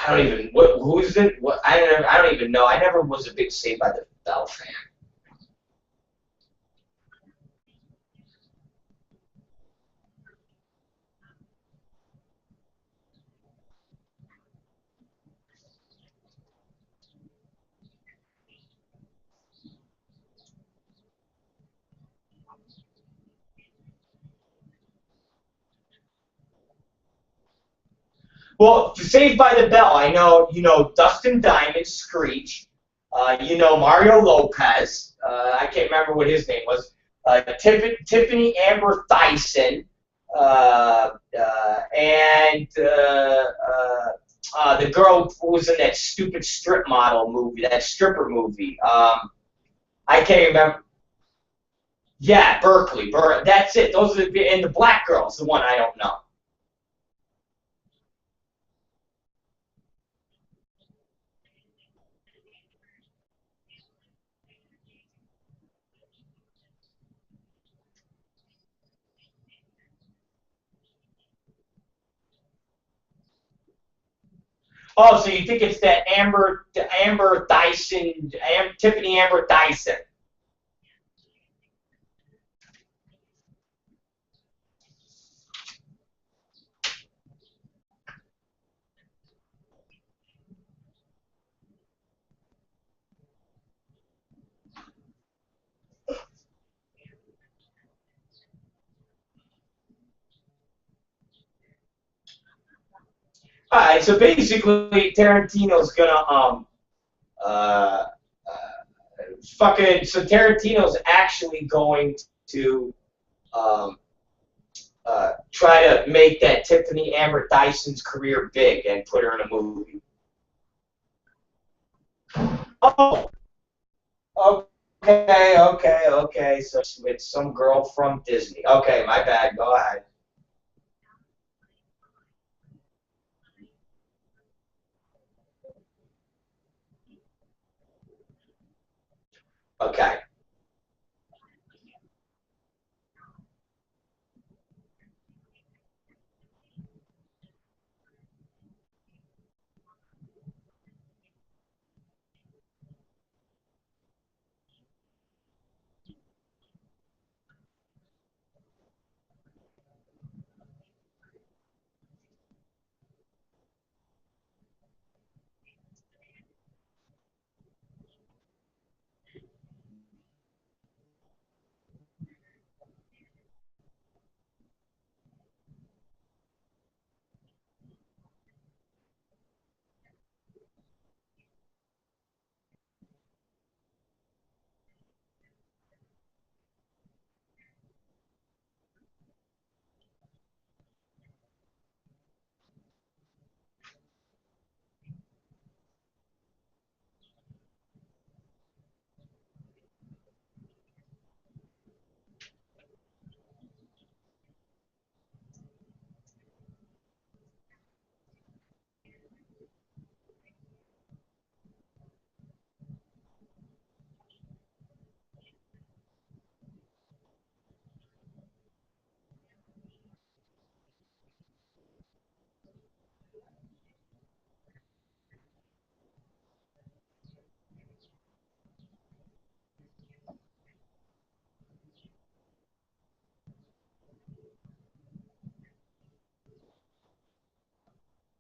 Speaker 2: I don't even, who's it? What, I don't even know. I never was a big Saved by the Bell fan. Well, Saved by the Bell, I know, Dustin Diamond, Screech, Mario Lopez, I can't remember what his name was, Tiffany Amber Thyssen, and the girl who was in that stupid strip model movie, that stripper movie. I can't remember. Yeah, Berkeley. That's it. Those are and the black girl's the one I don't know. Oh, so you think it's that Amber Dyson, Tiffany Amber Dyson? All right, so basically Tarantino's gonna uh, so Tarantino's actually going to um, try to make that Tiffany Amber Dyson's career big and put her in a movie. Oh, okay. So it's some girl from Disney. Okay, my bad. Go ahead. Okay.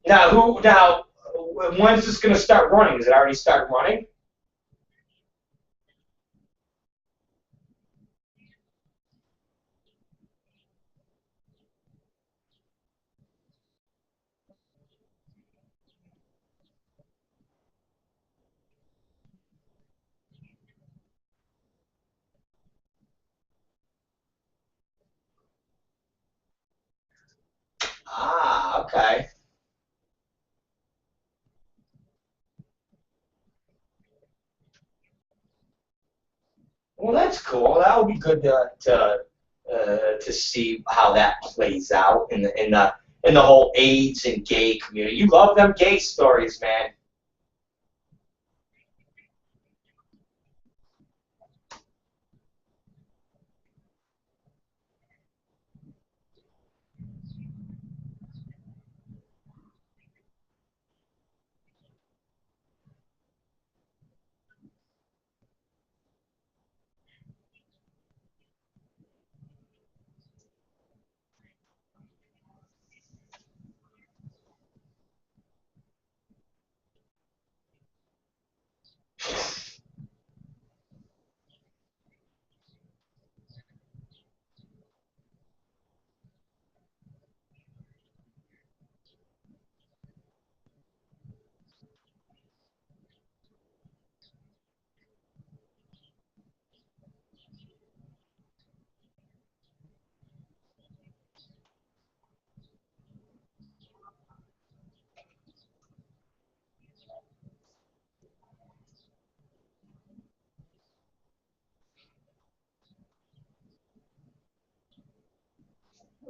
Speaker 2: Now, when's this going to start running? Does it already start running? Ah, okay. Well, that's cool. That would be good to see how that plays out in the whole AIDS and gay community. You love them gay stories, man.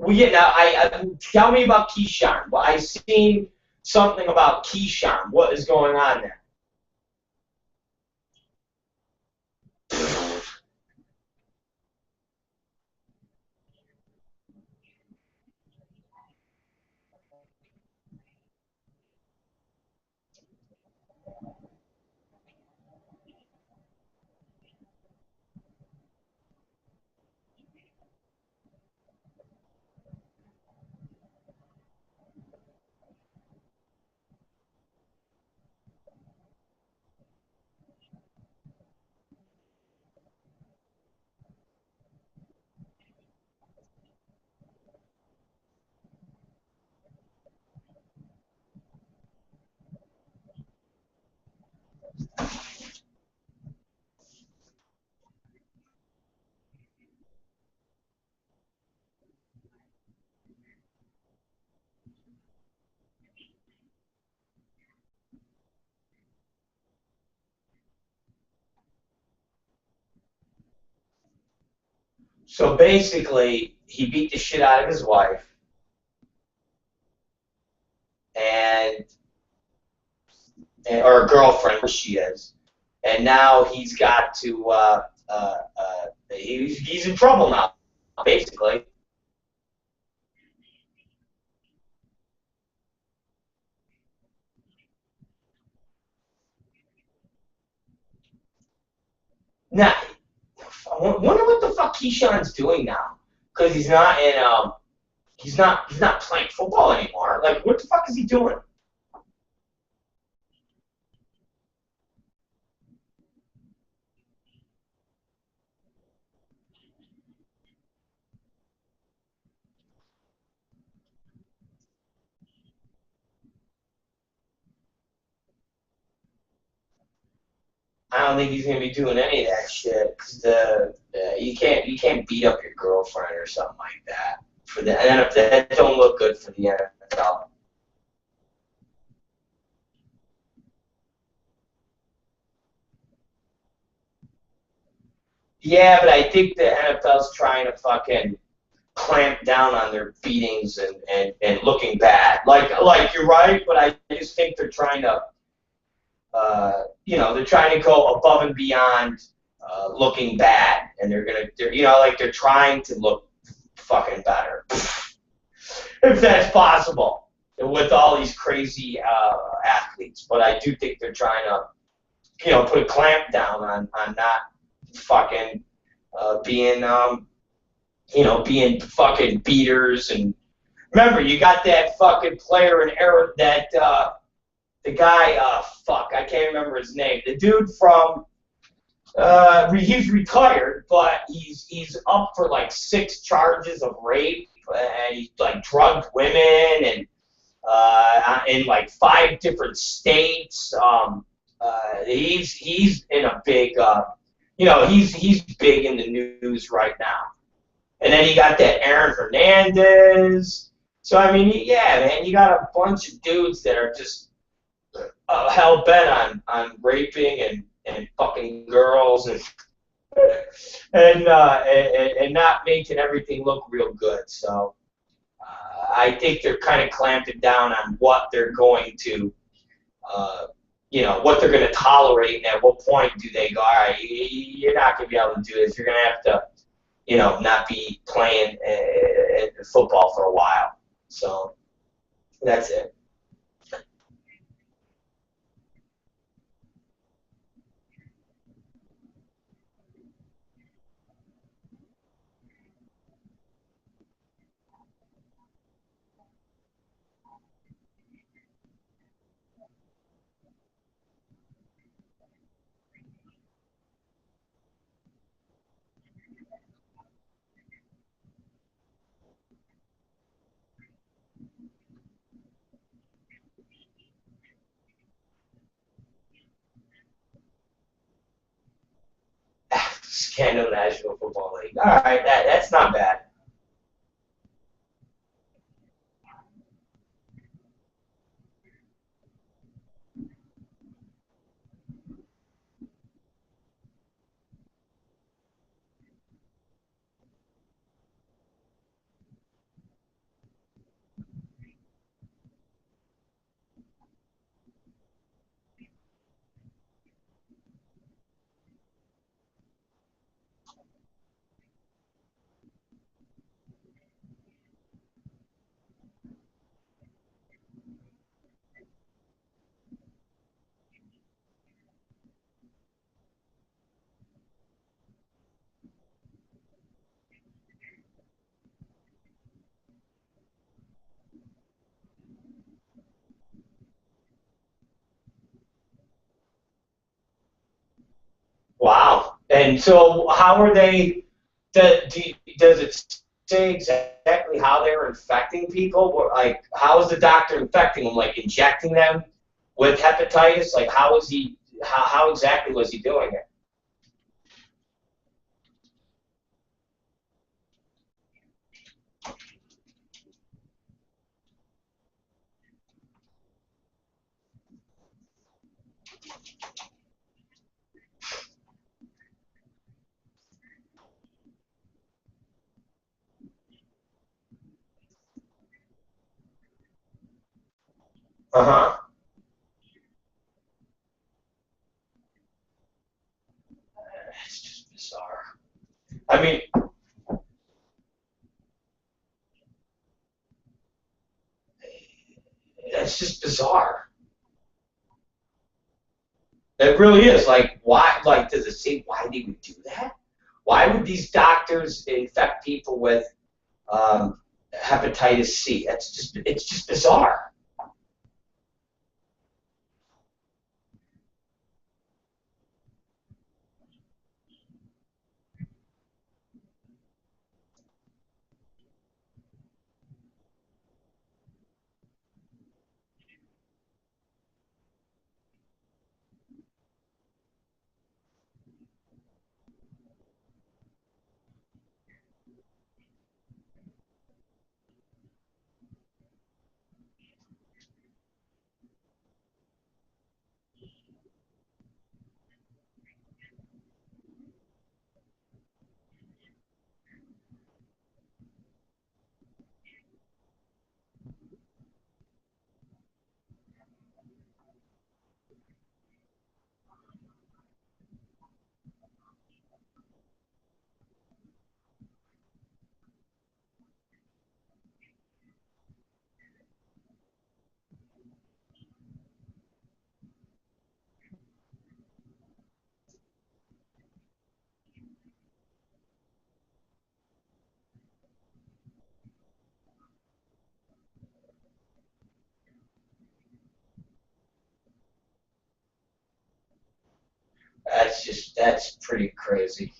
Speaker 2: Tell me about Keyshawn. Well, I seen something about Keyshawn. What is going on there? So basically, he beat the shit out of his wife, and or girlfriend, she is, and now he's got to. He's in trouble now, basically. Now, I wonder what the fuck Keyshawn's doing now, because he's not playing football anymore. Like, what the fuck is he doing? I don't think he's gonna be doing any of that shit. Cause you can't beat up your girlfriend or something like that for the NFL. That don't look good for the NFL. Yeah, but I think the NFL's trying to fucking clamp down on their beatings and looking bad. Like you're right, but I just think they're trying to they're trying to go above and beyond looking bad, and they're trying to look fucking better, if that's possible, with all these crazy athletes. But I do think they're trying to, put a clamp down on not fucking being fucking beaters. And remember, you got that fucking player in era that the guy, I can't remember his name. The dude from, he's retired, but he's up for like 6 charges of rape, and he like drugged women and in like 5 different states. He's in a big, he's big in the news right now. And then you got that Aaron Hernandez. So I mean, yeah, man, you got a bunch of dudes that are just hell bent on raping and fucking girls and not making everything look real good. So I think they're kind of clamping down on what they're going to, what they're going to tolerate, and at what point do they go, all right, you're not going to be able to do this. You're going to have to, not be playing football for a while. So that's it. Scandal National Football League. All right, that's not bad. And so how are they, does it say exactly how they're infecting people? Or like, how is the doctor infecting them? Like injecting them with hepatitis? Like how is he, how exactly was he doing it? Uh-huh. It's just bizarre. I mean, it's just bizarre. It really is. Like, why? Like, does it say why they would do that? Why would these doctors infect people with hepatitis C? It's just bizarre. That's pretty crazy.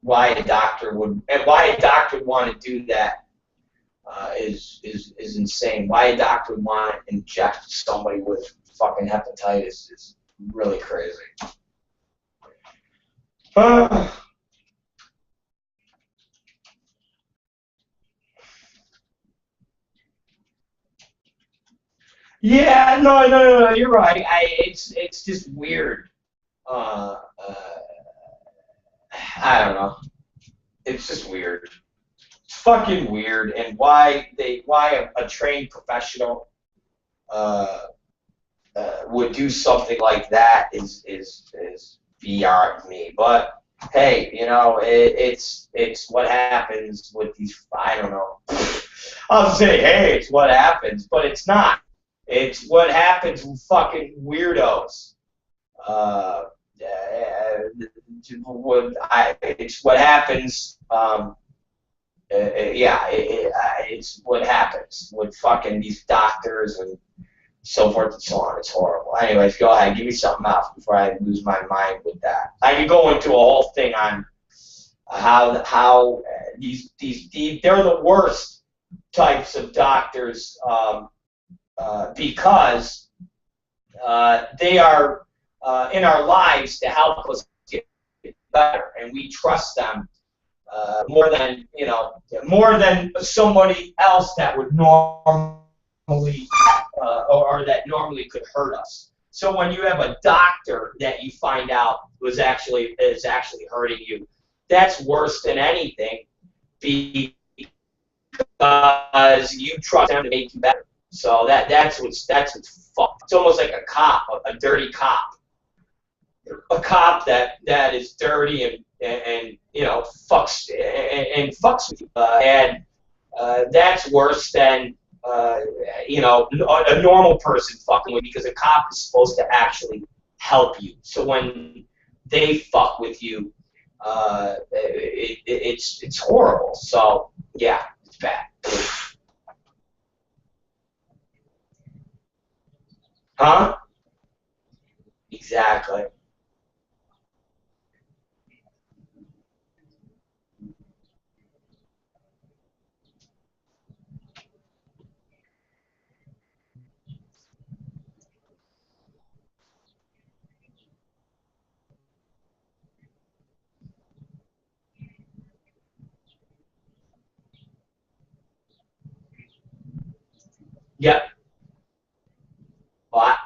Speaker 2: Why a doctor would and why a doctor would want to do that is insane. Why a doctor would want to inject somebody with fucking hepatitis is really crazy. Uh, yeah, no, you're right. It's just weird. Uh, uh, I don't know. It's just weird. It's fucking weird. And why a trained professional uh, would do something like that is beyond me. But hey, you know, it's what happens with these. I don't know. I'll say, hey, it's what happens, but it's not. It's what happens with fucking weirdos. Uh, it's what happens. It's what happens with fucking these doctors and so forth and so on. It's horrible. Anyways, go ahead. Give me something else before I lose my mind with that. I could go into a whole thing on how they're the worst types of doctors because they are in our lives to help us get better, and we trust them more than somebody else that would normally or that normally could hurt us. So when you have a doctor that you find out is actually hurting you, that's worse than anything because you trust them to make you better. So that's what's fucked. It's almost like a cop, a dirty cop, a cop that is dirty and you know fucks and fucks with you, and that's worse than you know a normal person fucking with you because a cop is supposed to actually help you. So when they fuck with you, it's horrible. So yeah, it's bad. Huh? Exactly. Yep. What?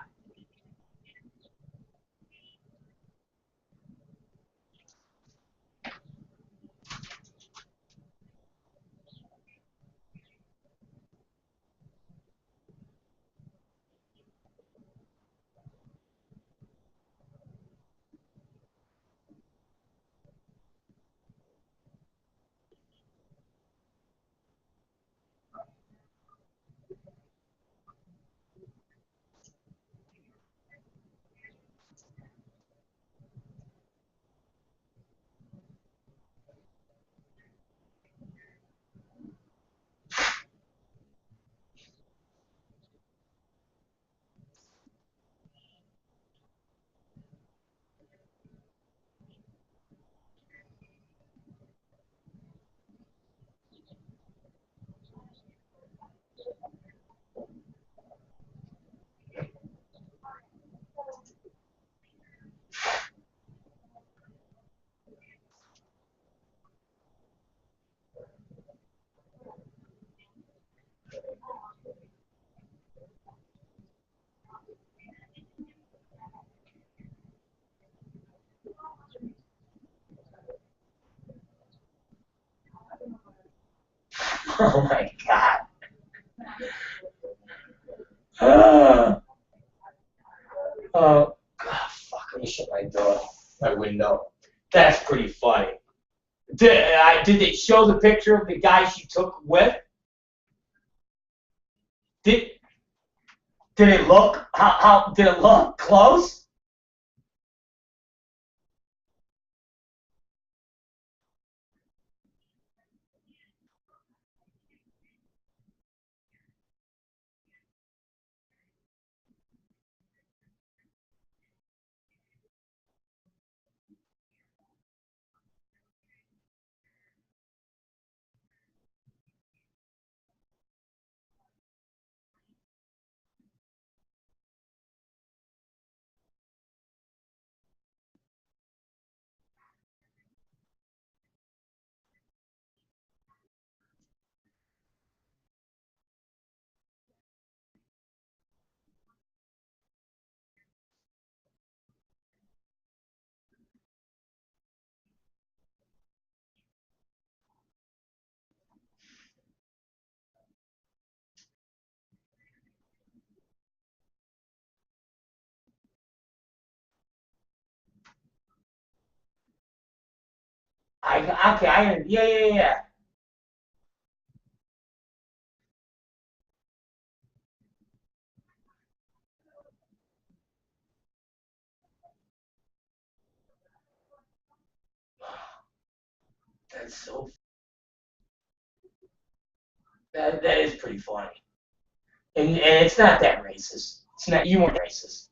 Speaker 2: Oh my God. Oh, God, fuck, let me shut my door, my window. That's pretty funny. Did they show the picture of the guy she took with? Did did it look how did it look close? Yeah. That's so that is pretty funny. And it's not that racist. It's not you weren't racist.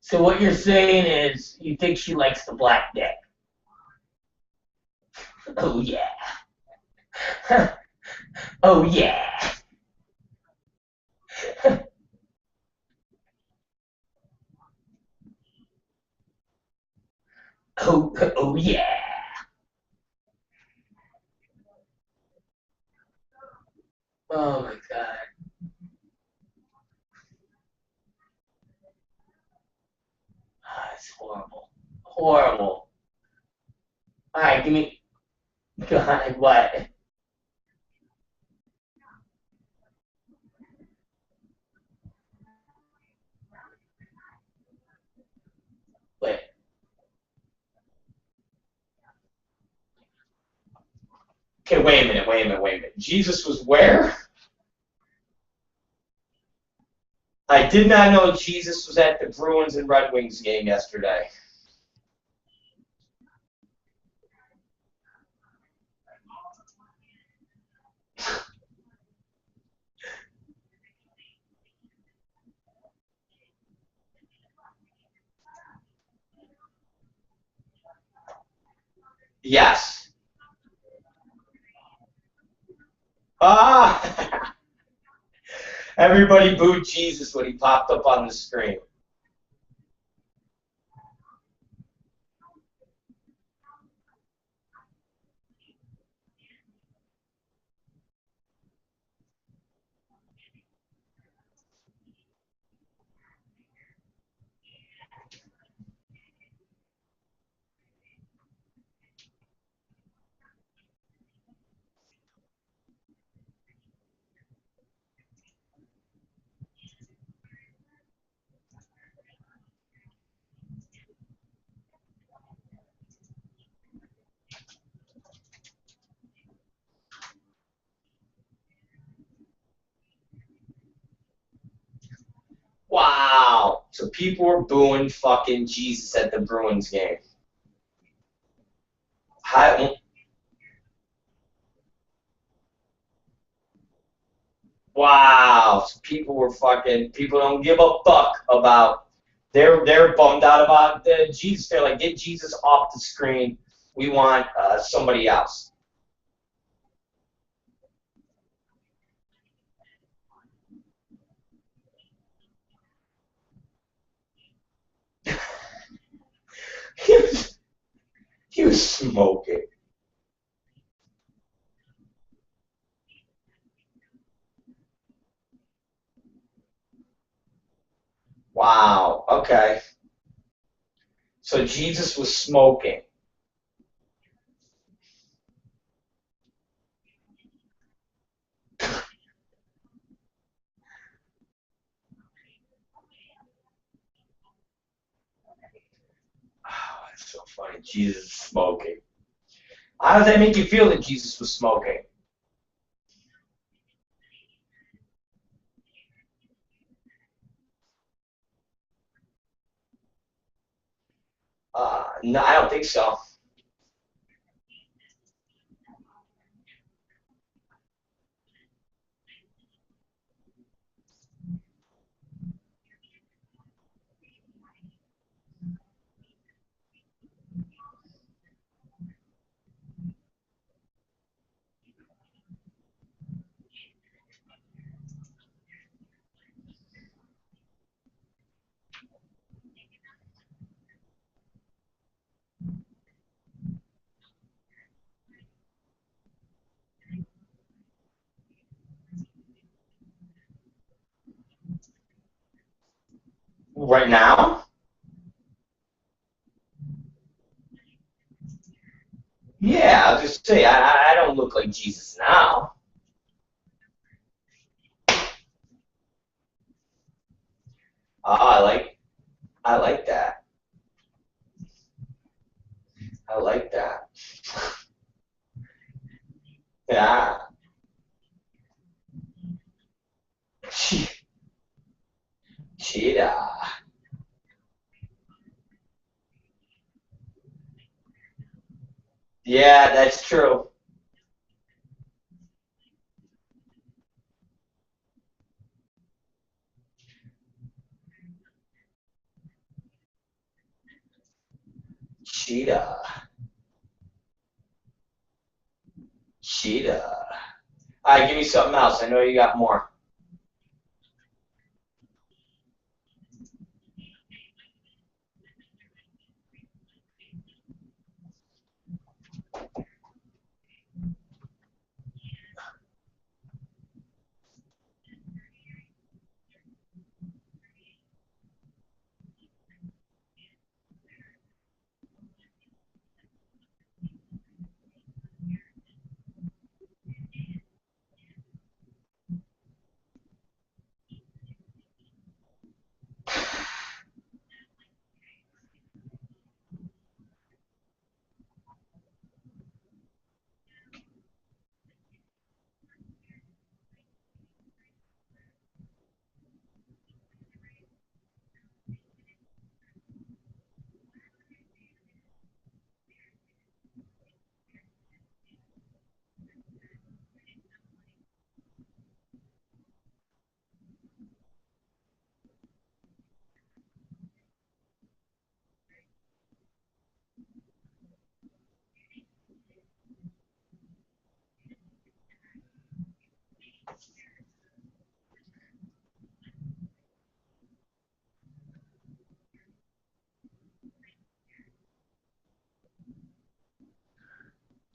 Speaker 2: So what you're saying is you think she likes the black dick. Oh yeah. Oh yeah. Oh yeah. Oh my God. Ah, it's horrible. Horrible. All right, give me. God, what? Wait. Okay, wait a minute. Jesus was where? I did not know Jesus was at the Bruins and Red Wings game yesterday. Yes. Ah! Everybody booed Jesus when he popped up on the screen. Wow. So people were booing fucking Jesus at the Bruins game. Wow. So people don't give a fuck about, they're bummed out about Jesus. They're like, get Jesus off the screen. We want somebody else. He was smoking. Wow. Okay. So Jesus was smoking. Oh, that's so funny. Jesus is smoking. How does that make you feel that Jesus was smoking? No, I don't think so. Right now? Yeah, I was just say I don't look like Jesus now. I like that. I like that. Yeah. Cheetah. Yeah, that's true. Cheetah. Cheetah. All right, give me something else. I know you got more.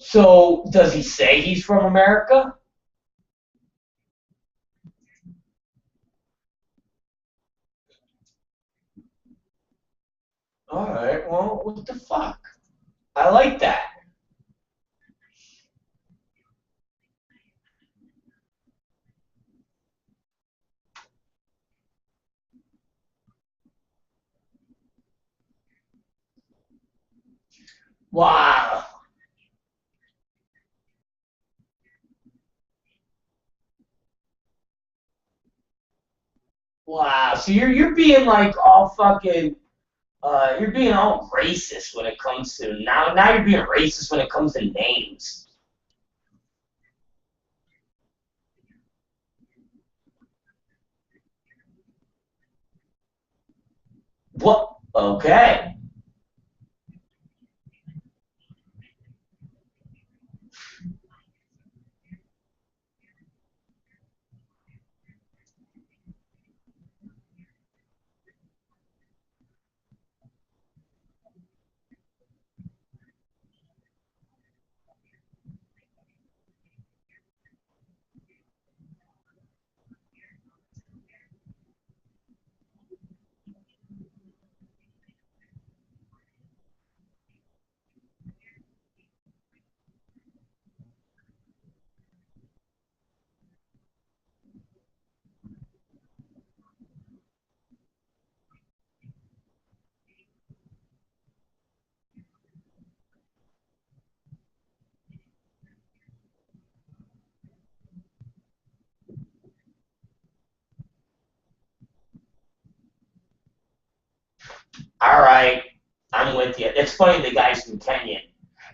Speaker 2: So, does he say he's from America? Alright, well, what the fuck? I like that. Wow. Wow. So you're being like all fucking you're being all racist when it comes to now you're being racist when it comes to names. What? Okay. All right. I'm with you. It's funny the guy's from Kenya.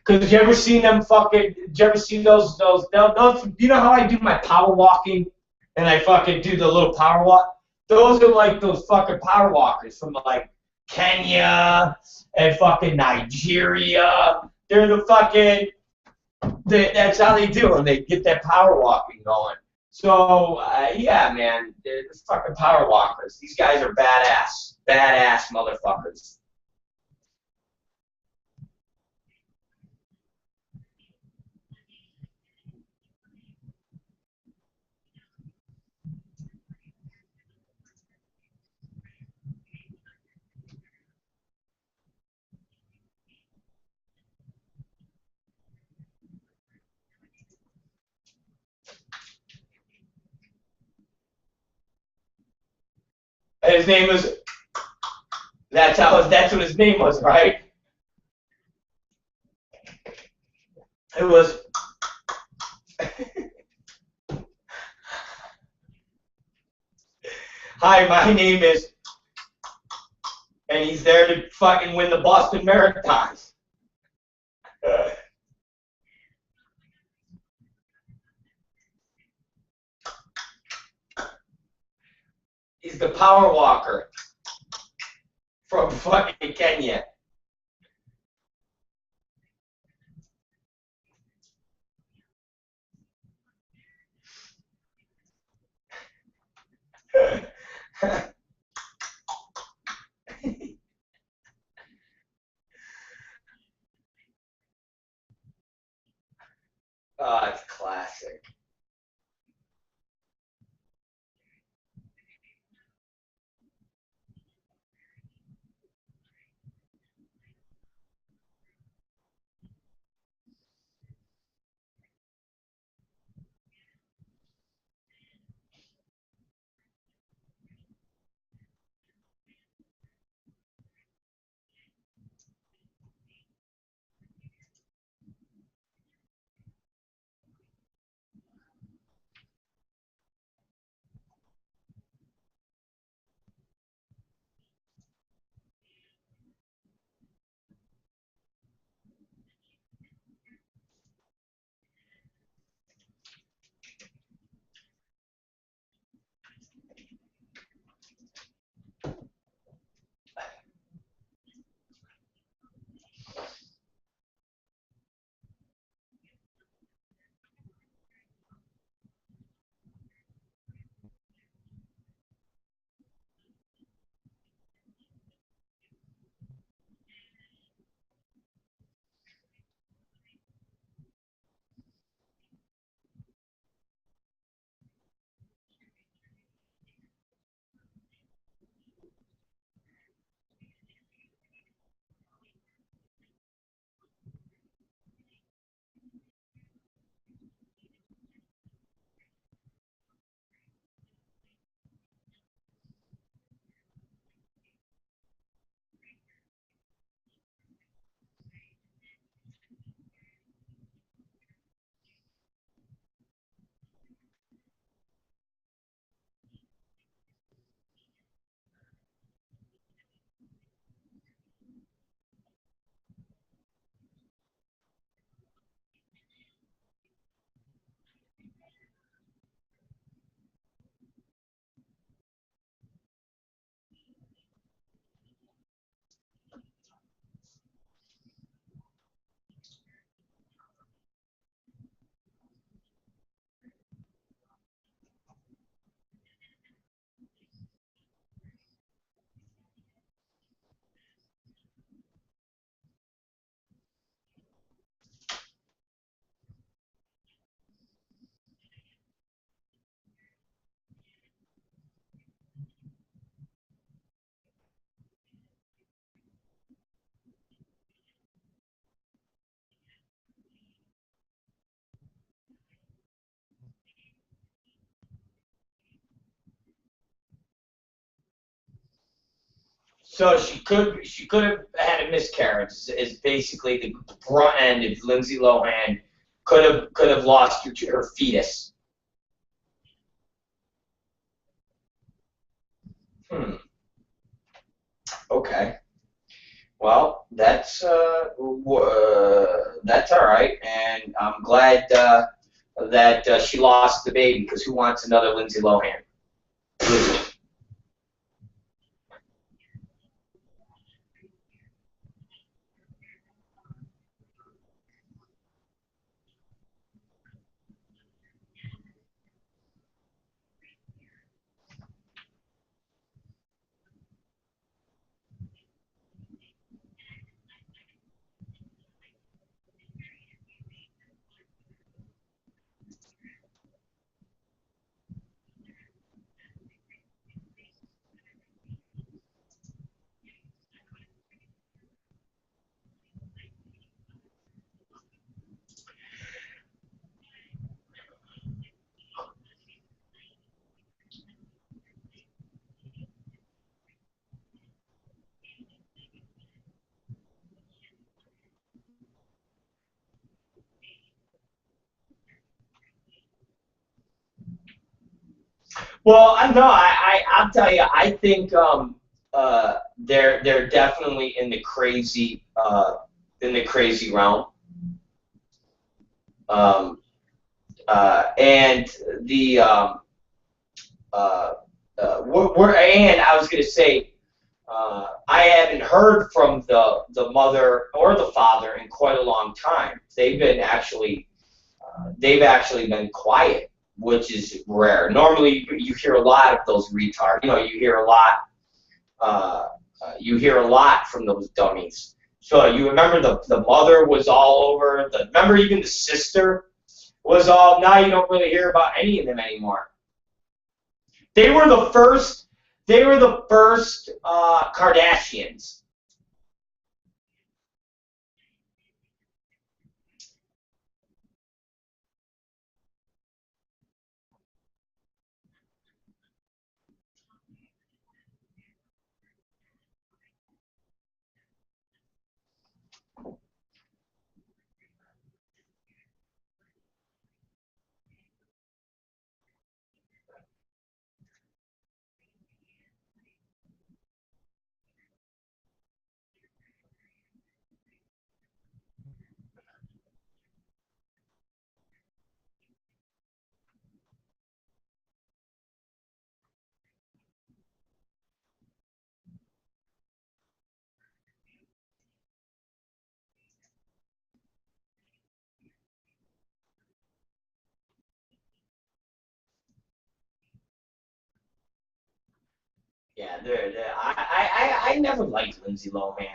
Speaker 2: Cause you ever seen them fucking? Did you ever see those? You know how I do my power walking, and I fucking do the little power walk. Those are like those fucking power walkers from like Kenya and fucking Nigeria. They're the fucking. That's how they do, and they get that power walking going. So yeah, man, they're the fucking power walkers. These guys are badass motherfuckers. His name was. That's what his name was, right? It was. Hi, my name is. And he's there to fucking win the Boston Marathon. He's the power walker from fucking Kenya. Oh, it's classic. So she could have had a miscarriage. Is basically the brunt end of Lindsay Lohan could have lost her fetus. Okay. Well, that's all right, and I'm glad that she lost the baby, because who wants another Lindsay Lohan? Well, I know. I'll tell you. I think they're definitely in the crazy realm. And the and I was gonna say, I haven't heard from the mother or the father in quite a long time. They've actually been quiet, which is rare. Normally, you hear a lot of those retards. You hear a lot. You hear a lot from those dummies. So you remember the mother was all over. Remember even the sister was all. Now you don't really hear about any of them anymore. They were the first. They were the first Kardashians. Yeah, I never liked Lindsay Lohan.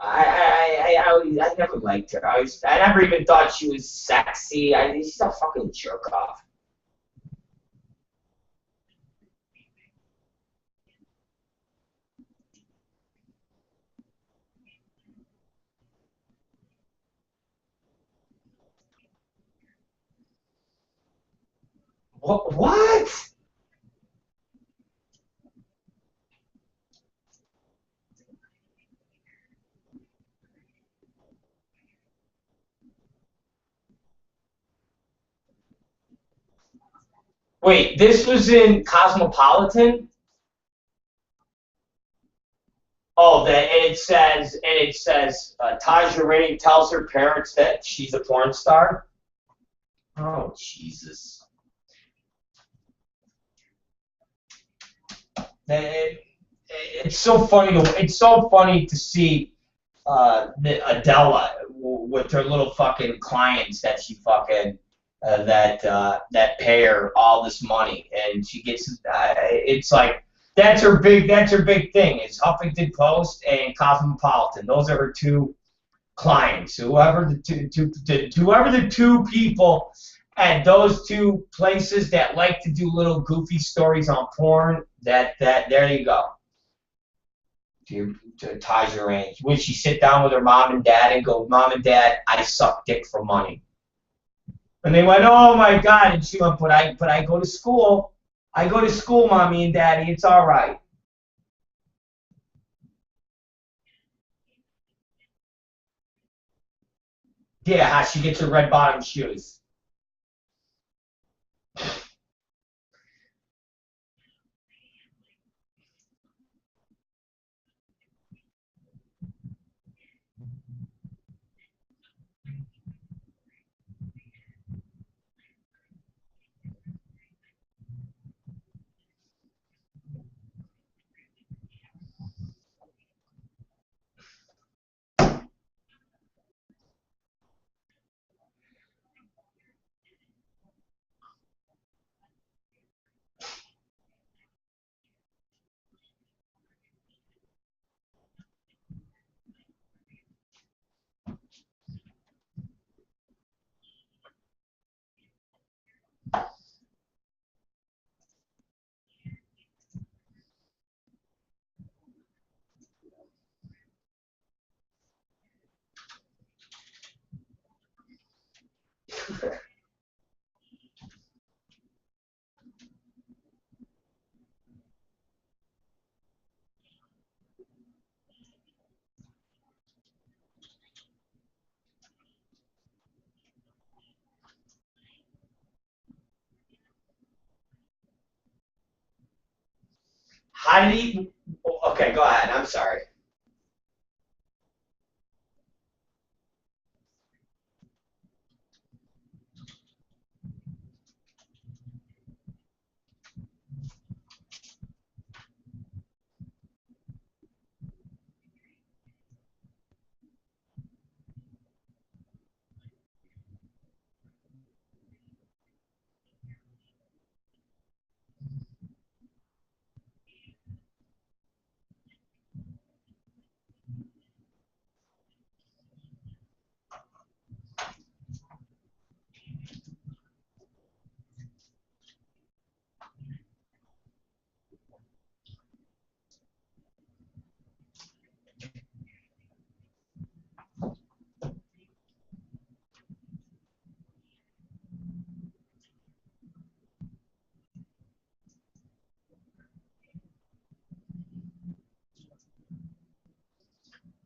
Speaker 2: I never liked her. I never even thought she was sexy. She's a fucking jerk off. What? What? Wait, this was in Cosmopolitan? Oh, and it says Taja Rainey tells her parents that she's a porn star. Oh, Jesus. It, it's so funny to see the Adela with her little fucking clients that she fucking that pay her all this money, and she gets it's like that's her big thing is Huffington Post and Cosmopolitan. Those are her two clients. Whoever the two people at those two places that like to do little goofy stories on porn, that there you go. To Taja Range. Would she sit down with her mom and dad and go, Mom and Dad, I suck dick for money? And they went, oh my God. And she went, but I go to school. I go to school, Mommy and Daddy. It's all right. Yeah, how she gets her red bottom shoes. How did he? Okay, go ahead. I'm sorry.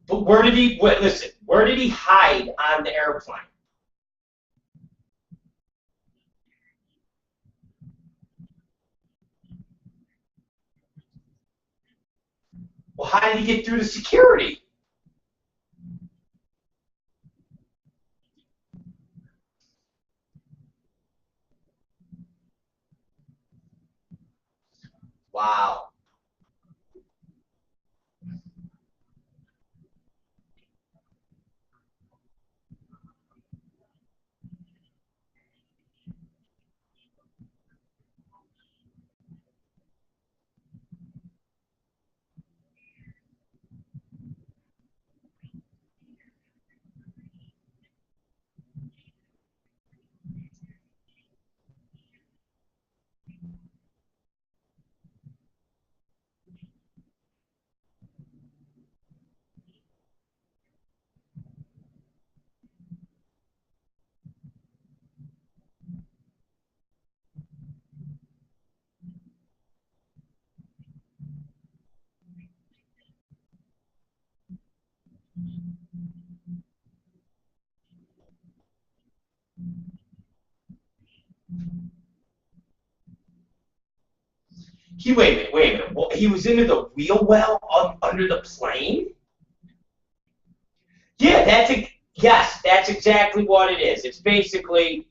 Speaker 2: But where did he? Wait, listen. Where did he hide on the airplane? Well, how did he get through the security? Wow. Wait a minute. Well, he was into the wheel well under the plane? Yeah, yes, that's exactly what it is. It's basically,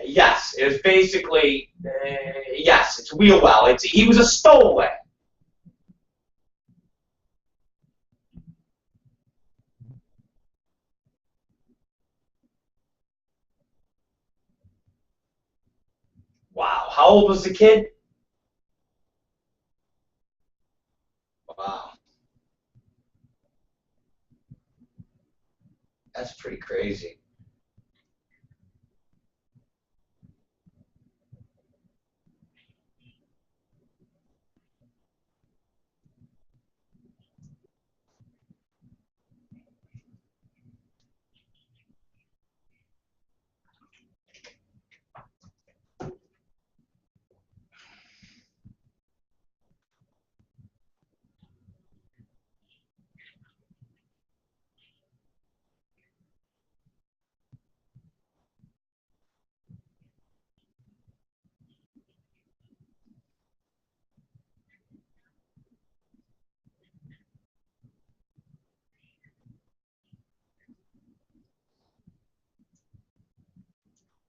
Speaker 2: yes, it was basically, yes, it's wheel well. He was a stowaway. Wow. How old was the kid? Wow. That's pretty crazy.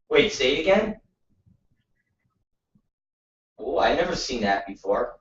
Speaker 2: Wait, say it again? Oh, I never seen that before.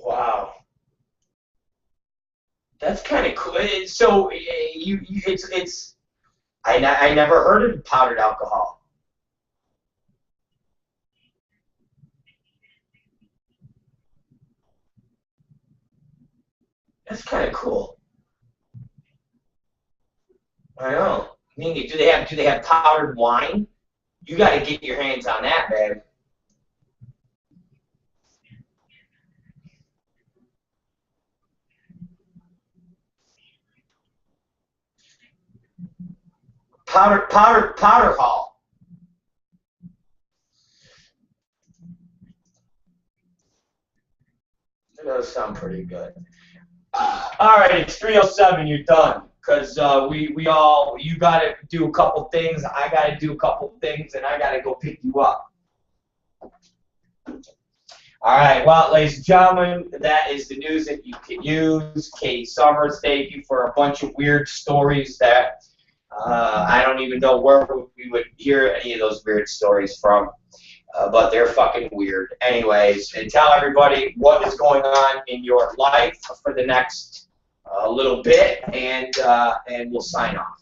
Speaker 2: Wow. That's kind of cool. So it's I never heard of powdered alcohol. That's kind of cool. I know. I mean, do they have powdered wine? You got to get your hands on that, man. Powder hall. That does sound pretty good. All right, it's 3:07. You're done. Cause you gotta do a couple things. I gotta do a couple things, and I gotta go pick you up. All right, well, ladies and gentlemen, that is the news that you can use. Katie Summers, thank you for a bunch of weird stories that I don't even know where we would hear any of those weird stories from, but they're fucking weird. Anyways, and tell everybody what is going on in your life for the next little bit, and we'll sign off.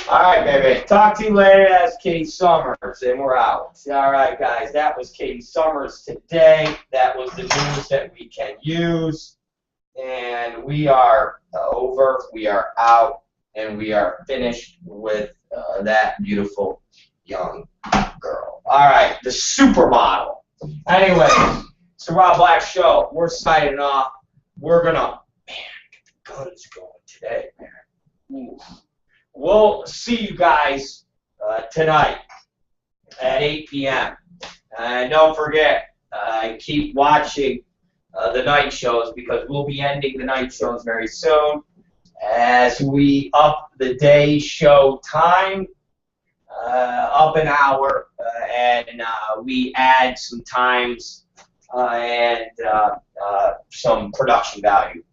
Speaker 2: All right, baby. Talk to you later. That's Katie Summers, and we're out. All right, guys. That was Katie Summers today. That was the news that we can use. And we are over. We are out. And we are finished with that beautiful young girl. All right. The supermodel. Anyways, it's the Rob Black Show. We're signing off. We're going to, man, get the guns going today, man. Ooh. We'll see you guys tonight at 8 p.m. And don't forget, keep watching the night shows, because we'll be ending the night shows very soon as we up the day show time up an hour, and we add some times and some production value.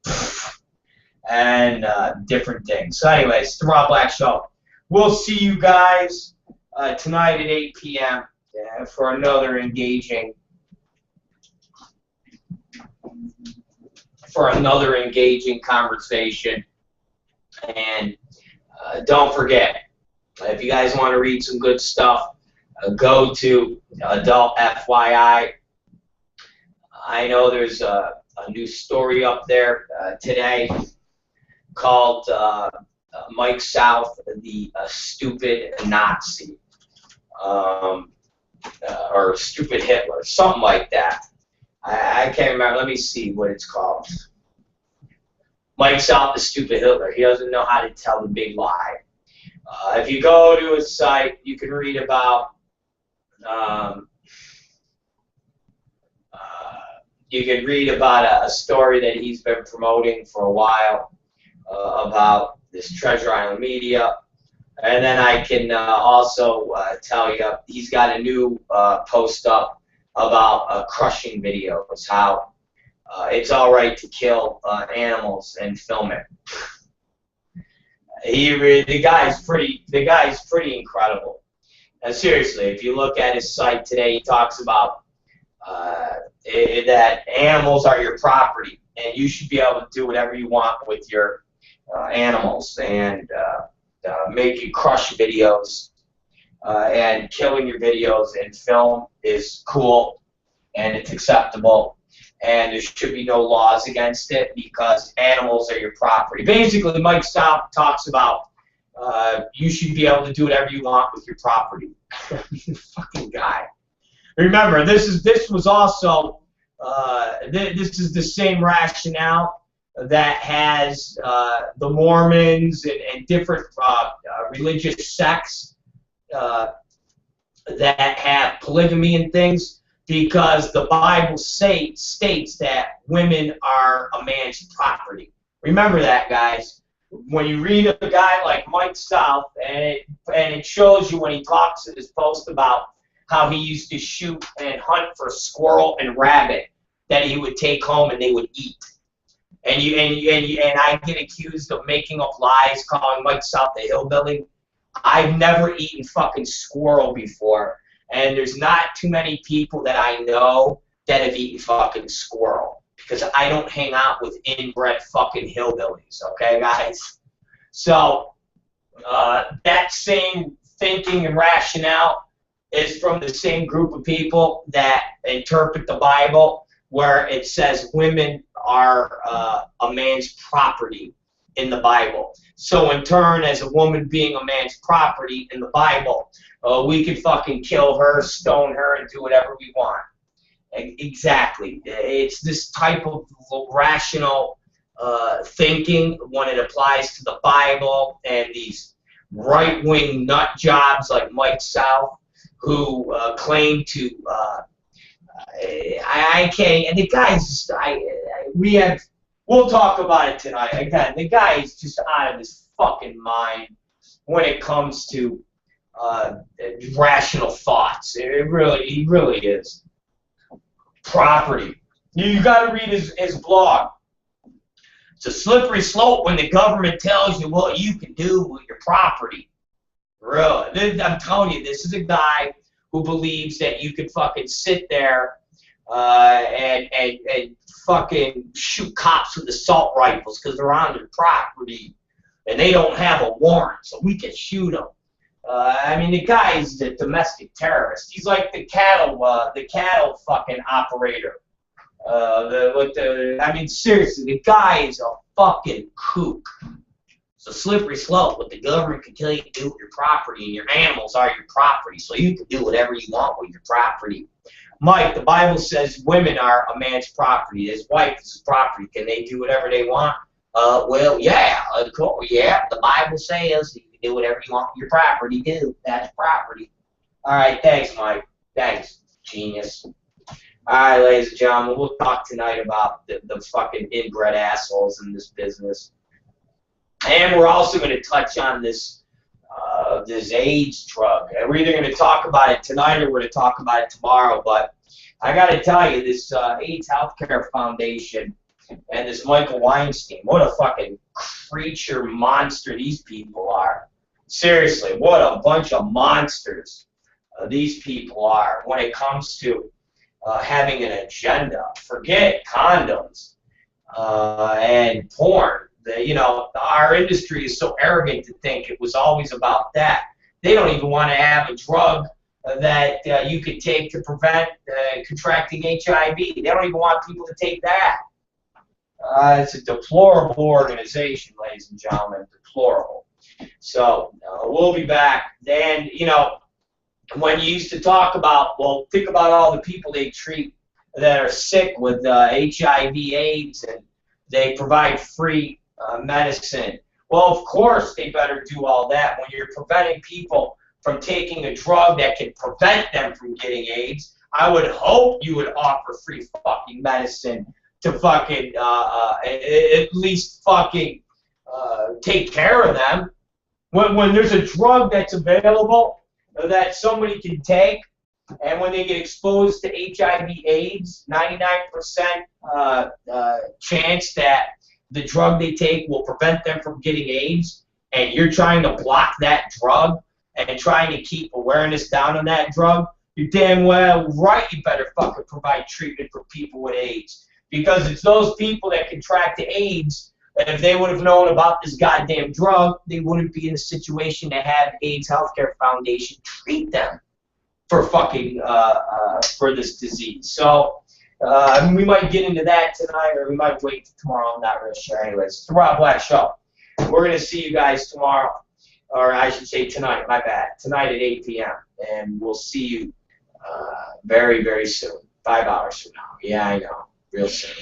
Speaker 2: And different things. So anyways, it's the Rob Black Show. We'll see you guys tonight at 8 p.m. For another engaging conversation. And don't forget, if you guys want to read some good stuff, go to Adult FYI. I know there's a new story up there today called Mike South, the stupid Nazi, or stupid Hitler, something like that. I can't remember. Let me see what it's called. Mike's out the stupid Hitler. He doesn't know how to tell the big lie. If you go to his site, you can read about a story that he's been promoting for a while about this Treasure Island media. And then I can also tell you he's got a new post up about crushing videos, how it's all right to kill animals and film it. The guy's pretty incredible. And seriously, if you look at his site today, he talks about that animals are your property, and you should be able to do whatever you want with your animals, and making crush videos and killing your videos in film is cool, and it's acceptable, and there should be no laws against it because animals are your property. Basically, Mike Stout talks about you should be able to do whatever you want with your property. Fucking guy. Remember, this is the same rationale that has the Mormons and different religious sects that have polygamy and things, because the Bible states that women are a man's property. Remember that, guys. When you read a guy like Mike South, and it shows you when he talks in his post about how he used to shoot and hunt for squirrel and rabbit that he would take home and they would eat. And I get accused of making up lies, calling Mike South a hillbilly. I've never eaten fucking squirrel before, and there's not too many people that I know that have eaten fucking squirrel, because I don't hang out with inbred fucking hillbillies, okay, guys? So that same thinking and rationale is from the same group of people that interpret the Bible, where it says women are a man's property in the Bible. So in turn, as a woman being a man's property in the Bible, we can fucking kill her, stone her, and do whatever we want. Exactly. It's this type of rational thinking when it applies to the Bible, and these right-wing nut jobs like Mike South, who claim to I can't, and the guy's just, we'll talk about it tonight. Again, the guy is just out of his fucking mind when it comes to rational thoughts. He really is. Property. You got to read his blog. It's a slippery slope when the government tells you what you can do with your property. Really. I'm telling you, this is a guy who believes that you could fucking sit there and fucking shoot cops with assault rifles because they're on their property and they don't have a warrant, so we can shoot them. I mean, the guy's a domestic terrorist. He's like the cattle fucking operator. I mean, seriously, the guy is a fucking kook. It's a slippery slope. What the government can tell you to do with your property, and your animals are your property, so you can do whatever you want with your property. Mike, the Bible says women are a man's property. His wife is his property. Can they do whatever they want? Well, yeah, of course, yeah. The Bible says you can do whatever you want with your property. Do that's property. All right, thanks, Mike. Thanks, genius. All right, ladies and gentlemen, we'll talk tonight about the fucking inbred assholes in this business. And we're also going to touch on this AIDS drug. And we're either going to talk about it tonight or we're going to talk about it tomorrow. But I got to tell you, this AIDS Healthcare Foundation and this Michael Weinstein, what a fucking creature monster these people are. Seriously, what a bunch of monsters these people are when it comes to having an agenda. Forget condoms and porn. Our industry is so arrogant to think it was always about that. They don't even want to have a drug that you could take to prevent contracting HIV. They don't even want people to take that. It's a deplorable organization, ladies and gentlemen, deplorable. So we'll be back. And, when you used to talk about, well, think about all the people they treat that are sick with HIV, AIDS, and they provide free medicine. Well, of course they better do all that when you're preventing people from taking a drug that can prevent them from getting AIDS. I would hope you would offer free fucking medicine to fucking at least fucking take care of them. When there's a drug that's available that somebody can take, and when they get exposed to HIV/AIDS, 99% chance that the drug they take will prevent them from getting AIDS, and you're trying to block that drug and trying to keep awareness down on that drug, you're damn well right you better fucking provide treatment for people with AIDS. Because it's those people that contract the AIDS, and if they would have known about this goddamn drug, they wouldn't be in a situation to have AIDS Healthcare Foundation treat them for fucking for this disease. So we might get into that tonight, or we might wait till tomorrow. I'm not really sure. Anyways, it's the Rob Black Show. We're gonna see you guys tomorrow, or I should say tonight. My bad. Tonight at 8 p.m. and we'll see you very, very soon. 5 hours from now. Yeah, I know. Real soon.